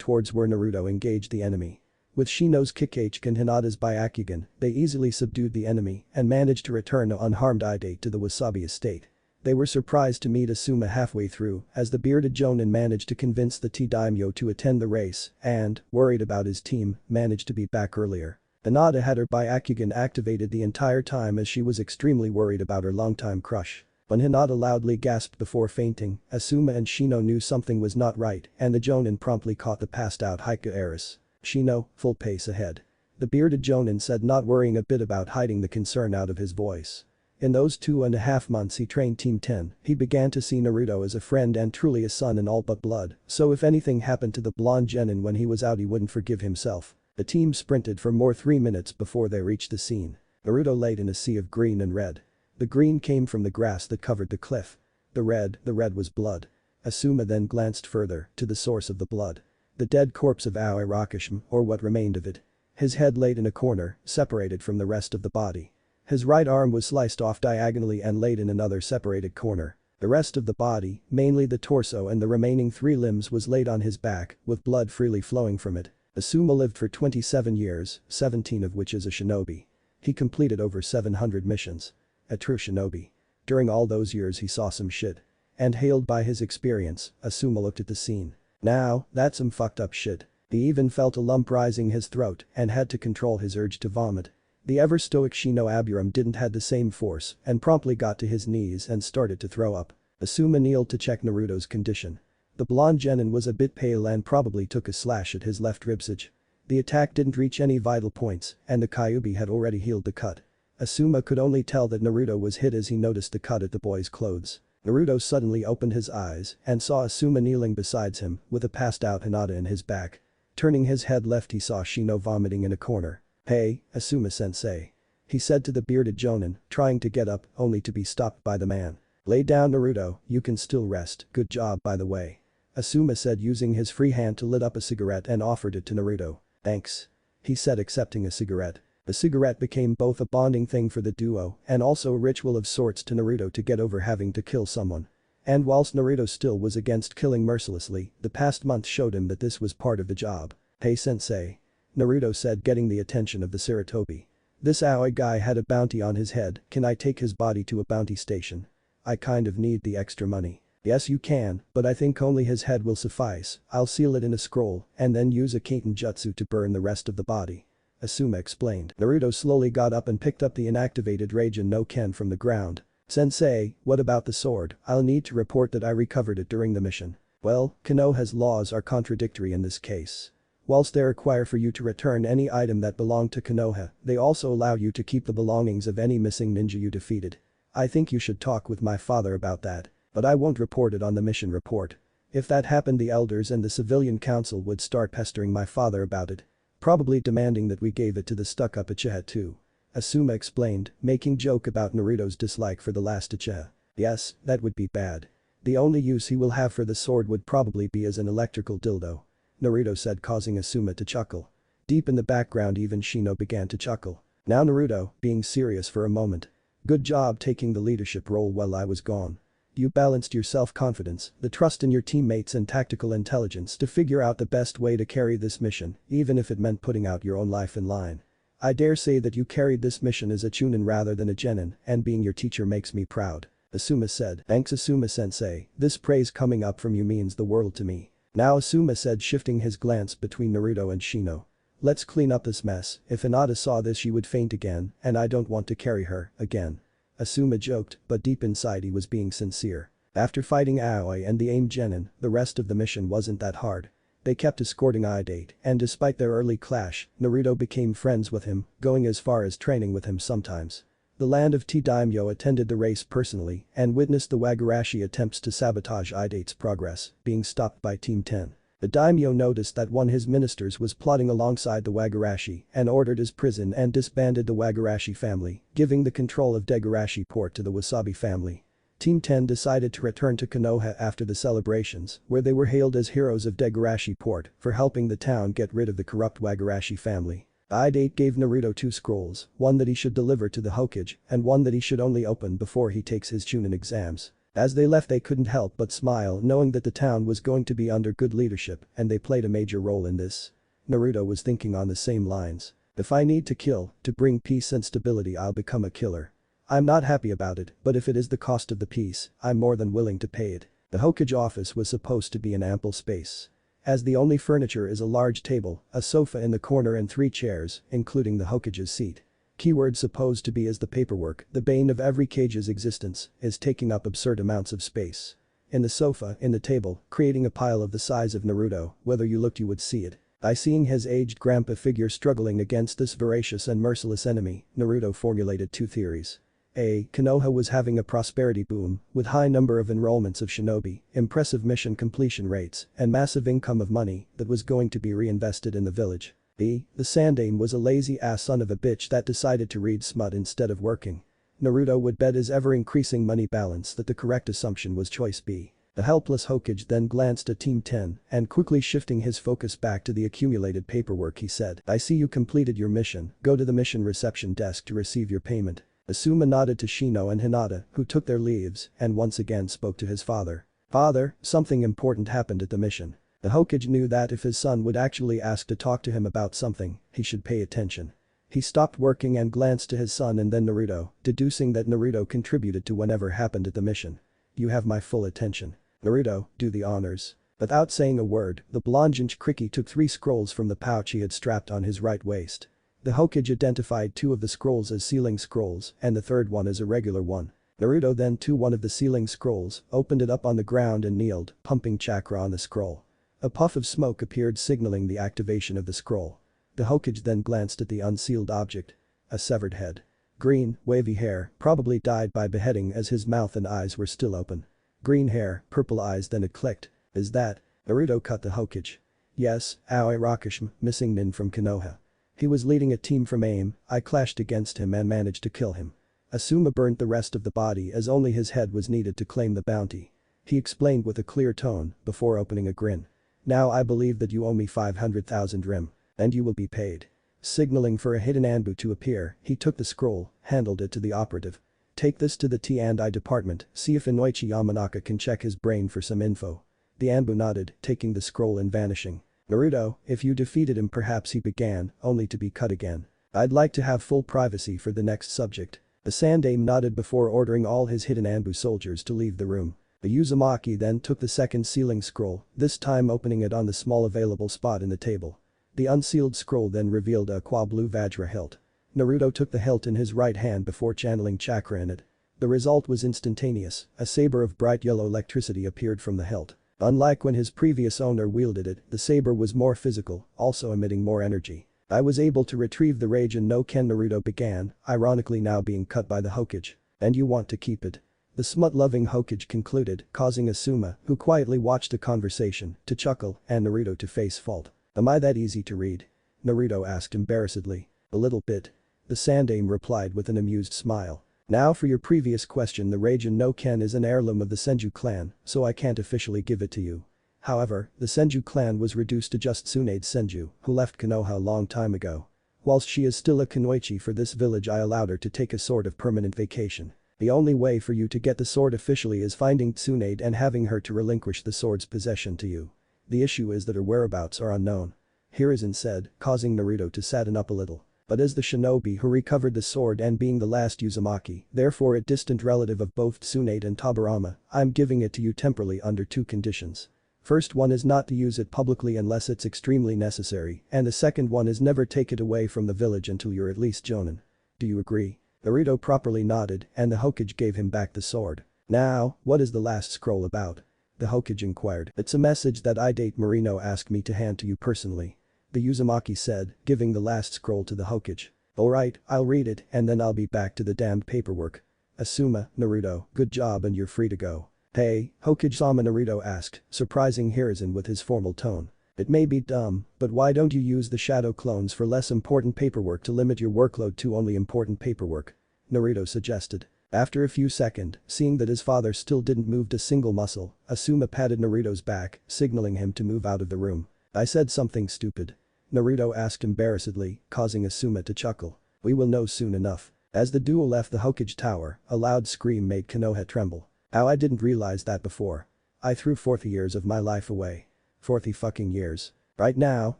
towards where Naruto engaged the enemy. With Shino's Kikage and Hinata's Byakugan, they easily subdued the enemy and managed to return unharmed Ide to the Wasabi estate. They were surprised to meet Asuma halfway through as the bearded Jonin managed to convince the T-daimyo to attend the race and, worried about his team, managed to be back earlier. Hinata had her Byakugan activated the entire time as she was extremely worried about her longtime crush. When Hinata loudly gasped before fainting, Asuma and Shino knew something was not right and the Jonin promptly caught the passed out Haika heiress. Shino, full pace ahead. The bearded Jonin said, not worrying a bit about hiding the concern out of his voice. In those 2.5 months he trained Team 10, he began to see Naruto as a friend and truly a son in all but blood, so if anything happened to the blonde genin when he was out he wouldn't forgive himself. The team sprinted for more 3 minutes before they reached the scene. Naruto laid in a sea of green and red. The green came from the grass that covered the cliff. The red was blood. Asuma then glanced further, to the source of the blood. The dead corpse of Aoi Rakashima, or what remained of it. His head laid in a corner, separated from the rest of the body. His right arm was sliced off diagonally and laid in another separated corner. The rest of the body, mainly the torso and the remaining 3 limbs, was laid on his back, with blood freely flowing from it. Asuma lived for 27 years, 17 of which as a shinobi. He completed over 700 missions. A true shinobi. During all those years he saw some shit. And hailed by his experience, Asuma looked at the scene. Now, that's some fucked up shit. He even felt a lump rising his throat and had to control his urge to vomit. The ever-stoic Shino Aburam didn't had the same force and promptly got to his knees and started to throw up. Asuma kneeled to check Naruto's condition. The blonde genin was a bit pale and probably took a slash at his left ribsage. The attack didn't reach any vital points and the Kyuubi had already healed the cut. Asuma could only tell that Naruto was hit as he noticed the cut at the boy's clothes. Naruto suddenly opened his eyes and saw Asuma kneeling beside him with a passed out Hinata in his back. Turning his head left he saw Shino vomiting in a corner. "Hey, Asuma-sensei," he said to the bearded jonin, trying to get up only to be stopped by the man. "Lay down, Naruto, you can still rest, good job by the way," Asuma said, using his free hand to lit up a cigarette and offered it to Naruto. "Thanks," he said, accepting a cigarette. The cigarette became both a bonding thing for the duo and also a ritual of sorts to Naruto to get over having to kill someone. And whilst Naruto still was against killing mercilessly, the past month showed him that this was part of the job. "Hey sensei," Naruto said, getting the attention of the Sarutobi. "This Aoi guy had a bounty on his head, can I take his body to a bounty station? I kind of need the extra money." "Yes you can, but I think only his head will suffice, I'll seal it in a scroll and then use a Kaiten jutsu to burn the rest of the body," Asuma explained. Naruto slowly got up and picked up the inactivated Raijin no Ken from the ground. "Sensei, what about the sword? I'll need to report that I recovered it during the mission." "Well, Konoha's laws are contradictory in this case. Whilst they require for you to return any item that belonged to Konoha, they also allow you to keep the belongings of any missing ninja you defeated. I think you should talk with my father about that, but I won't report it on the mission report. If that happened, the elders and the civilian council would start pestering my father about it. Probably demanding that we gave it to the stuck-up Uchiha too," Asuma explained, making joke about Naruto's dislike for the last Uchiha. "Yes, that would be bad. The only use he will have for the sword would probably be as an electrical dildo," Naruto said, causing Asuma to chuckle. Deep in the background even Shino began to chuckle. "Now Naruto, being serious for a moment. Good job taking the leadership role while I was gone. You balanced your self-confidence, the trust in your teammates and tactical intelligence to figure out the best way to carry this mission, even if it meant putting out your own life in line. I dare say that you carried this mission as a chunin rather than a genin, and being your teacher makes me proud," Asuma said. "Thanks Asuma-sensei, this praise coming up from you means the world to me." Now Asuma said, shifting his glance between Naruto and Shino. "Let's clean up this mess, if Hinata saw this she would faint again and I don't want to carry her, again." Asuma joked, but deep inside he was being sincere. After fighting Aoi and the AIM genin, the rest of the mission wasn't that hard. They kept escorting Idate and despite their early clash, Naruto became friends with him, going as far as training with him sometimes. The land of T-Daimyo attended the race personally and witnessed the Wagarashi attempts to sabotage Idate's progress, being stopped by Team 10. The daimyo noticed that one of his ministers was plotting alongside the Wagarashi and ordered his prison and disbanded the Wagarashi family, giving the control of Degarashi port to the Wasabi family. Team 10 decided to return to Konoha after the celebrations, where they were hailed as heroes of Degarashi port for helping the town get rid of the corrupt Wagarashi family. Idate gave Naruto 2 scrolls, one that he should deliver to the Hokage and one that he should only open before he takes his Chunin exams. As they left they couldn't help but smile knowing that the town was going to be under good leadership and they played a major role in this. Naruto was thinking on the same lines. If I need to kill to bring peace and stability, I'll become a killer. I'm not happy about it, but if it is the cost of the peace, I'm more than willing to pay it. The Hokage office was supposed to be an ample space. As the only furniture is a large table, a sofa in the corner and 3 chairs, including the Hokage's seat. Keyword supposed to be as the paperwork, the bane of every Kage's existence, is taking up absurd amounts of space. In the sofa, in the table, creating a pile of the size of Naruto, whether you looked you would see it. By seeing his aged grandpa figure struggling against this voracious and merciless enemy, Naruto formulated 2 theories. A. Konoha was having a prosperity boom, with high number of enrollments of shinobi, impressive mission completion rates, and massive income of money that was going to be reinvested in the village. B. The Sandaime was a lazy ass son of a bitch that decided to read smut instead of working. Naruto would bet his ever-increasing money balance that the correct assumption was choice B. The helpless Hokage then glanced at Team 10 and quickly shifting his focus back to the accumulated paperwork he said, "I see you completed your mission, go to the mission reception desk to receive your payment." Asuma nodded to Shino and Hinata, who took their leaves and once again spoke to his father. "Father, something important happened at the mission." The Hokage knew that if his son would actually ask to talk to him about something, he should pay attention. He stopped working and glanced to his son and then Naruto, deducing that Naruto contributed to whatever happened at the mission. "You have my full attention. Naruto, do the honors." Without saying a word, the blonde Jinchuriki took 3 scrolls from the pouch he had strapped on his right waist. The Hokage identified 2 of the scrolls as sealing scrolls and the third one as a regular one. Naruto then took one of the sealing scrolls, opened it up on the ground and kneeled, pumping chakra on the scroll. A puff of smoke appeared signaling the activation of the scroll. The Hokage then glanced at the unsealed object. A severed head. Green, wavy hair, probably died by beheading as his mouth and eyes were still open. Green hair, purple eyes, then it clicked. "Is that?" Naruto cut the Hokage. "Yes, Aoi Rakashima, missing nin from Konoha. He was leading a team from AIM, I clashed against him and managed to kill him. Asuma burnt the rest of the body as only his head was needed to claim the bounty." He explained with a clear tone before opening a grin. "Now I believe that you owe me 500,000 rim. And you will be paid." Signaling for a hidden Anbu to appear, he took the scroll, handed it to the operative. "Take this to the T&I department, see if Inoichi Yamanaka can check his brain for some info." The Anbu nodded, taking the scroll and vanishing. "Naruto, if you defeated him perhaps," he began, only to be cut again. "I'd like to have full privacy for the next subject." The Sandaime nodded before ordering all his hidden Anbu soldiers to leave the room. The Uzumaki then took the second sealing scroll, this time opening it on the small available spot in the table. The unsealed scroll then revealed a aqua blue Vajra hilt. Naruto took the hilt in his right hand before channeling chakra in it. The result was instantaneous, a saber of bright yellow electricity appeared from the hilt. Unlike when his previous owner wielded it, the saber was more physical, also emitting more energy. "I was able to retrieve the Raijin no Ken," Naruto began, ironically now being cut by the Hokage. "And you want to keep it?" The smut-loving Hokage concluded, causing Asuma, who quietly watched the conversation, to chuckle and Naruto to face fault. "Am I that easy to read?" Naruto asked embarrassedly. "A little bit." The Sandaime replied with an amused smile. "Now for your previous question, the Raijin no Ken is an heirloom of the Senju clan, so I can't officially give it to you. However, the Senju clan was reduced to just Tsunade Senju, who left Konoha a long time ago. Whilst she is still a kunoichi for this village, I allowed her to take a sort of permanent vacation. The only way for you to get the sword officially is finding Tsunade and having her to relinquish the sword's possession to you. The issue is that her whereabouts are unknown." Hiruzen said, causing Naruto to sadden up a little. "But as the shinobi who recovered the sword and being the last Uzumaki, therefore a distant relative of both Tsunade and Tobirama, I'm giving it to you temporarily under 2 conditions. First one is not to use it publicly unless it's extremely necessary, and the second one is never take it away from the village until you're at least Jonin. Do you agree?" Naruto properly nodded and the Hokage gave him back the sword. "Now, what is the last scroll about?" the Hokage inquired. "It's a message that Idate Marino asked me to hand to you personally," the Uzumaki said, giving the last scroll to the Hokage. "Alright, I'll read it and then I'll be back to the damned paperwork." "Asuma, Naruto, good job and you're free to go." "Hey, Hokage-sama," Naruto asked, surprising Hiruzen with his formal tone. "It may be dumb, but why don't you use the shadow clones for less important paperwork to limit your workload to only important paperwork?" Naruto suggested. After a few seconds, seeing that his father still didn't move a single muscle, Asuma patted Naruto's back, signaling him to move out of the room. "I said something stupid?" Naruto asked embarrassedly, causing Asuma to chuckle. "We will know soon enough." As the duo left the Hokage tower, a loud scream made Konoha tremble. "Ow, I didn't realize that before. I threw 40 years of my life away. 40 fucking years. Right now,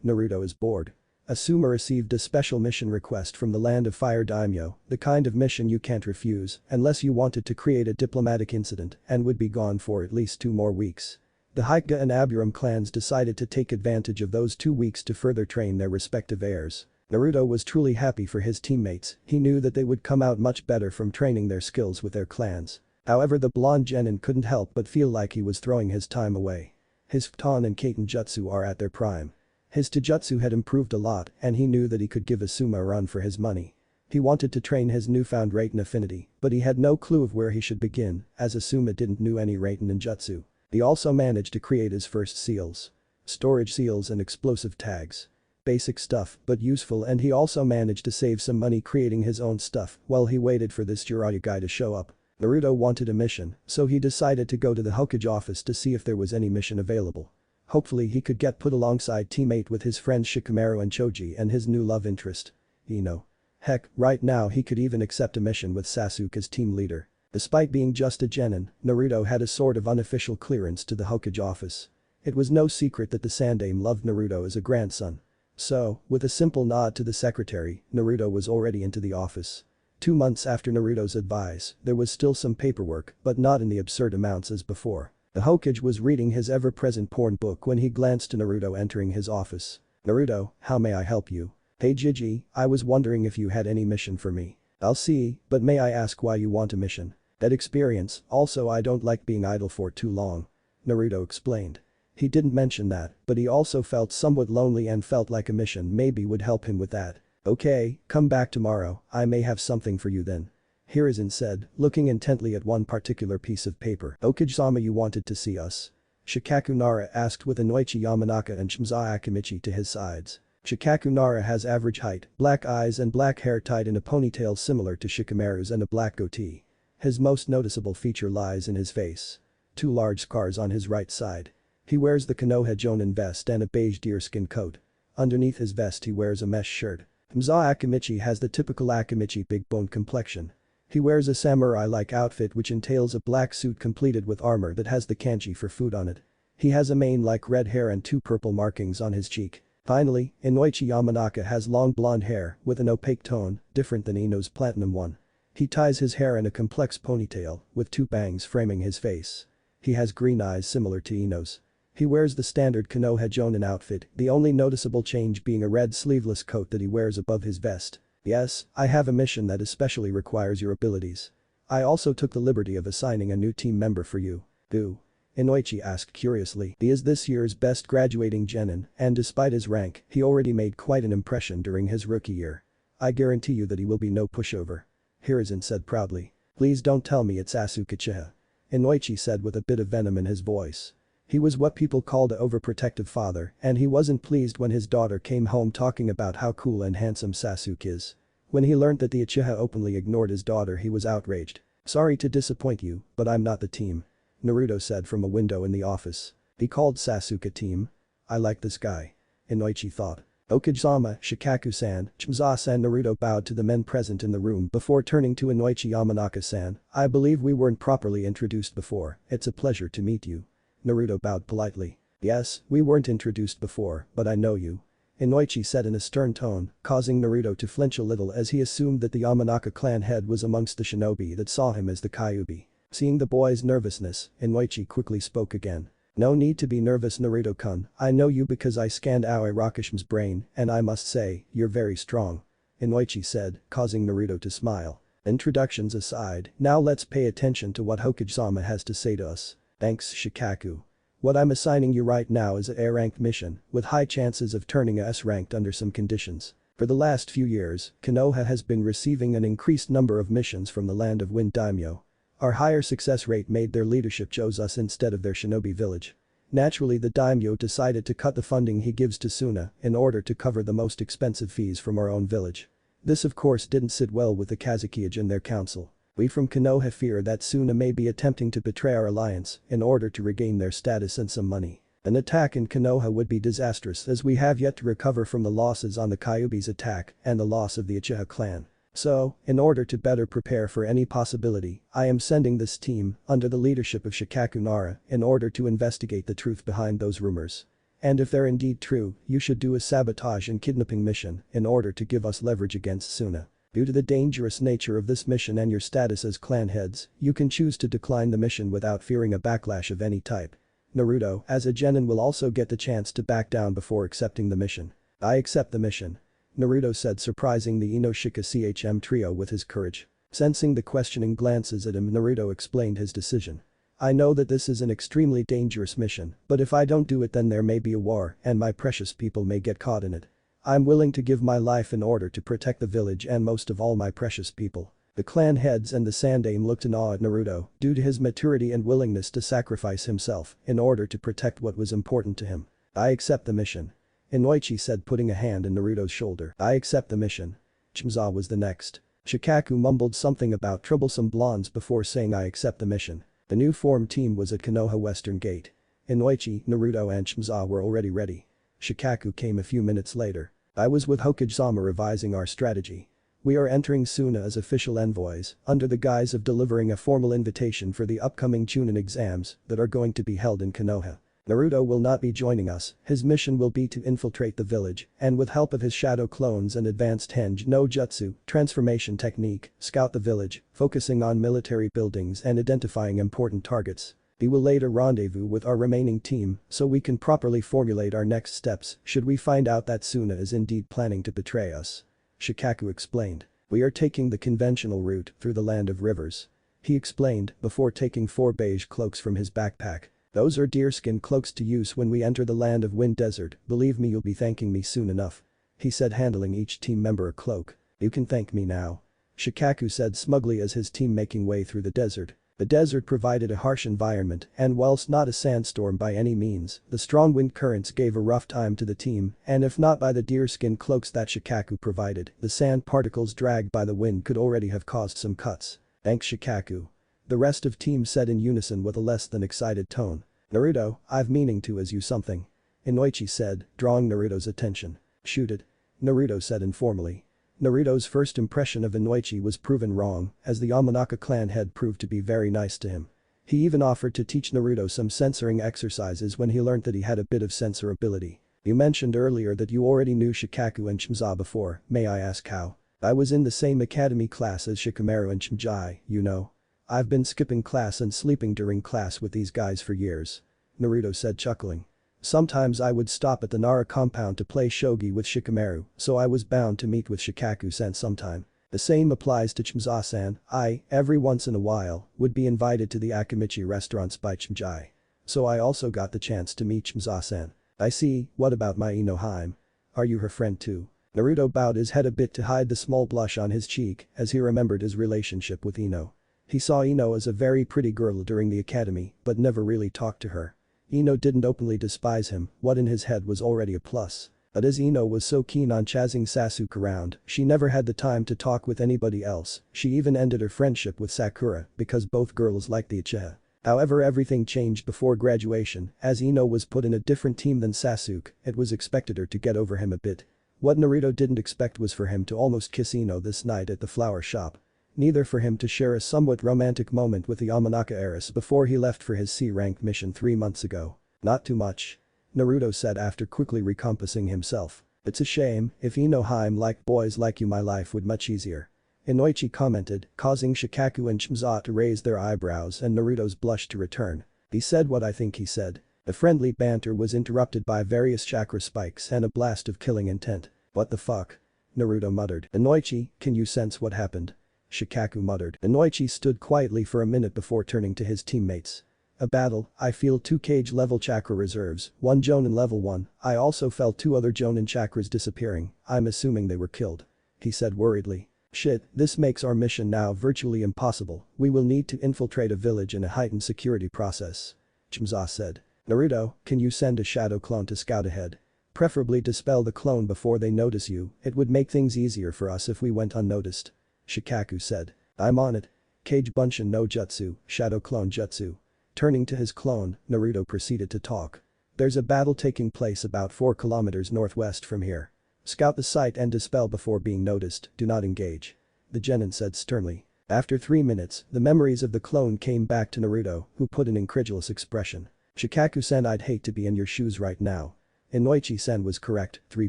Naruto is bored." Asuma received a special mission request from the Land of Fire Daimyo, the kind of mission you can't refuse unless you wanted to create a diplomatic incident and would be gone for at least 2 more weeks. The Hyuga and Aburam clans decided to take advantage of those 2 weeks to further train their respective heirs. Naruto was truly happy for his teammates, he knew that they would come out much better from training their skills with their clans. However, the blonde genin couldn't help but feel like he was throwing his time away. His Futon and Kaiten jutsu are at their prime. His Taijutsu had improved a lot and he knew that he could give Asuma a run for his money. He wanted to train his newfound Raiten affinity, but he had no clue of where he should begin, as Asuma didn't know any Raiten ninjutsu. He also managed to create his first seals. Storage seals and explosive tags. Basic stuff but useful, and he also managed to save some money creating his own stuff while he waited for this Jiraiya guy to show up. Naruto wanted a mission, so he decided to go to the Hokage office to see if there was any mission available. Hopefully he could get put alongside teammate with his friends Shikamaru and Choji and his new love interest, Ino. Heck, right now he could even accept a mission with Sasuke as team leader. Despite being just a genin, Naruto had a sort of unofficial clearance to the Hokage office. It was no secret that the Sandaime loved Naruto as a grandson. So, with a simple nod to the secretary, Naruto was already into the office. 2 months after Naruto's advice, there was still some paperwork, but not in the absurd amounts as before. The Hokage was reading his ever-present porn book when he glanced to Naruto entering his office. "Naruto, how may I help you?" "Hey Gigi, I was wondering if you had any mission for me." "I'll see, but may I ask why you want a mission?" "That experience, also I don't like being idle for too long." Naruto explained. He didn't mention that, but he also felt somewhat lonely and felt like a mission maybe would help him with that. "Okay, come back tomorrow, I may have something for you then." Hiruzen said, looking intently at one particular piece of paper. "Okage-sama, you wanted to see us?" Shikaku Nara asked with Inoichi Yamanaka and Shimza Akimichi to his sides. Shikaku Nara has average height, black eyes and black hair tied in a ponytail similar to Shikamaru's and a black goatee. His most noticeable feature lies in his face. 2 large scars on his right side. He wears the Konoha Jonin vest and a beige deerskin coat. Underneath his vest he wears a mesh shirt. Shimza Akimichi has the typical Akimichi big bone complexion. He wears a samurai-like outfit which entails a black suit completed with armor that has the kanji for food on it. He has a mane-like red hair and 2 purple markings on his cheek. Finally, Inoichi Yamanaka has long blonde hair with an opaque tone, different than Ino's platinum one. He ties his hair in a complex ponytail, with 2 bangs framing his face. He has green eyes similar to Ino's. He wears the standard Konoha Jonin outfit, the only noticeable change being a red sleeveless coat that he wears above his vest. "Yes, I have a mission that especially requires your abilities. I also took the liberty of assigning a new team member for you." "Who?" Inoichi asked curiously. He is this year's best graduating genin, and despite his rank, he already made quite an impression during his rookie year. "I guarantee you that he will be no pushover," Hiruzen said proudly. "Please don't tell me it's Asuka Uchiha," Inoichi said with a bit of venom in his voice. He was what people called an overprotective father, and he wasn't pleased when his daughter came home talking about how cool and handsome Sasuke is. When he learned that the Uchiha openly ignored his daughter, he was outraged. "Sorry to disappoint you, but I'm not the team," Naruto said from a window in the office. He called Sasuke team. "I like this guy," Inoichi thought. "Okage-sama, Shikaku-san, Shimza-san." Naruto bowed to the men present in the room before turning to Inoichi Yamanaka-san. "I believe we weren't properly introduced before, it's a pleasure to meet you." Naruto bowed politely. "Yes, we weren't introduced before, but I know you," Inoichi said in a stern tone, causing Naruto to flinch a little as he assumed that the Yamanaka clan head was amongst the shinobi that saw him as the Kyuubi. Seeing the boy's nervousness, Inoichi quickly spoke again. "No need to be nervous, Naruto-kun, I know you because I scanned Aoi Rakishima's brain, and I must say, you're very strong," Inoichi said, causing Naruto to smile. "Introductions aside, now let's pay attention to what Hokage-sama has to say to us." "Thanks, Shikaku. What I'm assigning you right now is a A-ranked mission, with high chances of turning a S-ranked under some conditions. For the last few years, Konoha has been receiving an increased number of missions from the land of Wind Daimyo. Our higher success rate made their leadership chose us instead of their shinobi village. Naturally, the daimyo decided to cut the funding he gives to Suna in order to cover the most expensive fees from our own village. This of course didn't sit well with the Kazekage and their council. We from Konoha fear that Suna may be attempting to betray our alliance in order to regain their status and some money. An attack in Konoha would be disastrous as we have yet to recover from the losses on the Kyuubi's attack and the loss of the Uchiha clan. So, in order to better prepare for any possibility, I am sending this team, under the leadership of Shikaku Nara, in order to investigate the truth behind those rumors. And if they're indeed true, you should do a sabotage and kidnapping mission in order to give us leverage against Suna. Due to the dangerous nature of this mission and your status as clan heads, you can choose to decline the mission without fearing a backlash of any type. Naruto, as a genin, will also get the chance to back down before accepting the mission. I accept the mission, Naruto said, surprising the Inoshika CHM trio with his courage. Sensing the questioning glances at him, Naruto explained his decision. I know that this is an extremely dangerous mission, but if I don't do it then there may be a war and my precious people may get caught in it. I'm willing to give my life in order to protect the village and most of all my precious people. The clan heads and the Sandaime looked in awe at Naruto due to his maturity and willingness to sacrifice himself in order to protect what was important to him. I accept the mission, Inoichi said, putting a hand on Naruto's shoulder. I accept the mission. Shimza was the next. Shikaku mumbled something about troublesome blondes before saying I accept the mission. The new formed team was at Konoha Western Gate. Inoichi, Naruto and Shimza were already ready. Shikaku came a few minutes later. I was with Hokage-sama revising our strategy. We are entering Suna as official envoys, under the guise of delivering a formal invitation for the upcoming Chunin exams that are going to be held in Konoha. Naruto will not be joining us, his mission will be to infiltrate the village, and with help of his shadow clones and advanced Henge no Jutsu, transformation technique, scout the village, focusing on military buildings and identifying important targets. We will later rendezvous with our remaining team so we can properly formulate our next steps should we find out that Suna is indeed planning to betray us. Shikaku explained. We are taking the conventional route through the land of rivers. He explained before taking 4 beige cloaks from his backpack. Those are deerskin cloaks to use when we enter the land of Wind Desert, believe me you'll be thanking me soon enough. He said handling each team member a cloak. You can thank me now. Shikaku said smugly as his team making way through the desert. The desert provided a harsh environment and whilst not a sandstorm by any means, the strong wind currents gave a rough time to the team and if not by the deerskin cloaks that Shikaku provided, the sand particles dragged by the wind could already have caused some cuts. Thanks Shikaku. The rest of team said in unison with a less than excited tone. Naruto, I've meaning to ask you something. Inoichi said, drawing Naruto's attention. Shoot it. Naruto said informally. Naruto's first impression of Inoichi was proven wrong, as the Yamanaka clan head proved to be very nice to him. He even offered to teach Naruto some censoring exercises when he learned that he had a bit of censor ability. You mentioned earlier that you already knew Shikaku and Shimza before, may I ask how? I was in the same academy class as Shikamaru and Shimjai, you know. I've been skipping class and sleeping during class with these guys for years. Naruto said chuckling. Sometimes I would stop at the Nara compound to play shogi with Shikamaru, so I was bound to meet with Shikaku-san sometime. The same applies to Chimza-san, I, every once in a while, would be invited to the Akimichi restaurants by Chimjai. So I also got the chance to meet Chimza-san. I see, what about my Inohaime? Are you her friend too? Naruto bowed his head a bit to hide the small blush on his cheek as he remembered his relationship with Ino. He saw Ino as a very pretty girl during the academy, but never really talked to her. Ino didn't openly despise him, what in his head was already a plus. But as Ino was so keen on chasing Sasuke around, she never had the time to talk with anybody else, she even ended her friendship with Sakura because both girls liked the Uchiha. However everything changed before graduation, as Ino was put in a different team than Sasuke, it was expected her to get over him a bit. What Naruto didn't expect was for him to almost kiss Ino this night at the flower shop. Neither for him to share a somewhat romantic moment with the Yamanaka heiress before he left for his C-rank mission 3 months ago. Not too much. Naruto said after quickly recompassing himself. It's a shame, if Inohaime liked boys like you my life would much easier. Inoichi commented, causing Shikaku and Shimza to raise their eyebrows and Naruto's blush to return. He said what I think he said. The friendly banter was interrupted by various chakra spikes and a blast of killing intent. What the fuck? Naruto muttered. Inoichi, can you sense what happened? Shikaku muttered. Inoichi stood quietly for a minute before turning to his teammates. A battle, I feel 2 cage level chakra reserves, 1 Jonin level 1, I also felt 2 other Jonin chakras disappearing, I'm assuming they were killed. He said worriedly. Shit, this makes our mission now virtually impossible, we will need to infiltrate a village in a heightened security process. Chimza said. Naruto, can you send a shadow clone to scout ahead? Preferably dispel the clone before they notice you, it would make things easier for us if we went unnoticed. Shikaku said. I'm on it. Kage Bunshin no Jutsu, Shadow Clone Jutsu. Turning to his clone, Naruto proceeded to talk. There's a battle taking place about 4 kilometers northwest from here. Scout the site and dispel before being noticed, do not engage. The genin said sternly. After 3 minutes, the memories of the clone came back to Naruto, who put an incredulous expression. Shikaku-san, I'd hate to be in your shoes right now. Inoichi-san was correct, 3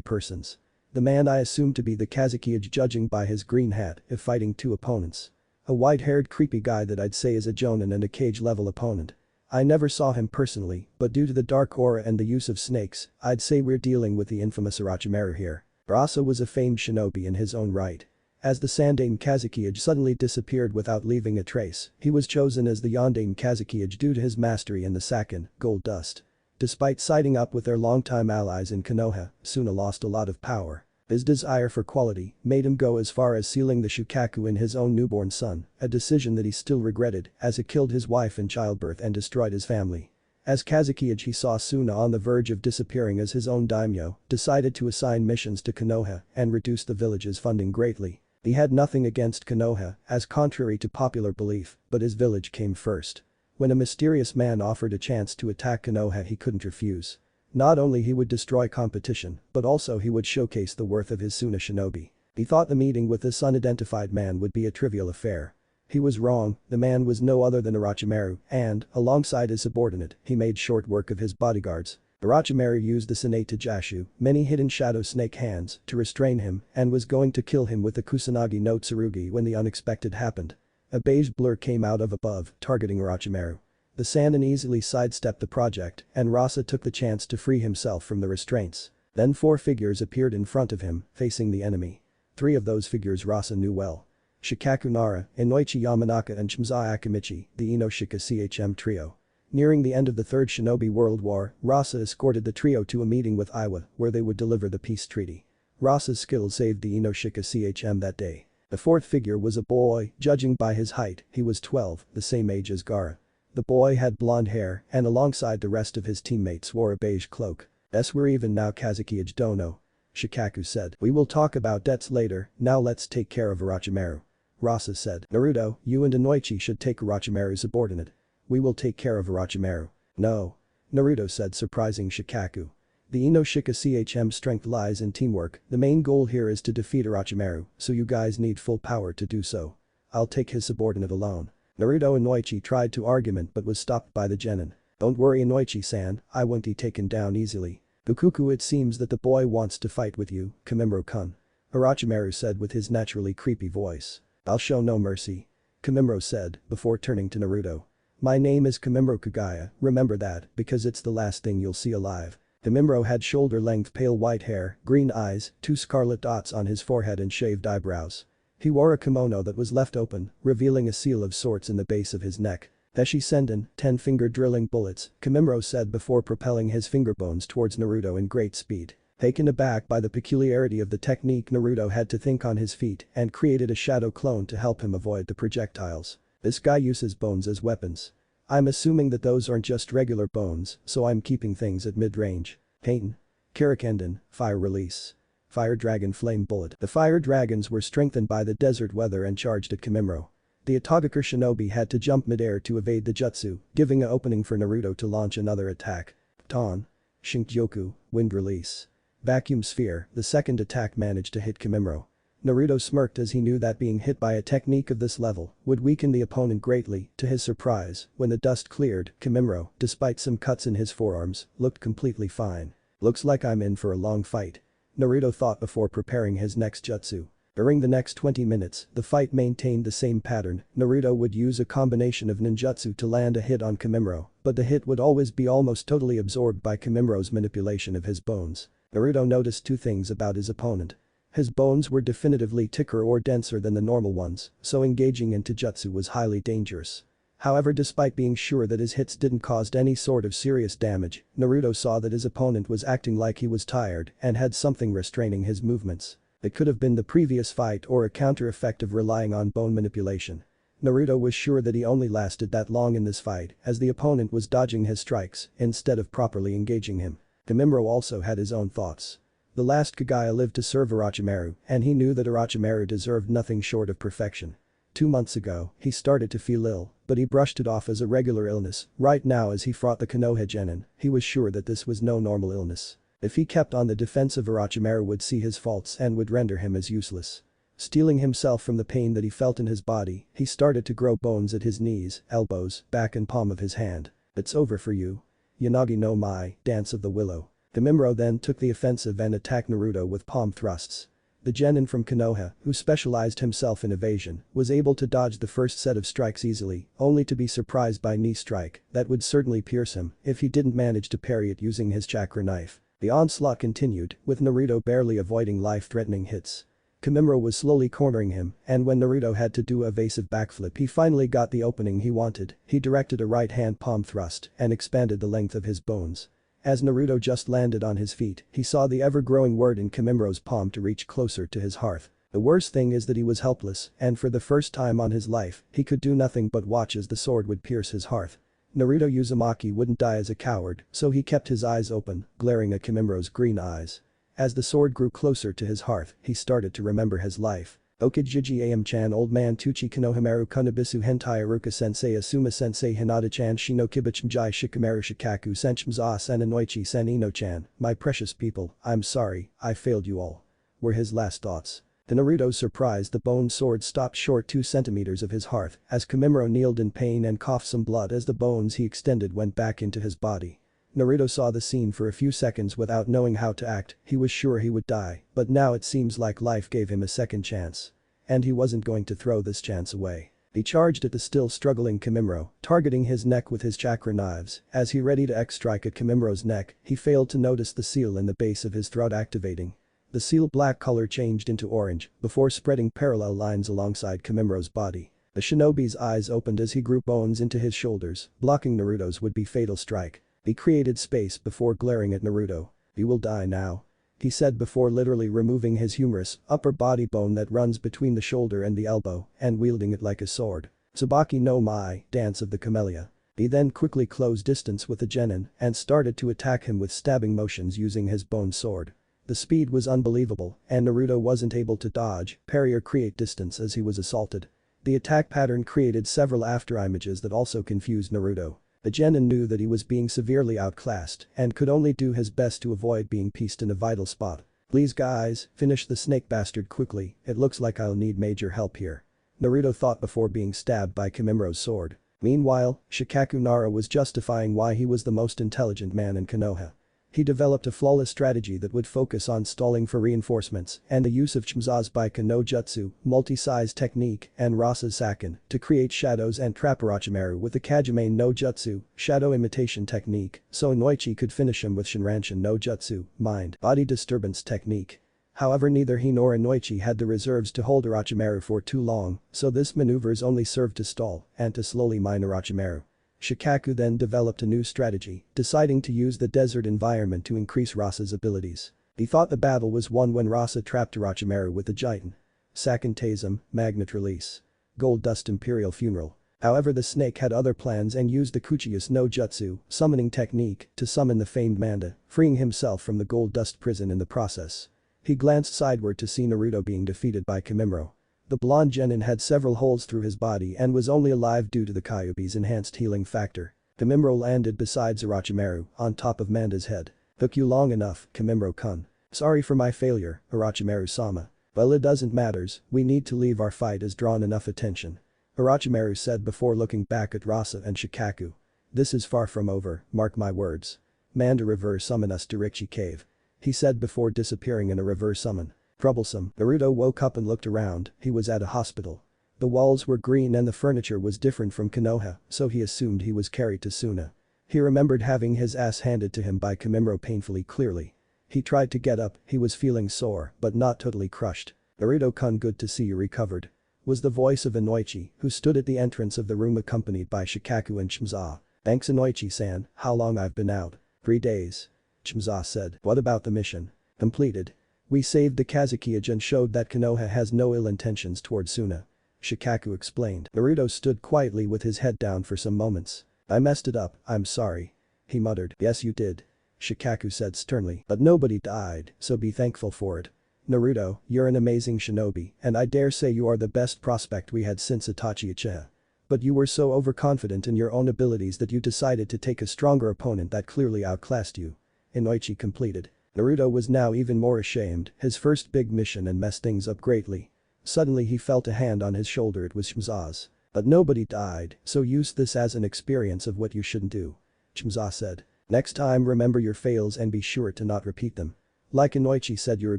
persons. The man I assumed to be the Kazuki-age judging by his green hat if fighting 2 opponents. A white-haired creepy guy that I'd say is a Jonin and a cage-level opponent. I never saw him personally, but due to the dark aura and the use of snakes, I'd say we're dealing with the infamous Orochimaru here. Barasa was a famed shinobi in his own right. As the Sandaime Kazuki-age suddenly disappeared without leaving a trace, he was chosen as the Yondaime Kazuki-age due to his mastery in the Saken, Gold Dust. Despite siding up with their longtime allies in Konoha, Suna lost a lot of power. His desire for quality made him go as far as sealing the Shukaku in his own newborn son, a decision that he still regretted as it killed his wife in childbirth and destroyed his family. As Kazuki-age he saw Suna on the verge of disappearing as his own daimyo, decided to assign missions to Konoha and reduce the village's funding greatly. He had nothing against Konoha, as contrary to popular belief, but his village came first. When a mysterious man offered a chance to attack Konoha he couldn't refuse. Not only he would destroy competition, but also he would showcase the worth of his Suna shinobi. He thought the meeting with this unidentified man would be a trivial affair. He was wrong, the man was no other than Orochimaru, and, alongside his subordinate, he made short work of his bodyguards. Orochimaru used the Tsunade Jashu, many hidden shadow snake hands, to restrain him and was going to kill him with the Kusanagi no Tsurugi when the unexpected happened. A beige blur came out of above, targeting Orochimaru. The Sandaime easily sidestepped the project, and Rasa took the chance to free himself from the restraints. Then 4 figures appeared in front of him, facing the enemy. 3 of those figures Rasa knew well. Shikaku Nara, Inoichi Yamanaka and Shimza Akimichi, the Inoshika CHM trio. Nearing the end of the Third Shinobi World War, Rasa escorted the trio to a meeting with Iwa, where they would deliver the peace treaty. Rasa's skills saved the Inoshika CHM that day. The 4th figure was a boy, judging by his height, he was 12, the same age as Gaara. The boy had blonde hair and alongside the rest of his teammates wore a beige cloak. We're even now Kazuki Dono. Shikaku said. We will talk about debts later, now let's take care of Orochimaru. Rasa said. Naruto, you and Inoichi should take Orochimaru's subordinate. We will take care of Orochimaru. No. Naruto said, surprising Shikaku. The Inoshika CHM strength lies in teamwork, the main goal here is to defeat Orochimaru, so you guys need full power to do so. I'll take his subordinate alone. Naruto and Inoichi tried to argument but was stopped by the genin. Don't worry Inoichi-san, I won't be taken down easily. Fukuku, it seems that the boy wants to fight with you, Kamimaro-kun. Orochimaru said with his naturally creepy voice. I'll show no mercy. Kamimaro said, before turning to Naruto. My name is Kamimaro Kagaya, remember that, because it's the last thing you'll see alive. Kamimaro had shoulder-length pale white hair, green eyes, 2 scarlet dots on his forehead and shaved eyebrows. He wore a kimono that was left open, revealing a seal of sorts in the base of his neck. Teshi Senden, 10-finger drilling bullets, Kamimaro said before propelling his finger bones towards Naruto in great speed. Taken aback by the peculiarity of the technique, Naruto had to think on his feet and created a shadow clone to help him avoid the projectiles. This guy uses bones as weapons. I'm assuming that those aren't just regular bones, so I'm keeping things at mid-range. Payton. Karakenden, fire release. Fire Dragon Flame Bullet. The fire dragons were strengthened by the desert weather and charged at Kamimaro. The Itagakure shinobi had to jump mid-air to evade the jutsu, giving an opening for Naruto to launch another attack. Ton. Shinkyoku, wind release. Vacuum sphere, the second attack managed to hit Kamimaro. Naruto smirked as he knew that being hit by a technique of this level would weaken the opponent greatly. To his surprise, when the dust cleared, Kamimaro, despite some cuts in his forearms, looked completely fine. Looks like I'm in for a long fight. Naruto thought before preparing his next jutsu. During the next 20 minutes, the fight maintained the same pattern. Naruto would use a combination of ninjutsu to land a hit on Kamimaro, but the hit would always be almost totally absorbed by Kamimaro's manipulation of his bones. Naruto noticed 2 things about his opponent. His bones were definitively thicker or denser than the normal ones, so engaging into jutsu was highly dangerous. However, despite being sure that his hits didn't cause any sort of serious damage, Naruto saw that his opponent was acting like he was tired and had something restraining his movements. It could have been the previous fight or a counter effect of relying on bone manipulation. Naruto was sure that he only lasted that long in this fight as the opponent was dodging his strikes instead of properly engaging him. Kamimaro also had his own thoughts. The last Kagaya lived to serve Orochimaru, and he knew that Orochimaru deserved nothing short of perfection. 2 months ago, he started to feel ill, but he brushed it off as a regular illness. Right now as he fought the Konoha genin, he was sure that this was no normal illness. If he kept on the defensive, Orochimaru would see his faults and would render him as useless. Steeling himself from the pain that he felt in his body, he started to grow bones at his knees, elbows, back and palm of his hand. It's over for you. Yanagi no Mai, Dance of the Willow. Kamimaro then took the offensive and attacked Naruto with palm thrusts. The genin from Konoha, who specialized himself in evasion, was able to dodge the first set of strikes easily, only to be surprised by knee strike that would certainly pierce him if he didn't manage to parry it using his chakra knife. The onslaught continued, with Naruto barely avoiding life-threatening hits. Kamimaro was slowly cornering him, and when Naruto had to do a evasive backflip, he finally got the opening he wanted. He directed a right-hand palm thrust and expanded the length of his bones. As Naruto just landed on his feet, he saw the ever-growing word in Kamimaro's palm to reach closer to his hearth. The worst thing is that he was helpless, and for the first time on his life, he could do nothing but watch as the sword would pierce his hearth. Naruto Uzumaki wouldn't die as a coward, so he kept his eyes open, glaring at Kamimaro's green eyes. As the sword grew closer to his hearth, he started to remember his life. Okijiji am-chan old man Tuchi Konohamaru Kunabisu Hentai Aruka sensei Asuma sensei Hinata-chan Shino Kibachimjai Shikamaru Shikaku Senchimza Sananoichi Sanino-chan, my precious people, I'm sorry, I failed you all. Were his last thoughts. To Naruto's surprise, the bone sword stopped short 2 centimeters of his heart as Kamimuro kneeled in pain and coughed some blood as the bones he extended went back into his body. Naruto saw the scene for a few seconds without knowing how to act. He was sure he would die, but now it seems like life gave him a second chance. And he wasn't going to throw this chance away. He charged at the still struggling Kamimuro, targeting his neck with his chakra knives. As he ready to X-strike at Kamimuro's neck, he failed to notice the seal in the base of his throat activating. The seal black color changed into orange before spreading parallel lines alongside Kamimuro's body. The shinobi's eyes opened as he grew bones into his shoulders, blocking Naruto's would-be fatal strike. He created space before glaring at Naruto. "You will die now," he said before literally removing his humerus upper body bone that runs between the shoulder and the elbow and wielding it like a sword. Tsubaki no Mai, dance of the camellia. He then quickly closed distance with the genin and started to attack him with stabbing motions using his bone sword. The speed was unbelievable and Naruto wasn't able to dodge, parry or create distance as he was assaulted. The attack pattern created several afterimages that also confused Naruto. The genin knew that he was being severely outclassed and could only do his best to avoid being pieced in a vital spot. "Please guys, finish the snake bastard quickly, it looks like I'll need major help here," Naruto thought before being stabbed by Kamimuro's sword. Meanwhile, Shikaku Nara was justifying why he was the most intelligent man in Konoha. He developed a flawless strategy that would focus on stalling for reinforcements and the use of Chimza's Baika no Jutsu, multi-size technique, and Rasa's Saken to create shadows and trap Orochimaru with the Kajime no Jutsu, shadow imitation technique, so Inoichi could finish him with Shinranshin no Jutsu, mind-body disturbance technique. However, neither he nor Inoichi had the reserves to hold Orochimaru for too long, so this maneuvers only served to stall and to slowly mine Orochimaru. Shikaku then developed a new strategy, deciding to use the desert environment to increase Rasa's abilities. He thought the battle was won when Rasa trapped Orochimaru with the Jiten. Saken Tasum, Magnet Release. Gold Dust Imperial Funeral. However, the snake had other plans and used the Kuchiyus no Jutsu, summoning technique, to summon the famed Manda, freeing himself from the Gold Dust prison in the process. He glanced sideward to see Naruto being defeated by Kamimuro. The blonde genin had several holes through his body and was only alive due to the Kyuubi's enhanced healing factor. Kamimuro landed beside Orochimaru, on top of Manda's head. "Took you long enough, Kamimuro-kun. Sorry for my failure, Orochimaru-sama. Well, it doesn't matters, we need to leave, our fight has drawn enough attention," Orochimaru said before looking back at Rasa and Shikaku. "This is far from over, mark my words. Manda reverse summon us to Rikichi Cave," he said before disappearing in a reverse summon. Troublesome. Naruto woke up and looked around, he was at a hospital. The walls were green and the furniture was different from Konoha, so he assumed he was carried to Suna. He remembered having his ass handed to him by Kamimuro painfully clearly. He tried to get up, he was feeling sore, but not totally crushed. "Naruto-kun, good to see you recovered," was the voice of Inoichi, who stood at the entrance of the room accompanied by Shikaku and Chimza. "Thanks Inoichi-san, how long I've been out?" 3 days. Chimza said. "What about the mission?" "Completed. We saved the Kazukiage and showed that Konoha has no ill intentions towards Suna," Shikaku explained. Naruto stood quietly with his head down for some moments. "I messed it up, I'm sorry," he muttered. "Yes you did," Shikaku said sternly. "But nobody died, so be thankful for it. Naruto, you're an amazing shinobi, and I dare say you are the best prospect we had since Itachi Uchiha. But you were so overconfident in your own abilities that you decided to take a stronger opponent that clearly outclassed you," Inoichi completed. Naruto was now even more ashamed, his first big mission and messed things up greatly. Suddenly he felt a hand on his shoulder, it was Chimza's. "But nobody died, so use this as an experience of what you shouldn't do," Chimza said. "Next time remember your fails and be sure to not repeat them. Like Inoichi said, you're a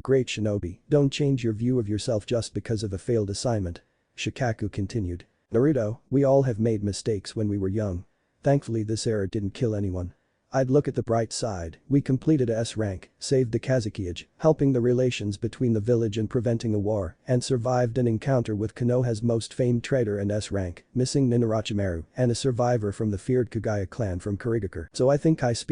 great shinobi, don't change your view of yourself just because of a failed assignment," Shikaku continued. "Naruto, we all have made mistakes when we were young. Thankfully this error didn't kill anyone. I'd look at the bright side, we completed a S rank, saved the Kazukiage, helping the relations between the village and preventing a war, and survived an encounter with Konoha's most famed traitor and S rank, missing Nin Orochimaru, and a survivor from the feared Kagaya clan from Kurigakure. So I think I speak